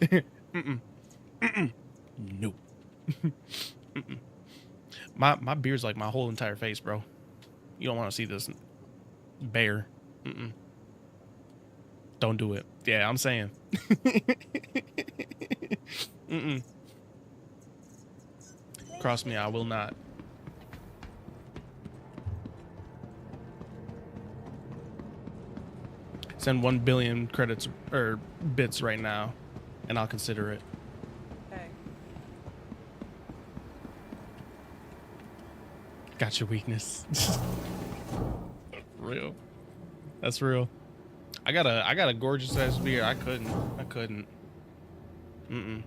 Mm-mm. Mm-mm. No. Mm-mm. My beard's like my whole entire face, bro. You don't want to see this Bear. Mm-mm. Don't do it. Yeah, I'm saying. Mm-mm. Cross me, I will not. Send 1 billion credits or bits right now, and I'll consider it. Okay. Got your weakness. Real. That's real. I got a gorgeous ass beer. I couldn't. Mm-mm.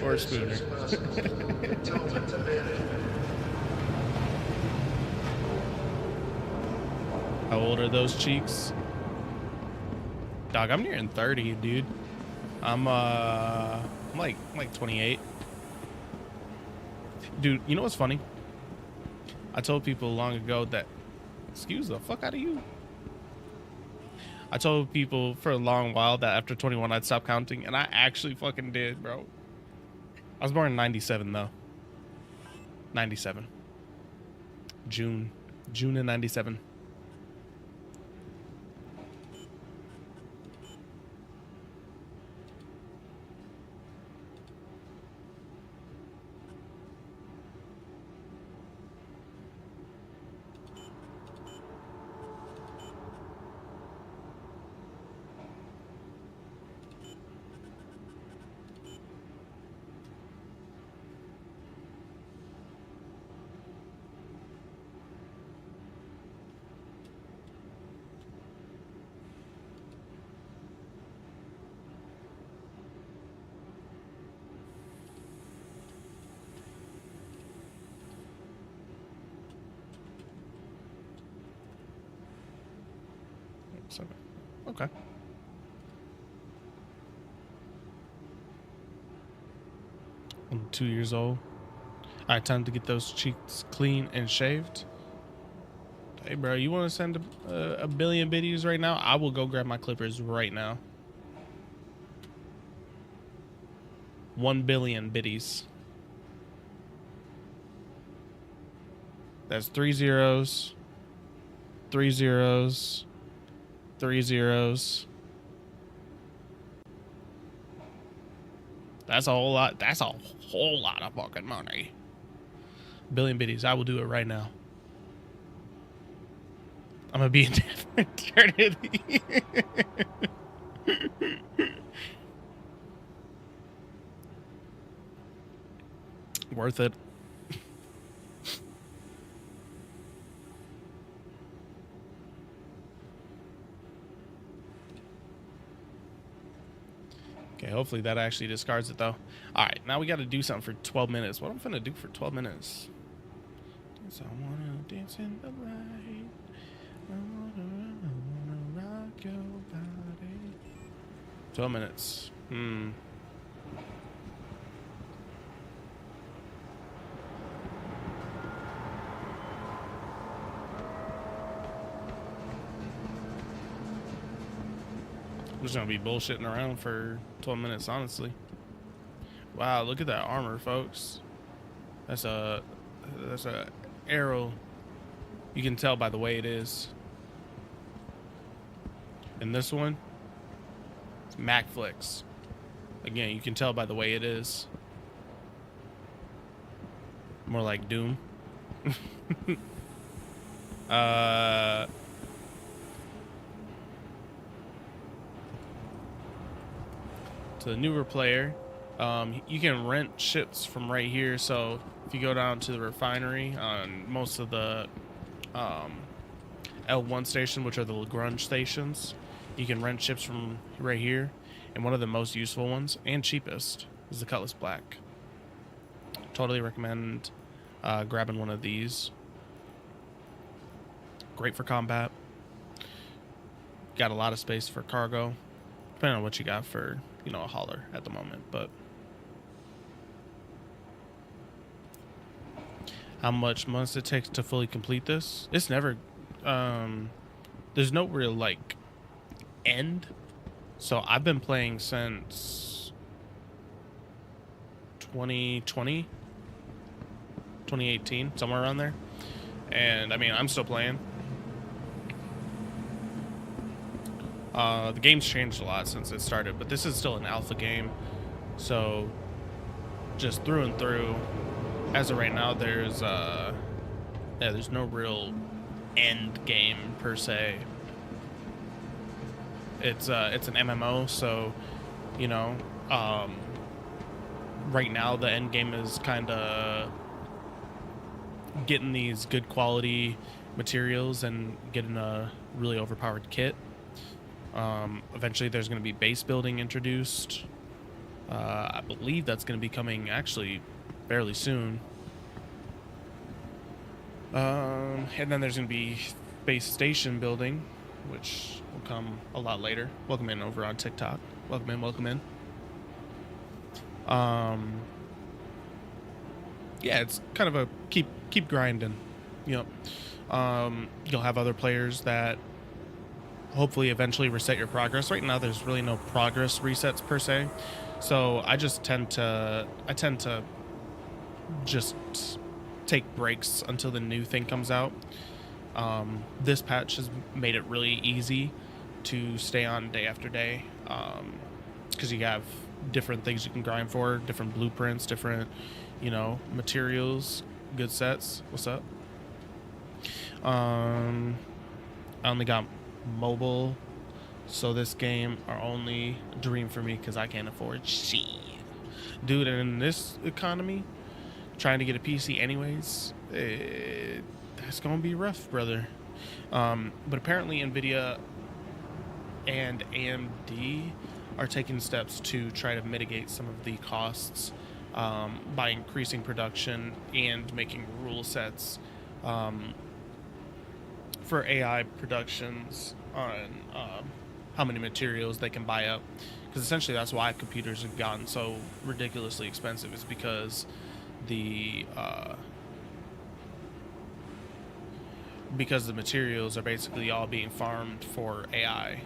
Or a spooner. How old are those cheeks? Dog, I'm nearing 30, dude. I'm like 28. Dude, you know what's funny? I told people long ago that, excuse the fuck out of you. I told people for a long while that after 21 I'd stop counting, and I actually fucking did, bro. I was born in 97 though. 97. June in 97. Okay. I'm 2 years old. All right, time to get those cheeks clean and shaved. Hey, bro, you want to send a billion biddies right now? I will go grab my clippers right now. 1 billion biddies. That's 3 zeros, 3 zeros, 3 zeros. That's a whole lot. That's a whole lot of fucking money. Billion biddies. I will do it right now. I'm gonna be in debt for eternity. Worth it. Okay, hopefully that actually discards it though. All right, now we got to do something for 12 minutes. What I'm gonna do for 12 minutes? I wanna dance in the light. I wanna rock your body. 12 minutes. I'm just gonna be bullshitting around for 12 minutes, honestly. Wow, look at that armor, folks. That's a arrow. You can tell by the way it is. And this one, it's MacFlix. Again, you can tell by the way it is. More like Doom. To the newer player, you can rent ships from right here. So if you go down to the refinery on most of the L1 station, which are the Lagrange stations, you can rent ships from right here. And one of the most useful ones and cheapest is the Cutlass Black. Totally recommend grabbing one of these. Great for combat. Got a lot of space for cargo, depending on what you got for, you know, a hauler at the moment. But how much months it takes to fully complete this. It's never, there's no real like end. So I've been playing since 2020, 2018, somewhere around there. And I mean, I'm still playing. The game's changed a lot since it started, but this is still an alpha game. So just through and through, as of right now, there's no real end game per se. It's an MMO, so you know, right now the end game is kind of getting these good quality materials and getting a really overpowered kit. Eventually there's going to be base building introduced. I believe that's going to be coming actually fairly soon. And then there's going to be base station building, which will come a lot later. Welcome in over on TikTok. Welcome in, welcome in. Yeah, it's kind of a keep grinding. You know, you'll have other players that hopefully eventually reset your progress. Right now, there's really no progress resets per se, so I tend to just take breaks until the new thing comes out. This patch has made it really easy to stay on day after day, because you have different things you can grind for, different blueprints, different, you know, materials, good sets. What's up? I only got mobile, so this game are only a dream for me because I can't afford shit, dude. And in this economy, trying to get a PC anyways, that's gonna be rough, brother. But apparently Nvidia and AMD are taking steps to try to mitigate some of the costs, by increasing production and making rule sets for AI productions on how many materials they can buy up. Because essentially that's why computers have gotten so ridiculously expensive, is because the materials are basically all being farmed for AI.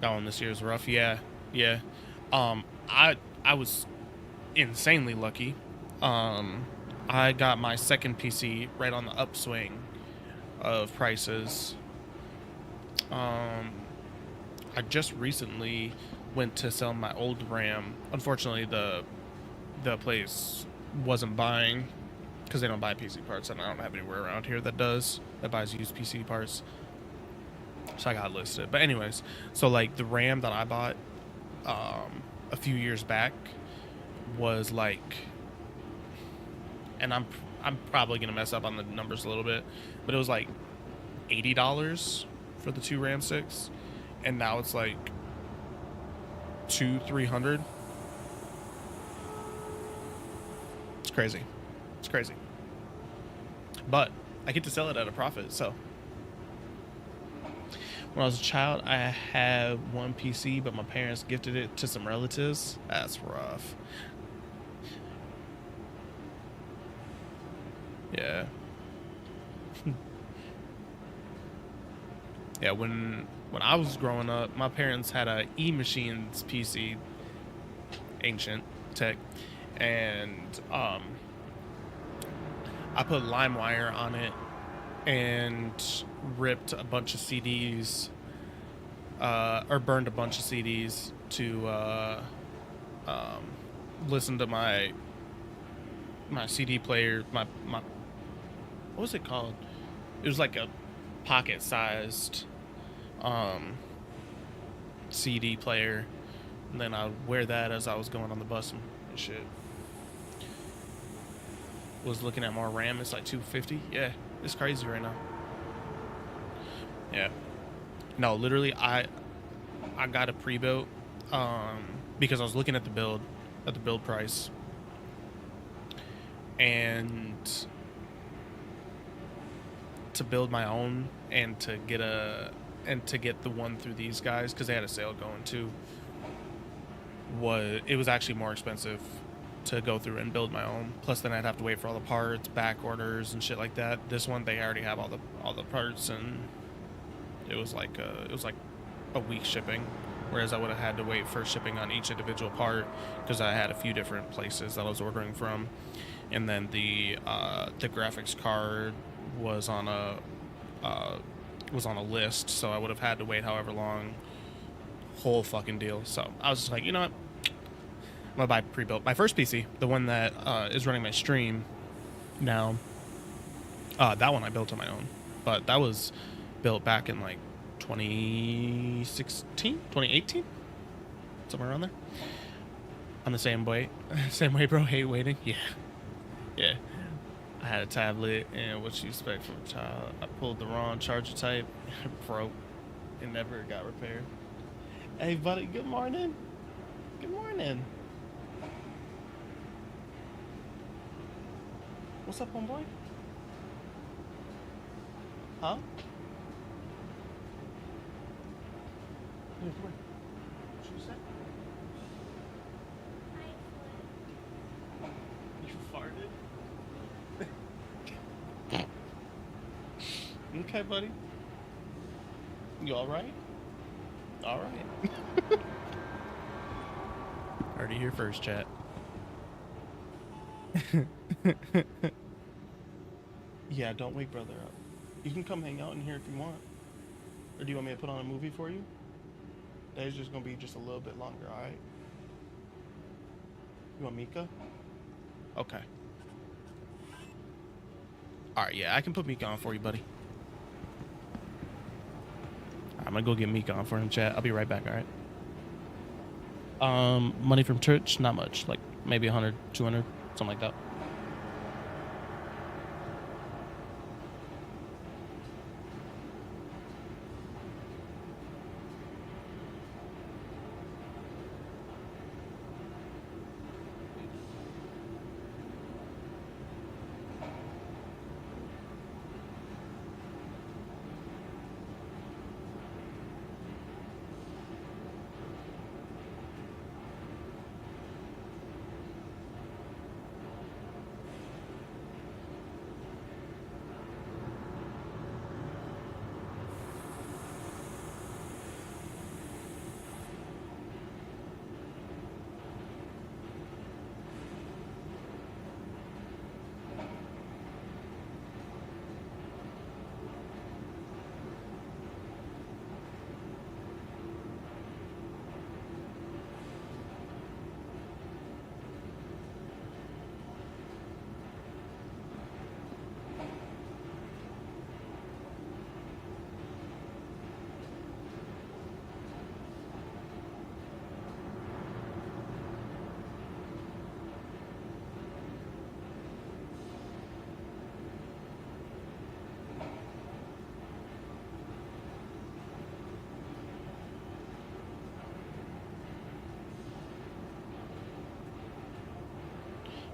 That one this year is rough. Yeah. I was insanely lucky. I got my second PC right on the upswing of prices. I just recently went to sell my old RAM. Unfortunately, the place wasn't buying, because they don't buy PC parts, and I don't have anywhere around here that buys used PC parts. So I got listed. But anyways, so like the RAM that I bought a few years back was like, and I'm probably gonna mess up on the numbers a little bit, but it was like $80 for the 2 RAM sticks, and now it's like $200-300. It's crazy. It's crazy. But I get to sell it at a profit. So when I was a child, I had one PC, but my parents gifted it to some relatives. That's rough. Yeah. Yeah, when I was growing up, my parents had a E-Machines PC, ancient tech, and I put LimeWire on it and ripped a bunch of CDs, or burned a bunch of CDs to listen to my CD player, my what was it called? It was like a pocket-sized CD player, and then I would wear that as I was going on the bus and shit. Was looking at more RAM. It's like $250. Yeah, it's crazy right now. Yeah, no, literally, I got a pre-built because I was looking at the build price, and to build my own and to get the one through these guys, because they had a sale going too, it was actually more expensive to go through and build my own. Plus, then I'd have to wait for all the parts, back orders, and shit like that. This one, they already have all the parts, and it was like a week shipping. Whereas I would have had to wait for shipping on each individual part because I had a few different places that I was ordering from, and then the graphics card was on a list, so I would have had to wait however long. Whole fucking deal. So I was just like, you know what? I'm gonna buy pre-built. My first PC, the one that is running my stream now, that one I built on my own, but that was built back in like 2016, 2018, somewhere around there. I'm the same way, bro. Hate waiting. Yeah. I had a tablet, and what you expect from a child? I pulled the wrong charger type, broke, and never got repaired. Hey, buddy. Good morning. Good morning. What's up, homeboy? Huh? Yeah, come here. What you say? You farted? Okay, buddy. You alright? Alright. Heard it here first, chat. Yeah, don't wake brother up. You can come hang out in here if you want. Or do you want me to put on a movie for you? That is just gonna be just a little bit longer, alright? You want Mika? Okay. Alright, yeah, I can put Mika on for you, buddy. I'm gonna go get Mika on for him, chat. I'll be right back, alright? Money from church? Not much. Like, maybe 100, 200, something like that.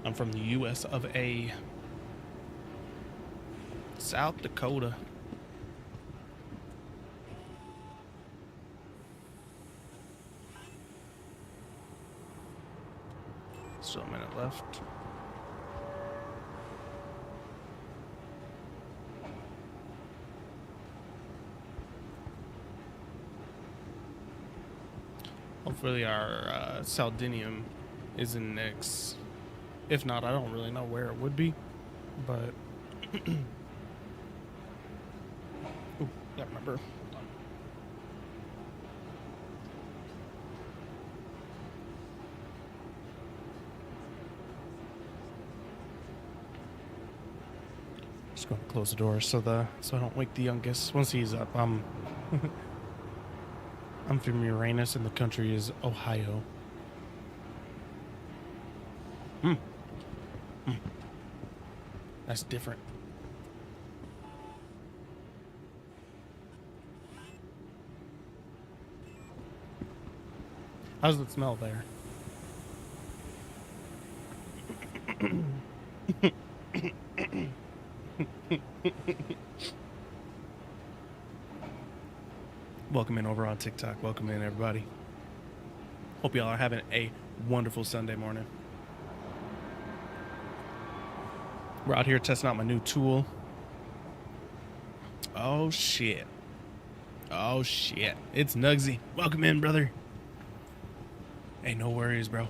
I'm from the US of A. South Dakota. Still a minute left. Hopefully our Saldinium is in next. If not, I don't really know where it would be, but ooh, got my number. Just gonna close the door so I don't wake the youngest. Once he's up, I'm from Uranus and the country is Ohio. That's different. How's it smell there? Welcome in over on TikTok. Welcome in, everybody. Hope y'all are having a wonderful Sunday morning. We're out here testing out my new tool. Oh shit. Oh shit. It's Nugsy. Welcome in, brother. Hey, no worries, bro.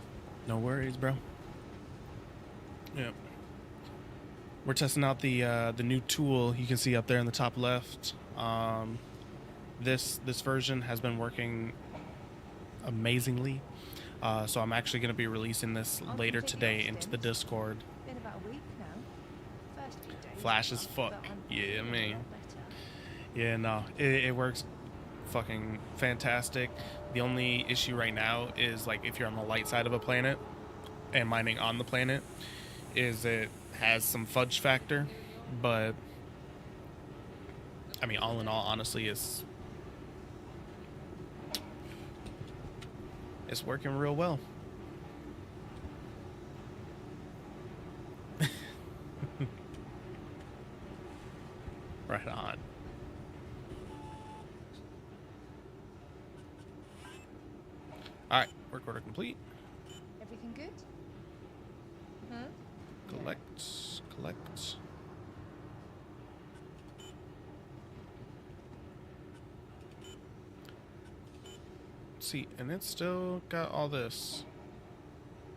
No worries, bro. Yep. We're testing out the new tool you can see up there in the top left. This version has been working amazingly. So I'm actually going to be releasing this later today into the Discord. Been about a week now. First few days, Flash as fuck. but I'm Yeah, feeling a man. lot better. Yeah, no, it works fucking fantastic. The only issue right now is like if you're on the light side of a planet and mining on the planet, is it has some fudge factor, but I mean, all in all, honestly, it's working real well. Right on. All right, work order complete. Everything good? Huh? Collect. See, and it's still got all this.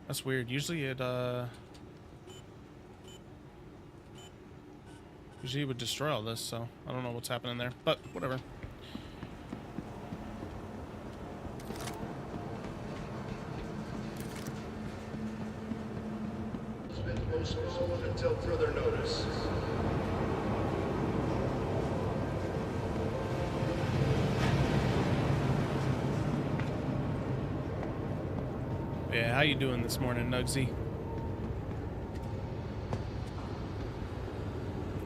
That's weird. Usually it would destroy all this, so I don't know what's happening there, but whatever. Has been postponed until further notice. Yeah, how you doing this morning, Nugsy?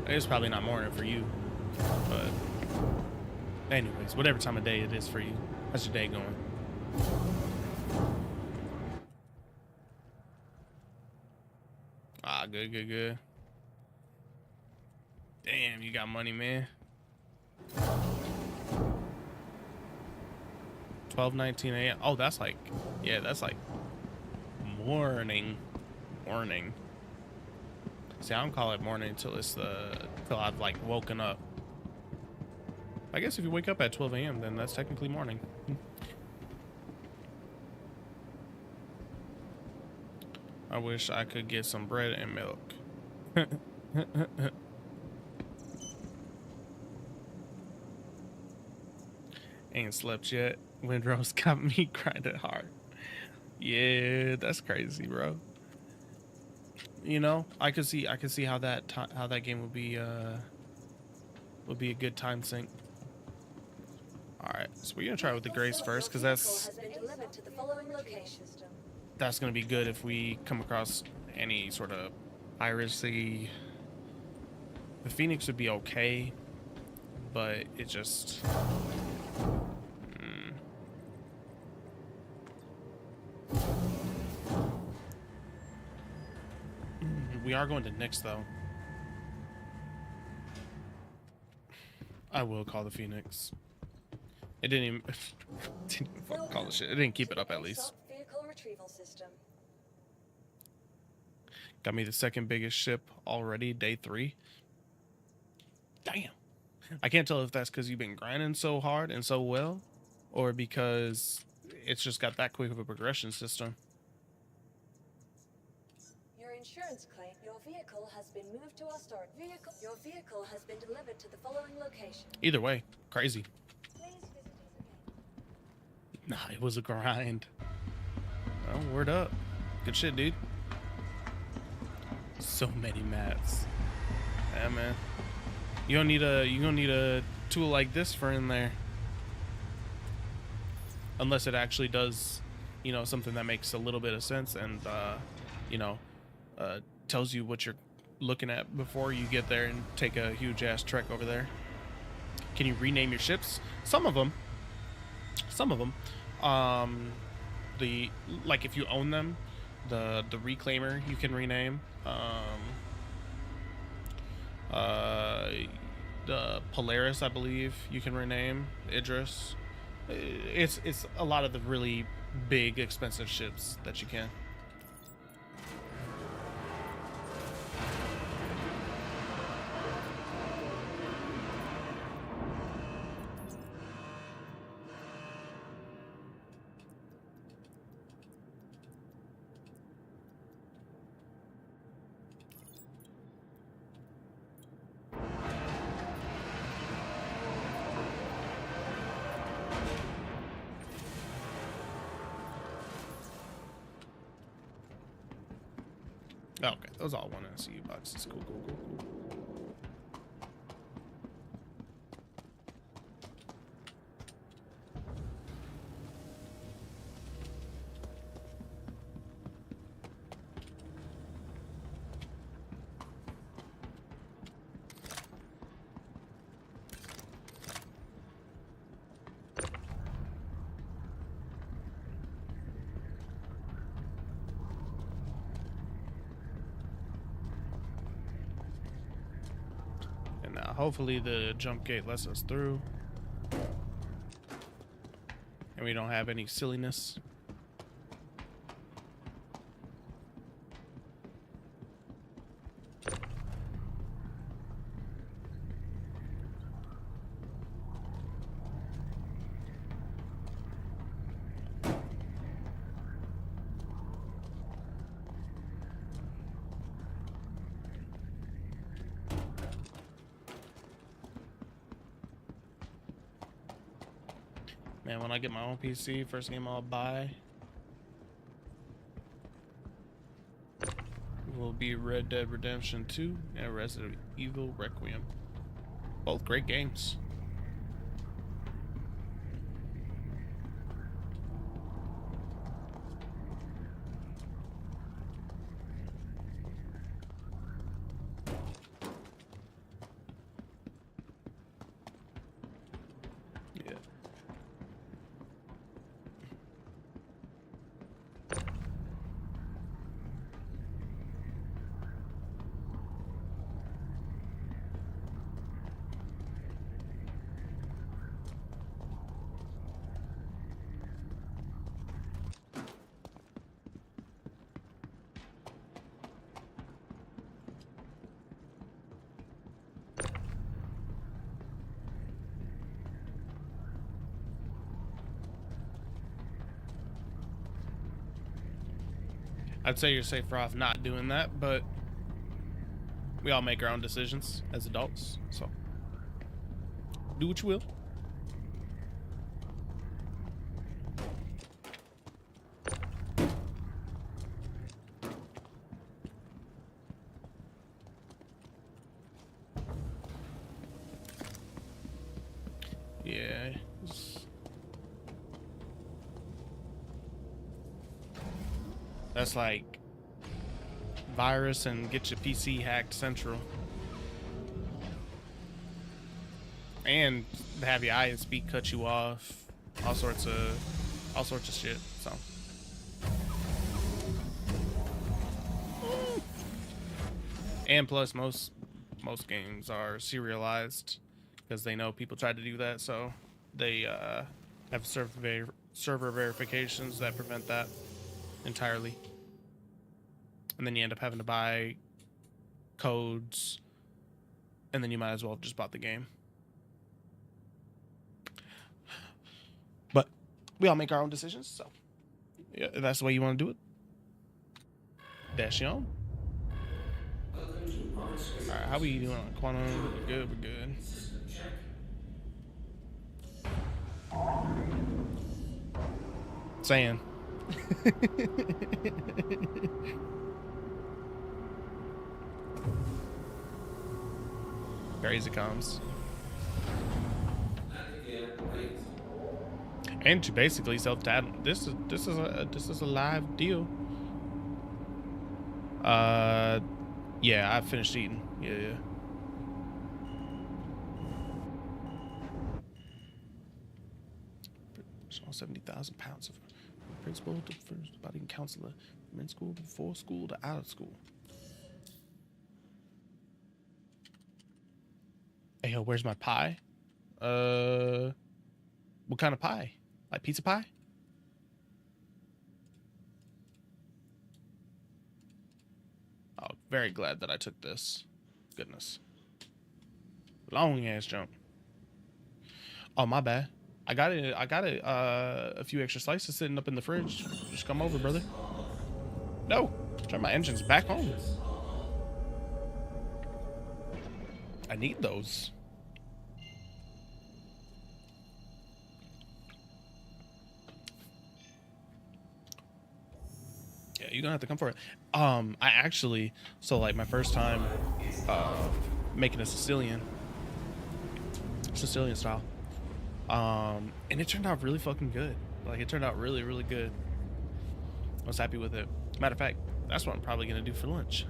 It's probably not morning for you, but anyways, whatever time of day it is for you, how's your day going? Ah, good. Damn, you got money, man. 12:19 a.m. Oh, that's like, yeah, that's like morning. See, I don't call it morning until I've like woken up. I guess if you wake up at 12 a.m., then that's technically morning. I wish I could get some bread and milk. Ain't slept yet. Windrose got me grinding hard. Yeah, that's crazy, bro. You know, I could see how that game would be a good time sink. All right, so we're gonna try with the Grace first, because that's gonna be good if we come across any sort of piracy. The Phoenix would be okay, but it just. We are going to Nyx, though. I will call the Phoenix. It didn't even, didn't even fucking call the shit. It didn't keep it up at least. Vehicle retrieval system. Got me the second biggest ship already, day 3. Damn. I can't tell if that's because you've been grinding so hard and so well, or because it's just got that quick of a progression system. Your insurance claim. Your vehicle has been moved to our storage vehicle. Your vehicle has been delivered to the following location. Either way, crazy. Please visit us again. Nah, it was a grind. Oh, word up. Good shit, dude. So many mats. Yeah, man. You don't need a tool like this for in there. Unless it actually does, you know, something that makes a little bit of sense and you know, tells you what you're looking at before you get there and take a huge ass trek over there. Can you rename your ships? Some of them. The like if you own them, the Reclaimer you can rename. The Polaris, I believe, you can rename. Idris. It's a lot of the really big, expensive ships that you can. Okay, those all one SCU boxes. Cool, cool, cool, cool. And now hopefully the jump gate lets us through. And we don't have any silliness. Man, when I get my own PC, first game I'll buy will be Red Dead Redemption 2 and Resident Evil Requiem. Both great games. Yeah. I'd say you're safer off not doing that, but we all make our own decisions as adults, so do what you will. Yeah. That's like virus and get your PC hacked central. And have your ISP cut you off. All sorts of shit. So and plus most games are serialized because they know people try to do that, so they have server verifications that prevent that entirely. And then you end up having to buy codes, and then you might as well have just bought the game. But we all make our own decisions, so yeah, if that's the way you want to do it, dash you on. Alright, how we doing on quantum? We're good, we're good. Saying. Crazy comes. And to basically self-tab. This is a live deal. Yeah, I finished eating. Yeah. All 70,000 pounds of principal to first budding counselor, from in school to before school to out of school. Hey, yo, where's my pie? What kind of pie? Like pizza pie? Oh, very glad that I took this. Goodness. Long ass jump. Oh, my bad. I got a few extra slices sitting up in the fridge. Just come over, brother. No, turn my engines back on. I need those. Yeah, you're gonna have to come for it. I actually, so like my first time making a Sicilian style. And it turned out really fucking good. Like it turned out really, really good. I was happy with it. Matter of fact, that's what I'm probably gonna do for lunch.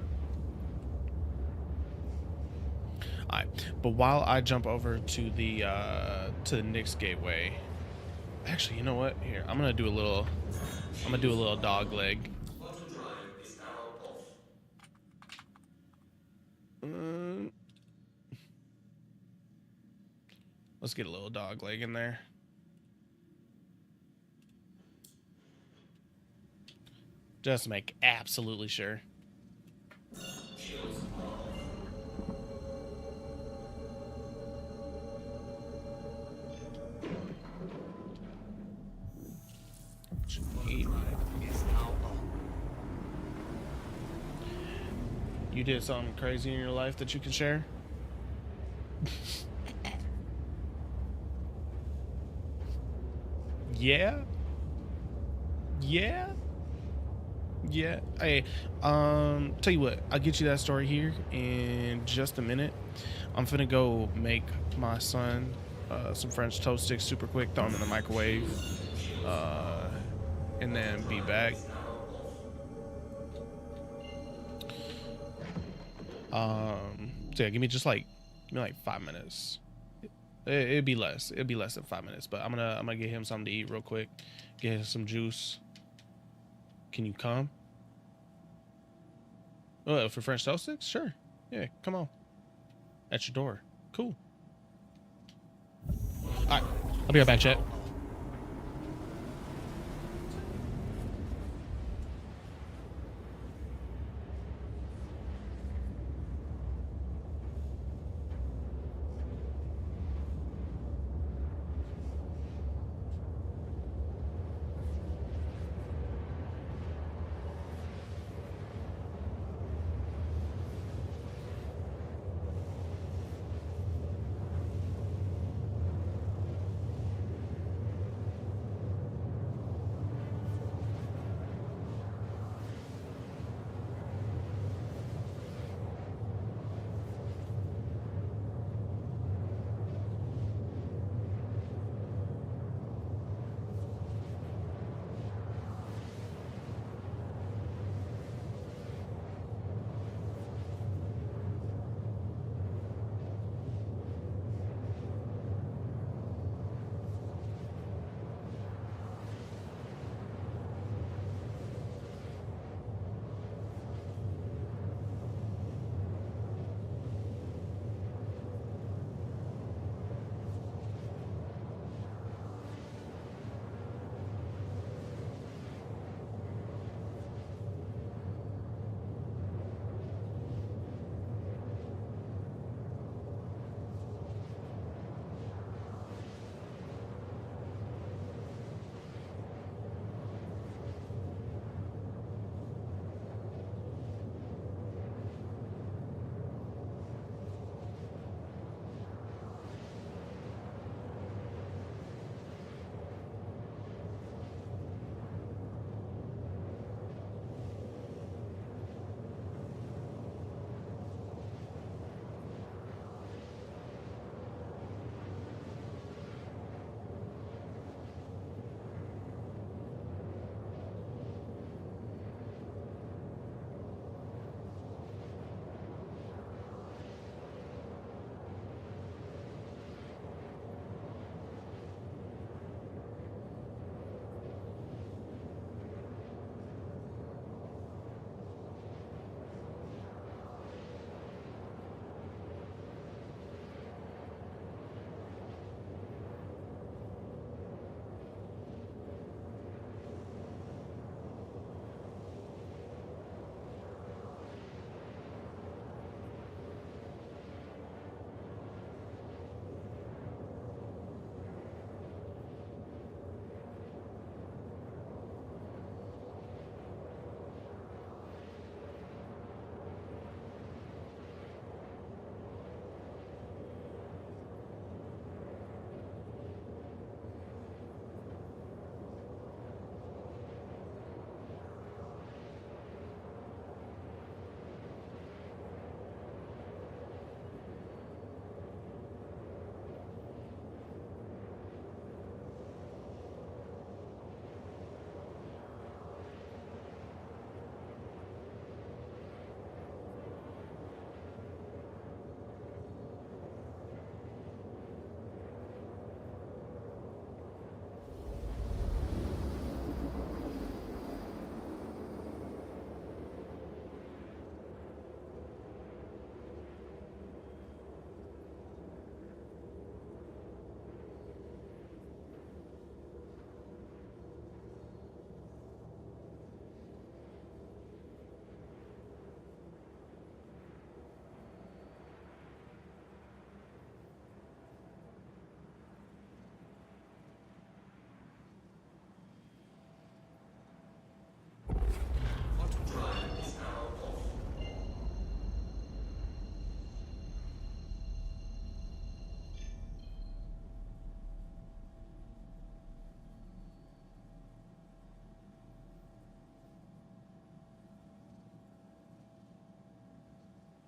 All right, but while I jump over to the Nick's Gateway, actually, you know what? Here, I'm gonna do a little dog leg. Um, let's get a little dog leg in there. Just to make absolutely sure. You did something crazy in your life that you can share? Yeah? Yeah? Yeah. Hey, tell you what, I'll get you that story here in just a minute. I'm finna go make my son some French toast sticks super quick, throw them in the microwave, and then be back. So yeah, give me like 5 minutes. It'd be less. It'd be less than 5 minutes, but I'm gonna get him something to eat real quick. Get him some juice. Can you come? Oh, for French toast sticks? Sure. Yeah, come on. At your door. Cool. All right, I'll be right back, chat.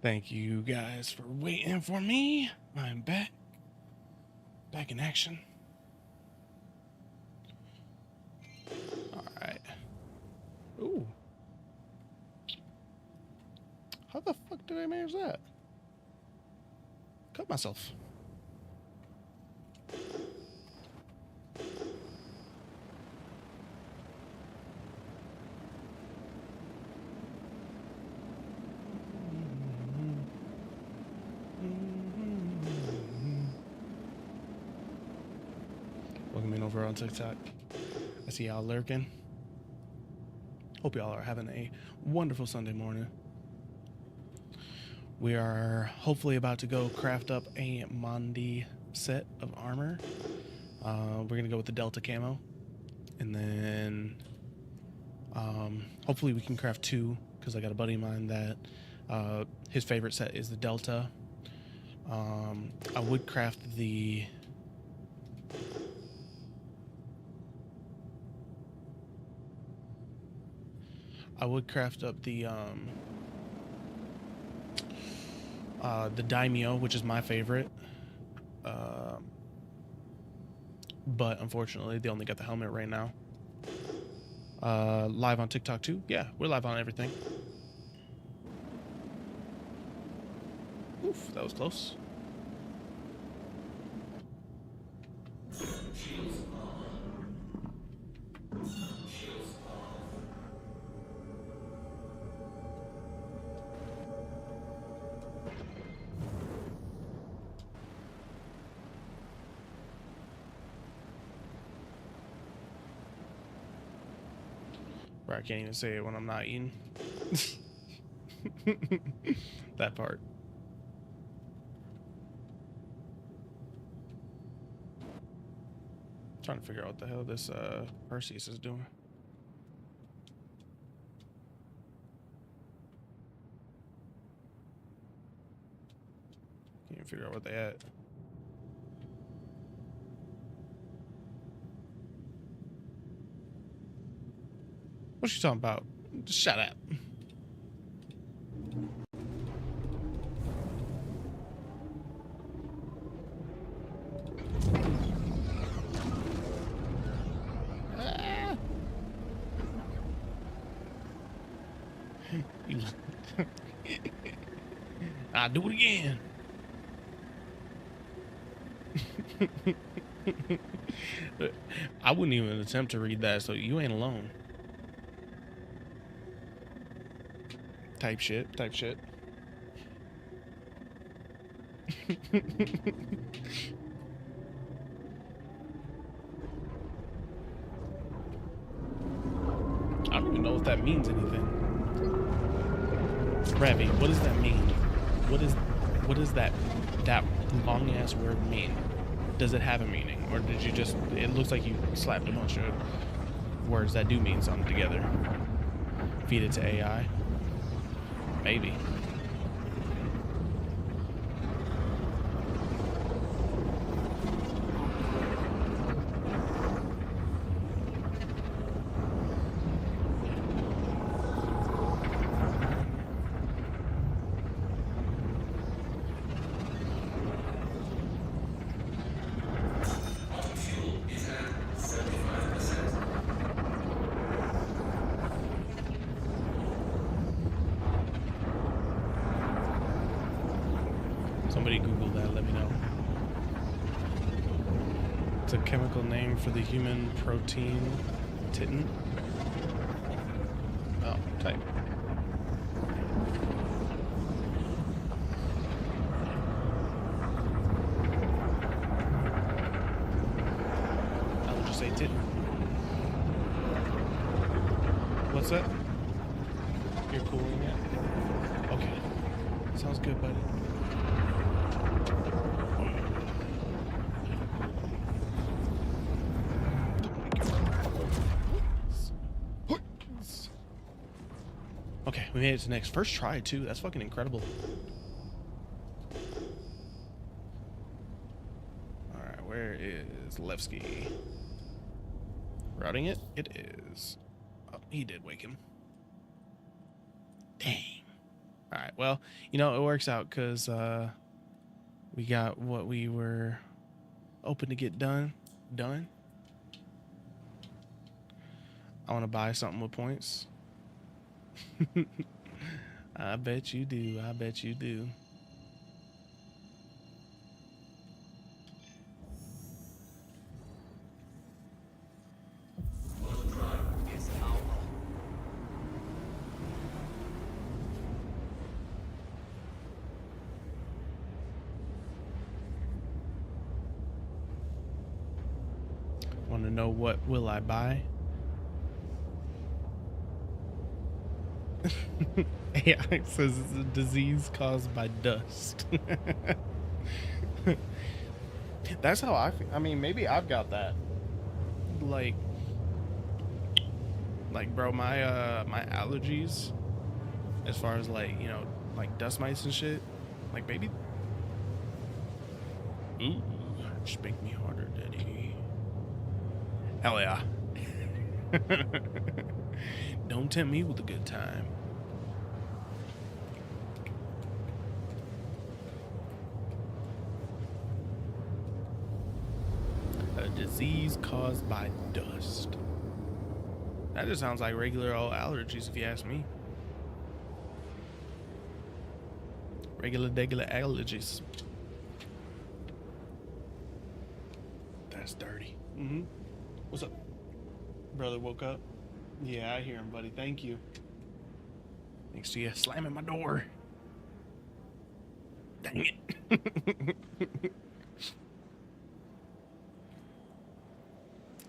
Thank you guys for waiting for me. I'm back. Back in action. Alright. Ooh. How the fuck did I manage that? Cut myself. Welcome in over on TikTok. I see y'all lurking. Hope y'all are having a wonderful Sunday morning. We are hopefully about to go craft up a Mondo set of armor. We're going to go with the Delta camo. And then hopefully we can craft two, because I got a buddy of mine that his favorite set is the Delta. I would craft the... I would craft up the Daimyo, which is my favorite. But unfortunately, they only got the helmet right now. Live on TikTok too? Yeah, we're live on everything. Oof, that was close. Bro, I can't even say it when I'm not eating. That part. Trying to figure out what the hell this Perseus is doing. Can't even figure out what they at. What you talking about? Just shut up. Ah. I'll do it again. I wouldn't even attempt to read that, so you ain't alone. Type shit, type shit. I don't even know if that means anything. Ravi, what does that mean? What does that long ass word mean? Does it have a meaning, or did you just? It looks like you slapped a bunch of words that do mean something together. Feed it to AI. Maybe. Somebody Google that, let me know. It's a chemical name for the human protein titin. Oh, type. I would just say titin. What's that? You're cooling it? Okay. Sounds good, buddy. Okay, we made it to the next first try too. That's fucking incredible. Alright, where is Levski? Routing it? It is. Oh, he did wake him. Dang. Alright, right. Well, you know, it works out because we got what we were hoping to get done. I want to buy something with points. I bet you do. I bet you do. Want to know what will I buy? Yeah, it says it's a disease caused by dust. That's how I feel. I mean, maybe I've got that. Like, bro, my allergies, as far as like, you know, like dust mites and shit. Like maybe. Ooh, spank me harder, daddy. Hell yeah. Don't tempt me with a good time. A disease caused by dust. That just sounds like regular old allergies, if you ask me. Regular allergies. That's dirty. Mm-hmm. What's up? Brother woke up? Yeah, I hear him, buddy. Thank you. Thanks to you slamming my door. Dang it.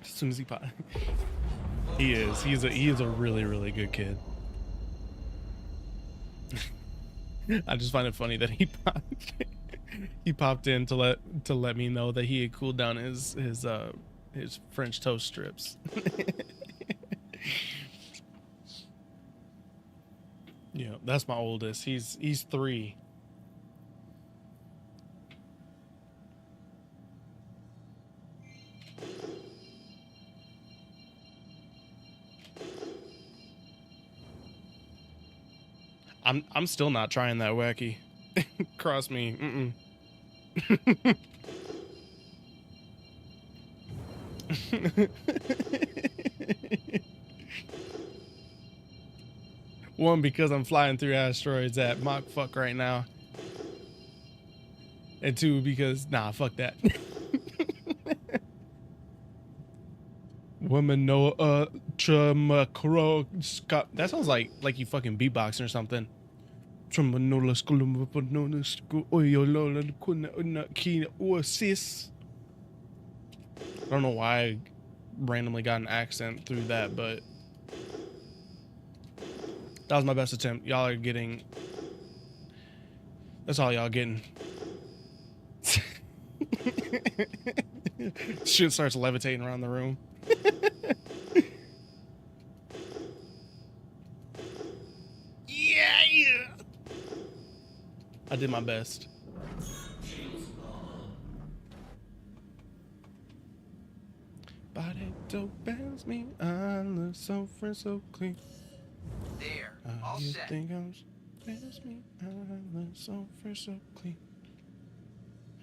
As soon as he popped. He is. He is a really, really good kid. I just find it funny that he popped in to let me know that he had cooled down his French toast strips. Yeah, that's my oldest. He's 3. I'm still not trying that wacky. Cross me. One, because I'm flying through asteroids at Mach fuck right now. And 2, because nah, fuck that. Woman no that sounds like you fucking beatboxing or something. I don't know why I randomly got an accent through that, but that was my best attempt. Y'all are getting... That's all y'all getting. Shit starts levitating around the room. Yeah! I did my best. Body don't bounce me. I look so fresh, so clean. There, all You set. think I'm bounce me? I look so fresh, so clean.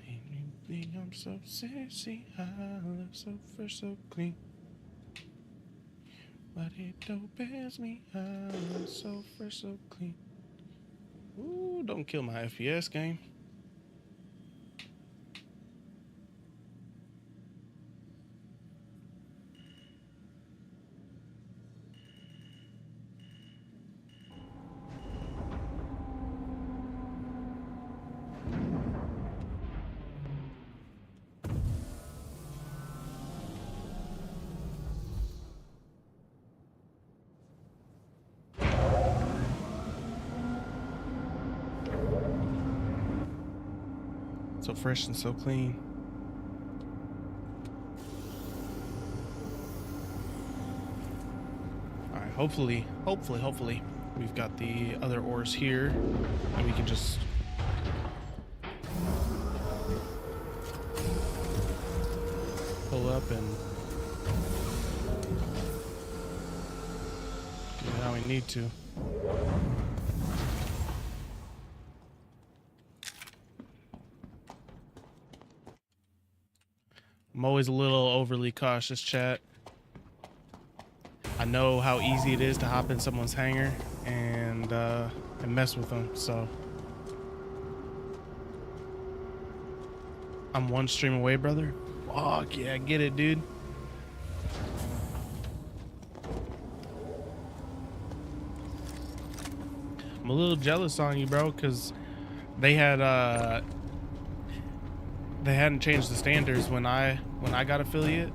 And you think I'm so sexy? I look so fresh, so clean. Body don't bounce me. I look so fresh, so clean. Ooh, don't kill my FPS game. So fresh and so clean. All right, hopefully, we've got the other ores here, and we can just pull up and do how we need to. I'm always a little overly cautious, chat. I know how easy it is to hop in someone's hangar and mess with them, so I'm one stream away, brother. Fuck yeah, get it, dude. I'm a little jealous on you, bro, because they hadn't changed the standards when I got affiliate,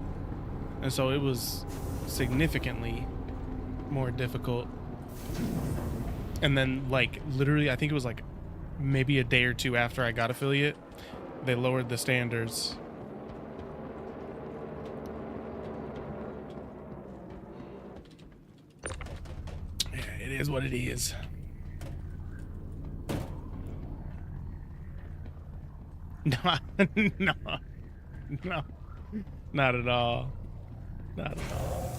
and so it was significantly more difficult. And then, like, literally, I think it was like maybe a day or two after I got affiliate, they lowered the standards. Yeah, it is what it is. No, no, no, not at all. Not at all.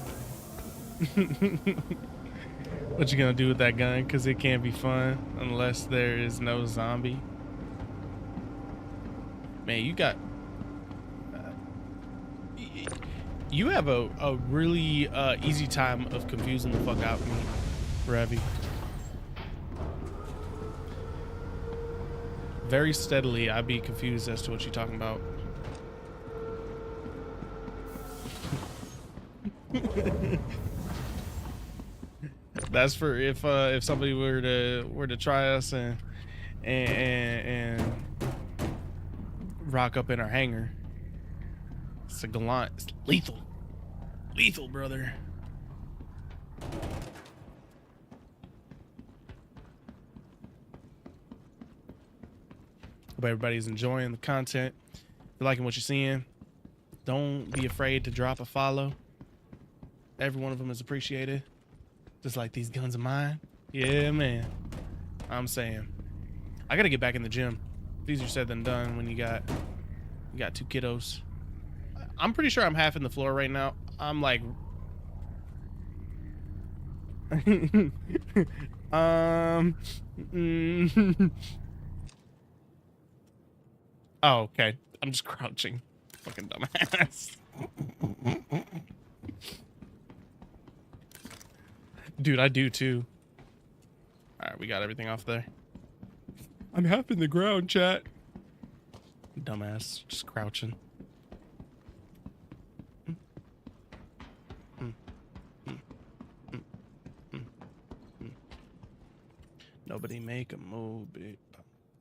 What you gonna do with that gun? Because it can't be fun unless there is no zombie. Man, you got... you have a really easy time of confusing the fuck out of me, Ravi. Very steadily, I'd be confused as to what you're talking about. That's for if somebody were to try us and rock up in our hangar. It's a gallant, it's lethal, brother. Hope everybody's enjoying the content. If you're liking what you're seeing, don't be afraid to drop a follow. Every one of them is appreciated. Just like these guns of mine. Yeah, man. I'm saying. I gotta get back in the gym. Easier said than done when you got two kiddos. I'm pretty sure I'm half in the floor right now. I'm like... Oh, okay. I'm just crouching. Fucking dumbass. Dude, I do too. Alright, we got everything off there. I'm half in the ground, chat. Dumbass, just crouching. Nobody make a move, big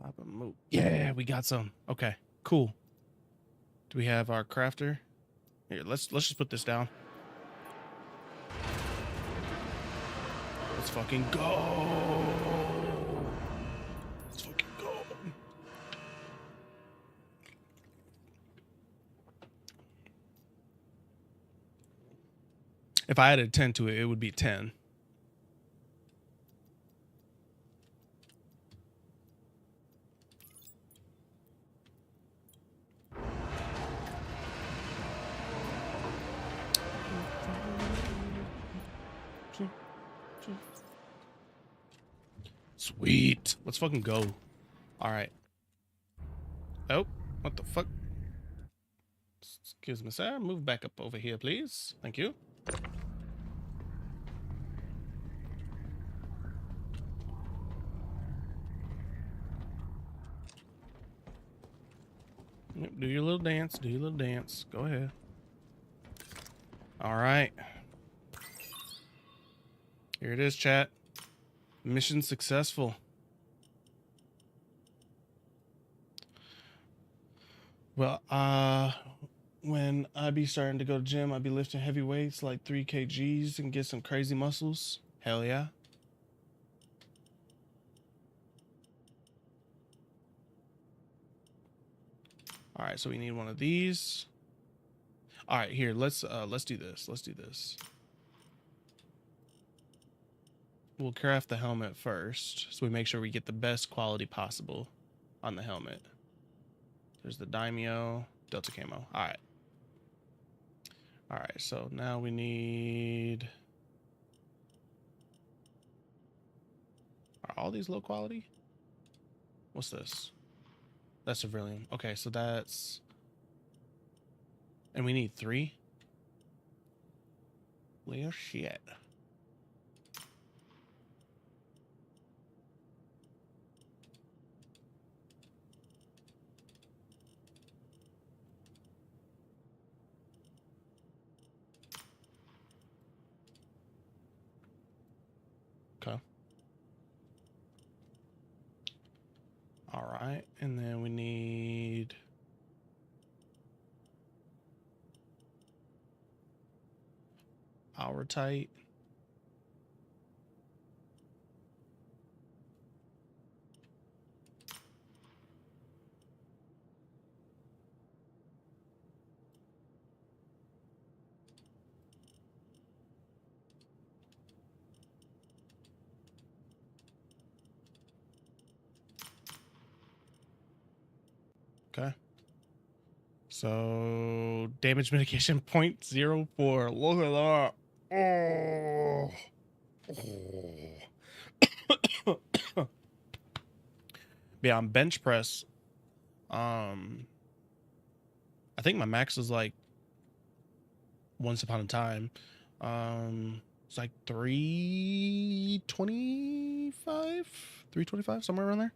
pop a move. Yeah, we got some. Okay, cool. Do we have our crafter? Here, let's just put this down. Let's fucking go. Let's fucking go. If I added 10 to it, it would be 10. Sweet. Let's fucking go. All right. Oh, what the fuck? Excuse me, sir. Move back up over here, please. Thank you. Yep, do your little dance. Do your little dance. Go ahead. All right. Here it is, chat. Mission successful. Well, when I be starting to go to gym, I be lifting heavy weights like 3 kgs and get some crazy muscles. Hell yeah. All right, so we need one of these. All right, here, let's do this. Let's do this. We'll craft the helmet first, so we make sure we get the best quality possible on the helmet. There's the Daimyo, Delta Camo. All right. All right, so now we need... Are all these low quality? What's this? That's civilian. Okay, so that's... And we need 3. Well, shit. Okay. All right. And then we need... Hour tight. Okay. So damage mitigation 0.04. Look at that. Oh. Yeah, on bench press, I think my max is like once upon a time. It's like 325, somewhere around there.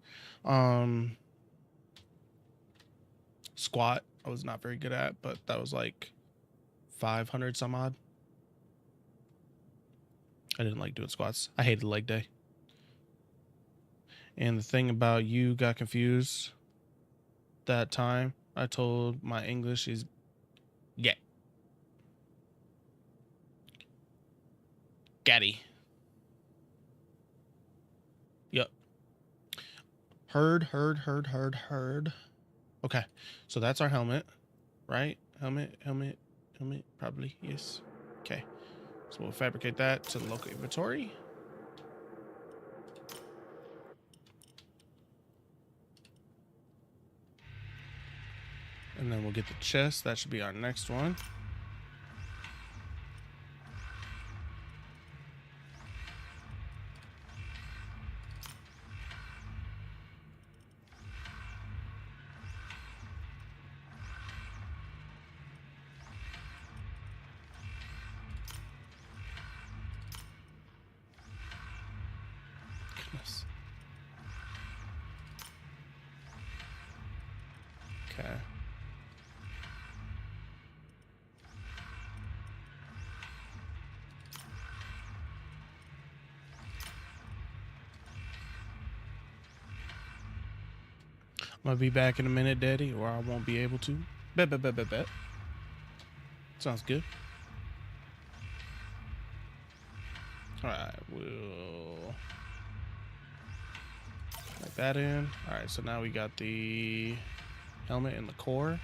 Squat, I was not very good at, but that was like 500 some odd. I didn't like doing squats. I hated leg day. And the thing about you got confused that time, I told my English is get. Gaddy. Yep. Heard. Okay. So that's our helmet, right? Helmet, probably. Yes. Okay. So we'll fabricate that to the local inventory. And then we'll get the chest. That should be our next one. Goodness. Okay. I'm gonna be back in a minute, Daddy, or I won't be able to. Bet. Sounds good. All right, we'll write that in. All right, so now we got the helmet and the core.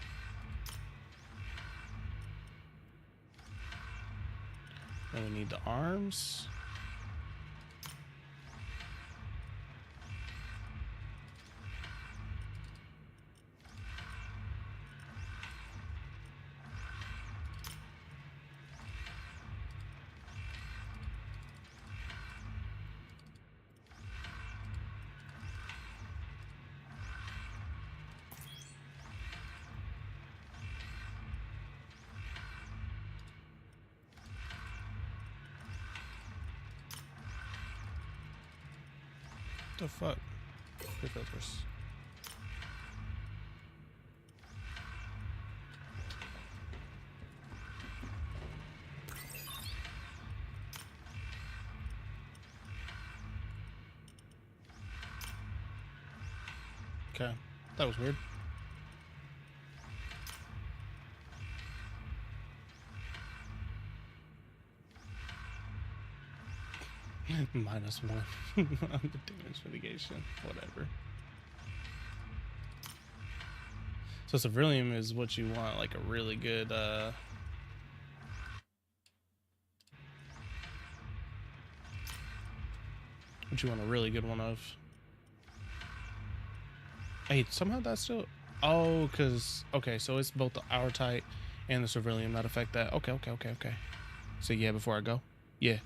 Then we need the arms. The fuck? The filters. Okay, that was weird. -1 on the damage mitigation. Whatever. So civilian is what you want, like a really good what you want a really good one of. Hey, somehow that's still... Oh, because... Okay, so it's both the hour tight and the civilian that affect that. Okay. So yeah, before I go. Yeah.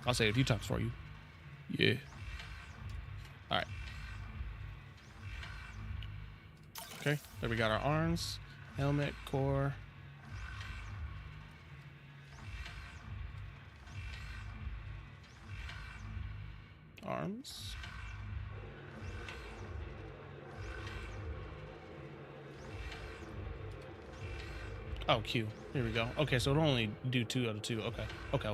I'll say it a few times for you. Yeah. All right. Okay, there we got our arms, helmet, core. Arms. Oh, Q. Here we go. Okay, so it'll only do 2 out of 2. Okay. Okay.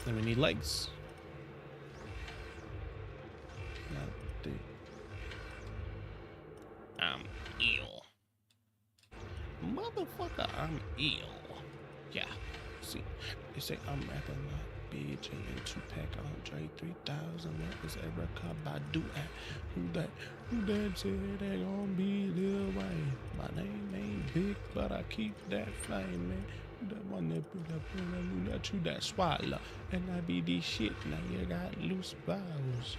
Then we need legs. Not the... I'm ill. Motherfucker, I'm ill. Yeah. See, they say I'm rapping like BJ and Tupac, Andre 3000. What is Erica Badu at? Who that said they gon' be Lil Wayne? My name ain't big, but I keep that flame, man. Who that one that put that you that swallow? And I be the shit, now you got loose vows.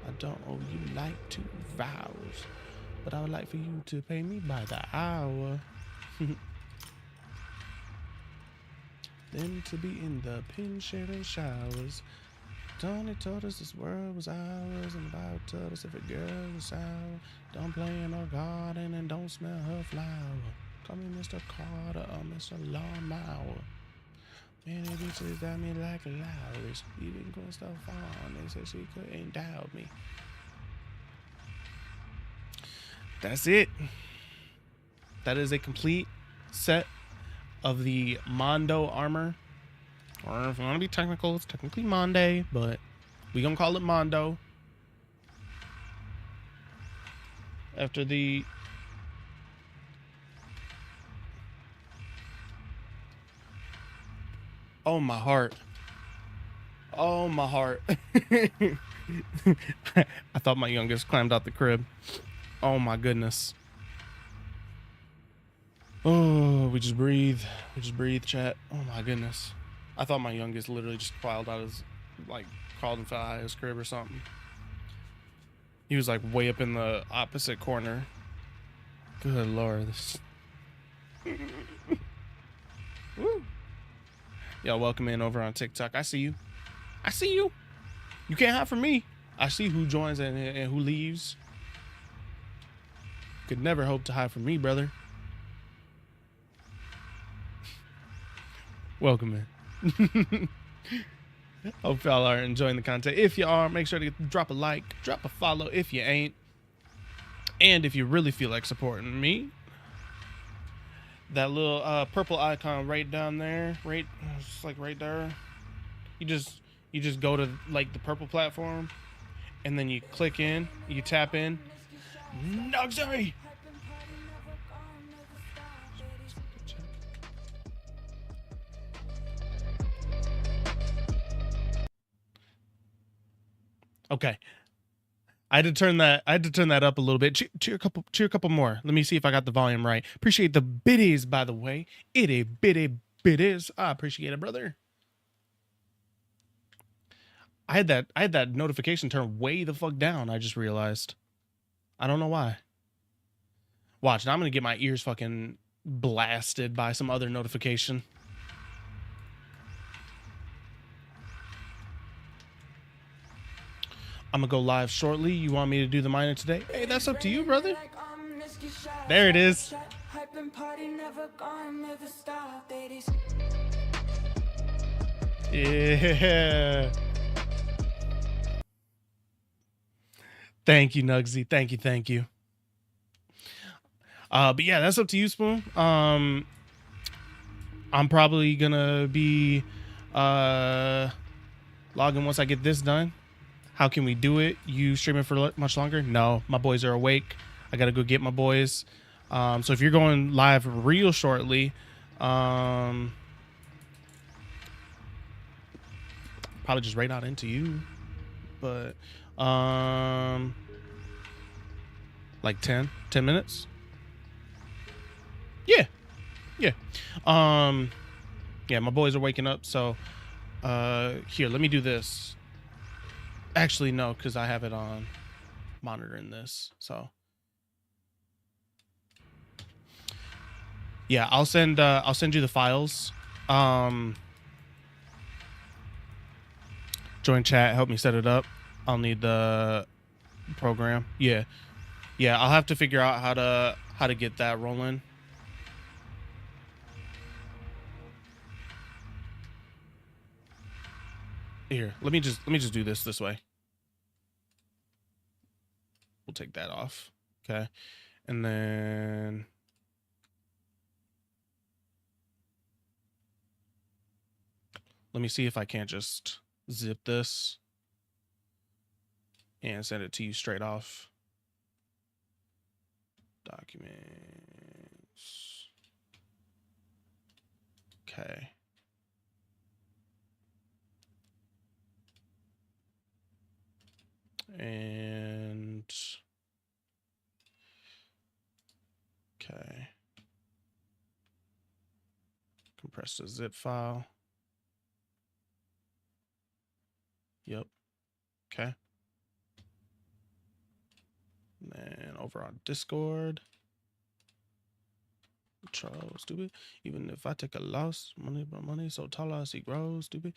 I don't owe you like 2 vows, but I would like for you to pay me by the hour. Then to be in the pin sharing showers. Tony told us this world was ours, and about told us if a girl was sour, don't play in her garden and don't smell her flower. Call me Mr. Carter or Mr. Lawnmower. Many bitches got me like Lowry's. Even going stuff on, they said she couldn't doubt me. That's it. That is a complete set of the Mondo armor. Or if you want to be technical, it's technically Monday, but we gonna call it Mondo. After the... Oh, my heart. Oh, my heart. I thought my youngest climbed out the crib. Oh, my goodness. Oh, we just breathe. We just breathe, chat. Oh, my goodness. I thought my youngest literally just crawled out his, like, crawled and fell out of his crib or something. He was, like, way up in the opposite corner. Good Lord. This... Woo. Y'all welcome in over on TikTok. I see you. I see you. You can't hide from me. I see who joins and who leaves. Could never hope to hide from me, brother. Welcome in. Hope y'all are enjoying the content. If you are, make sure to drop a like, drop a follow if you ain't. And if you really feel like supporting me, that little purple icon right down there, right, just like right there. You just go to like the purple platform, and then you click in, you tap in. Nugsy! Okay. I had to turn that up a little bit. Cheer a couple more. Let me see if I got the volume right. Appreciate the biddies, by the way. Itty bitty biddies. I appreciate it, brother. I had that notification turned way the fuck down. I just realized. I don't know why. Watch, now I'm gonna get my ears fucking blasted by some other notification. I'm gonna go live shortly. You want me to do the mining today? Hey, that's up to you, brother. There it is. Yeah. Thank you, Nugsy. Thank you. But yeah, that's up to you, Spoon. I'm probably gonna be logging once I get this done. How can we do it? You streaming for much longer? No, my boys are awake. I gotta go get my boys. So if you're going live real shortly, probably just right out into you. But like 10 minutes. Yeah. Yeah, my boys are waking up, so here, let me do this. Actually, no, because I have it on monitoring this. So yeah, I'll send you the files. Join chat, help me set it up. I'll need the program. Yeah, Yeah, I'll have to figure out how to get that rolling. Here, let me just do this way. We'll take that off. Okay. And then let me see if I can't just zip this and send it to you straight off. Documents. Okay. And okay. Compress the zip file. Yep. Okay. And then over on Discord. Charles, stupid. Even if I take a loss, money, so tall as he grows, stupid.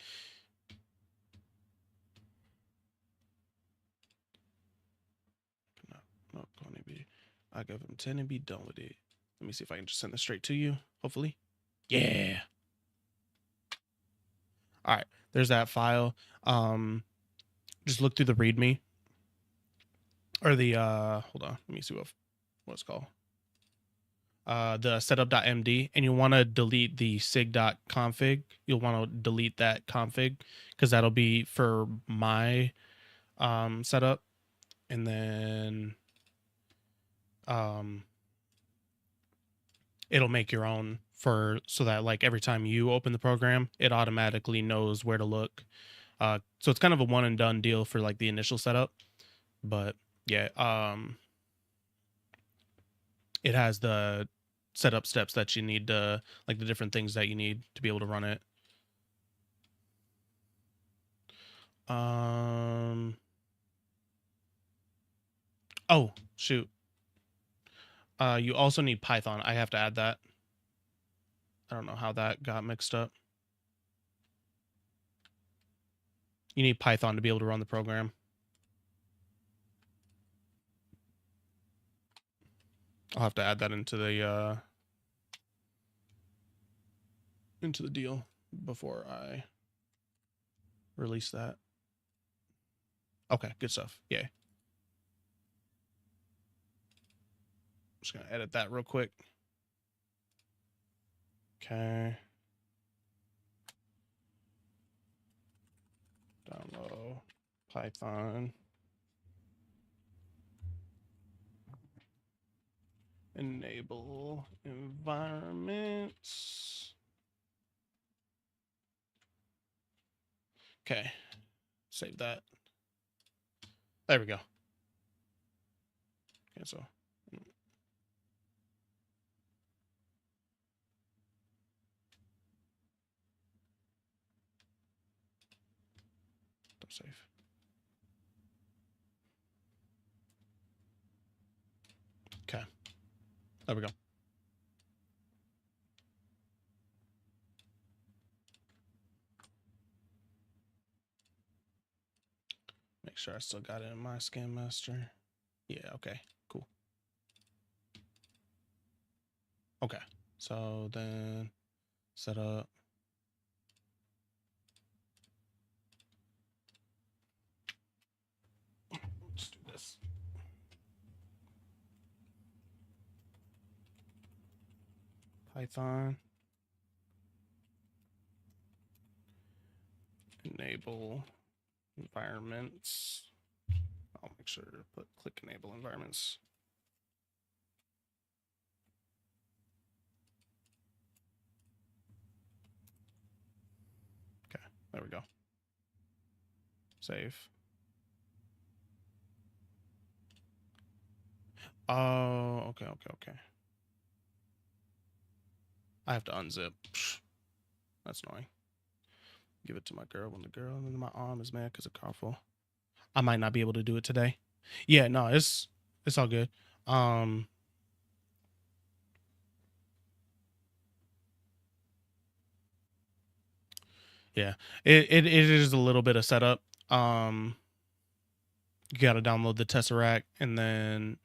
Not gonna be. I give him 10 and be done with it. Let me see if I can just send this straight to you. Hopefully. Yeah. All right. There's that file. Just look through the README or the hold on. Let me see what it's called. The setup.md, and you want to delete the sig.config. You'll want to delete that config because that'll be for my setup, and then it'll make your own for so that like every time you open the program, it automatically knows where to look. So it's kind of a one and done deal for like the initial setup, but yeah, it has the setup steps that you need to, like the different things that you need to be able to run it. Oh shoot. You also need Python. I have to add that. I don't know how that got mixed up. You need Python to be able to run the program. I'll have to add that into the deal before I release that. Okay, good stuff. Yeah. Just gonna edit that real quick. Okay. Download Python. Enable environments. Okay. Save that. There we go. Cancel. Don't save. Okay. There we go. Make sure I still got it in my scan master. Yeah, okay, cool. Okay, so then set up. Let's do this. Python. Enable environments. I'll make sure to click enable environments. Okay, there we go. Save. Oh, okay. I have to unzip. That's annoying. Give it to my girl when the girl in my arm is mad because it's powerful. I might not be able to do it today. Yeah, no, it's all good. Yeah, it is a little bit of setup. You got to download the Tesseract and then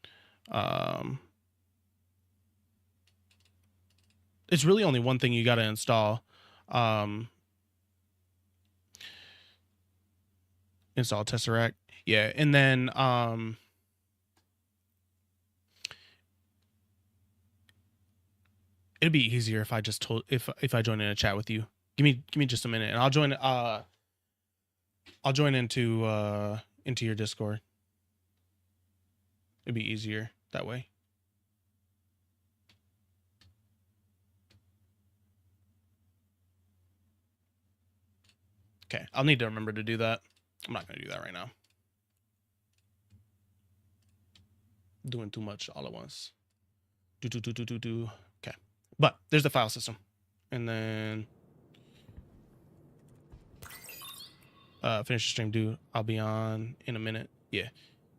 It's really only one thing you got to install. Install Tesseract. Yeah, and then it'd be easier if I just told if I join in a chat with you. Give me just a minute, and I'll join into your Discord. It'd be easier that way. Okay, I'll need to remember to do that. I'm not gonna do that right now. Doing too much all at once. Do. Okay, but there's the file system, and then finish the stream. I'll be on in a minute. Yeah,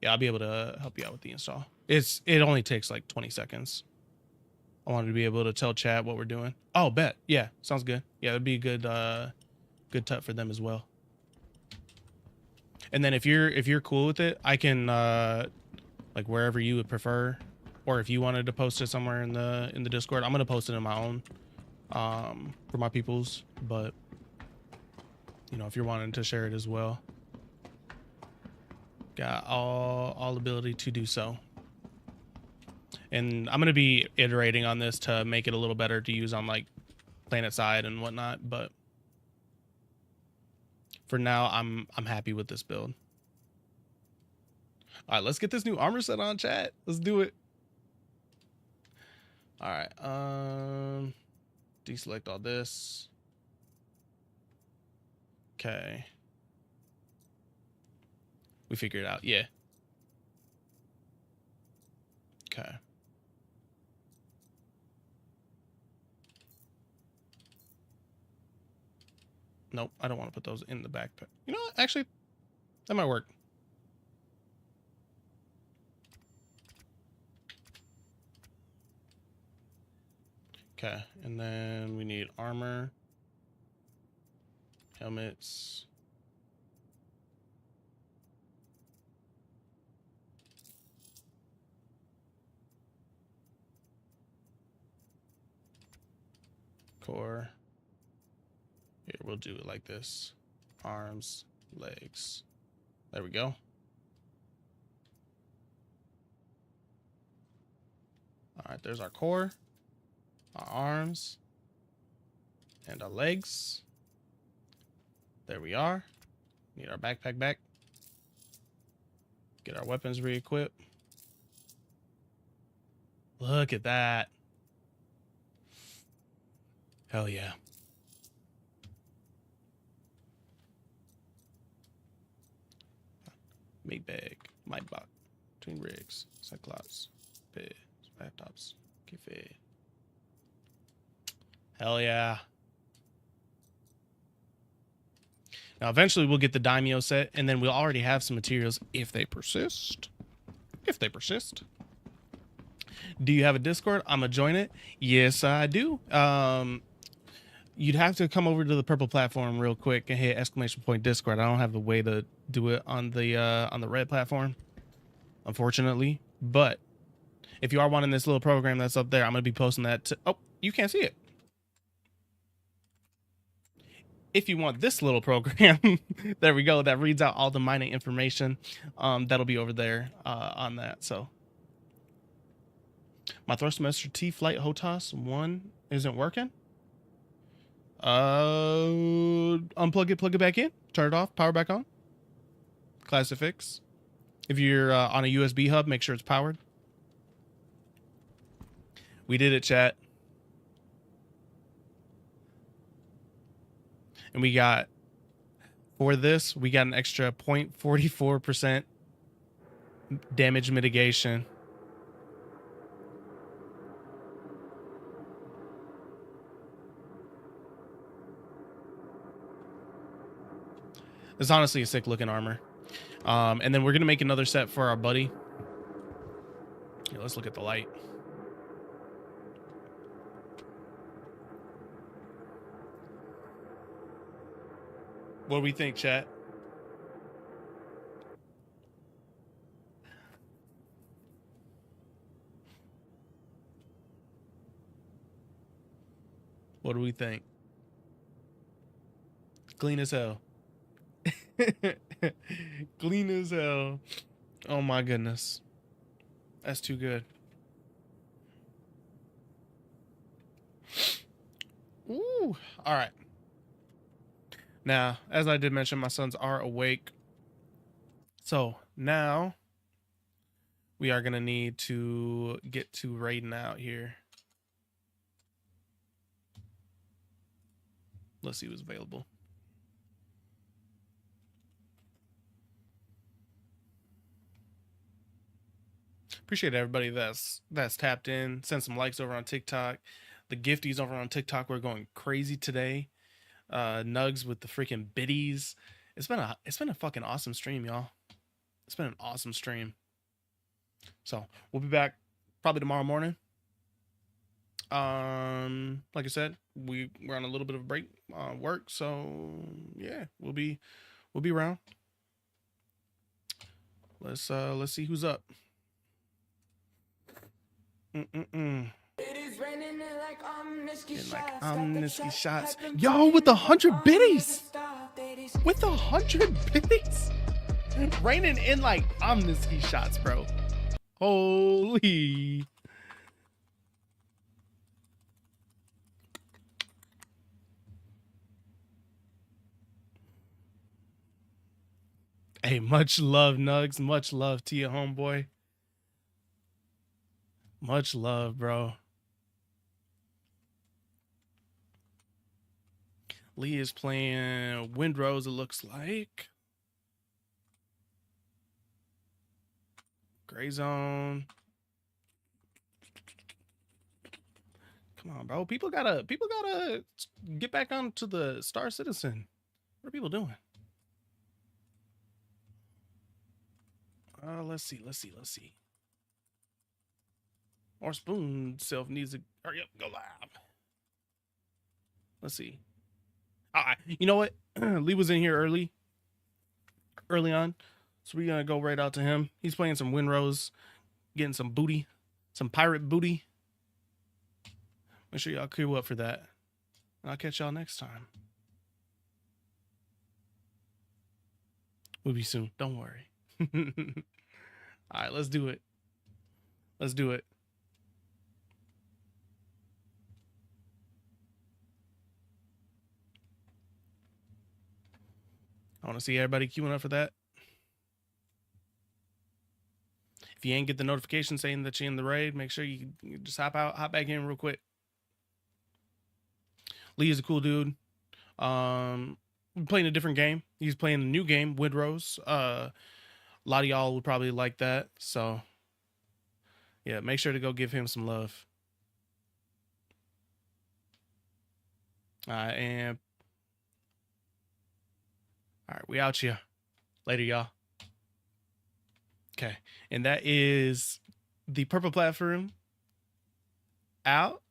I'll be able to help you out with the install. It only takes like 20 seconds. I wanted to be able to tell chat what we're doing. Oh, bet. Yeah, sounds good. Yeah, it'd be a good tut for them as well. And then if you're cool with it, I can like wherever you would prefer, or if you wanted to post it somewhere in the Discord, I'm gonna post it in my own for my peoples. But you know, if you're wanting to share it as well, got all ability to do so. And I'm gonna be iterating on this to make it a little better to use on like planet side and whatnot, but for now I'm happy with this build. All right, let's get this new armor set on, chat. Let's do it. All right, deselect all this. Okay, we figured it out. Yeah. Okay. Nope, I don't want to put those in the backpack. You know what? Actually, that might work. Okay, and then we need armor, helmets, core. Here, we'll do it like this. Arms, legs. There we go. All right, there's our core, our arms, and our legs. There we are. Need our backpack back. Get our weapons re-equipped. Look at that. Hell yeah. Mate bag, mic box, twin rigs, cyclops, bed, laptops, cafe. Hell yeah. Now eventually we'll get the daimyo set, and then we'll already have some materials if they persist. If they persist. Do you have a Discord? I'm gonna join it. Yes, I do. You'd have to come over to the purple platform real quick and hit !Discord. I don't have a way to do it on the red platform, unfortunately. But if you are wanting this little program that's up there, I'm gonna be posting that. Oh, you can't see it. If you want this little program, there we go. That reads out all the mining information. That'll be over there on that. So my Thrustmaster T Flight HOTAS 1 isn't working. Unplug it, plug it back in, turn it off, power back on. Classic fix. If you're on a USB hub, make sure it's powered. We did it, chat. And we got, for this, we got an extra 0.44% damage mitigation. It's honestly a sick looking armor. And then we're going to make another set for our buddy. Here, let's look at the light. What do we think, chat? What do we think? Clean as hell. Clean as hell. Oh my goodness. That's too good. Ooh. All right. Now, as I did mention, my sons are awake. So now we are going to need to get to raiding out here. Let's see who's available. Appreciate everybody that's tapped in. Send some likes over on TikTok. The gifties over on TikTok were going crazy today. Nugs with the freaking biddies. It's been a fucking awesome stream, y'all. It's been an awesome stream. So we'll be back probably tomorrow morning. Like I said, we're on a little bit of a break work, so yeah, we'll be around. Let's see who's up. Getting like Omnisky shots. Yo, with 100 biddies. With 100 biddies. Raining in like Omnisky shots, bro. Holy. Hey, much love, Nugs. Much love to you, homeboy. Much love, bro. Lee is playing Windrose, it looks like. Gray Zone. Come on, bro. People gotta get back onto the Star Citizen. What are people doing? Let's see. Or Spoon self needs to hurry up, go live. Let's see. You know what? Lee was in here early on, so we're gonna go right out to him. He's playing some Windrose, getting some booty, some pirate booty. Make sure y'all queue up for that. I'll catch y'all next time. We'll be soon. Don't worry. All right, let's do it. Let's do it. I want to see everybody queuing up for that. If you ain't get the notification saying that you're in the raid, make sure you just hop back in real quick. Lee is a cool dude. Playing a different game. He's playing a new game, Windrose. A lot of y'all would probably like that. So, yeah, make sure to go give him some love. And all right, we out here. Later, y'all. Okay, and that is the Purple Platform out.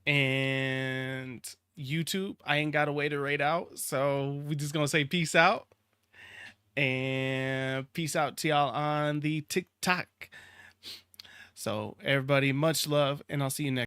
And YouTube, I ain't got a way to rate out, so we just gonna say peace out. And peace out to y'all on the TikTok. So everybody, much love, and I'll see you next.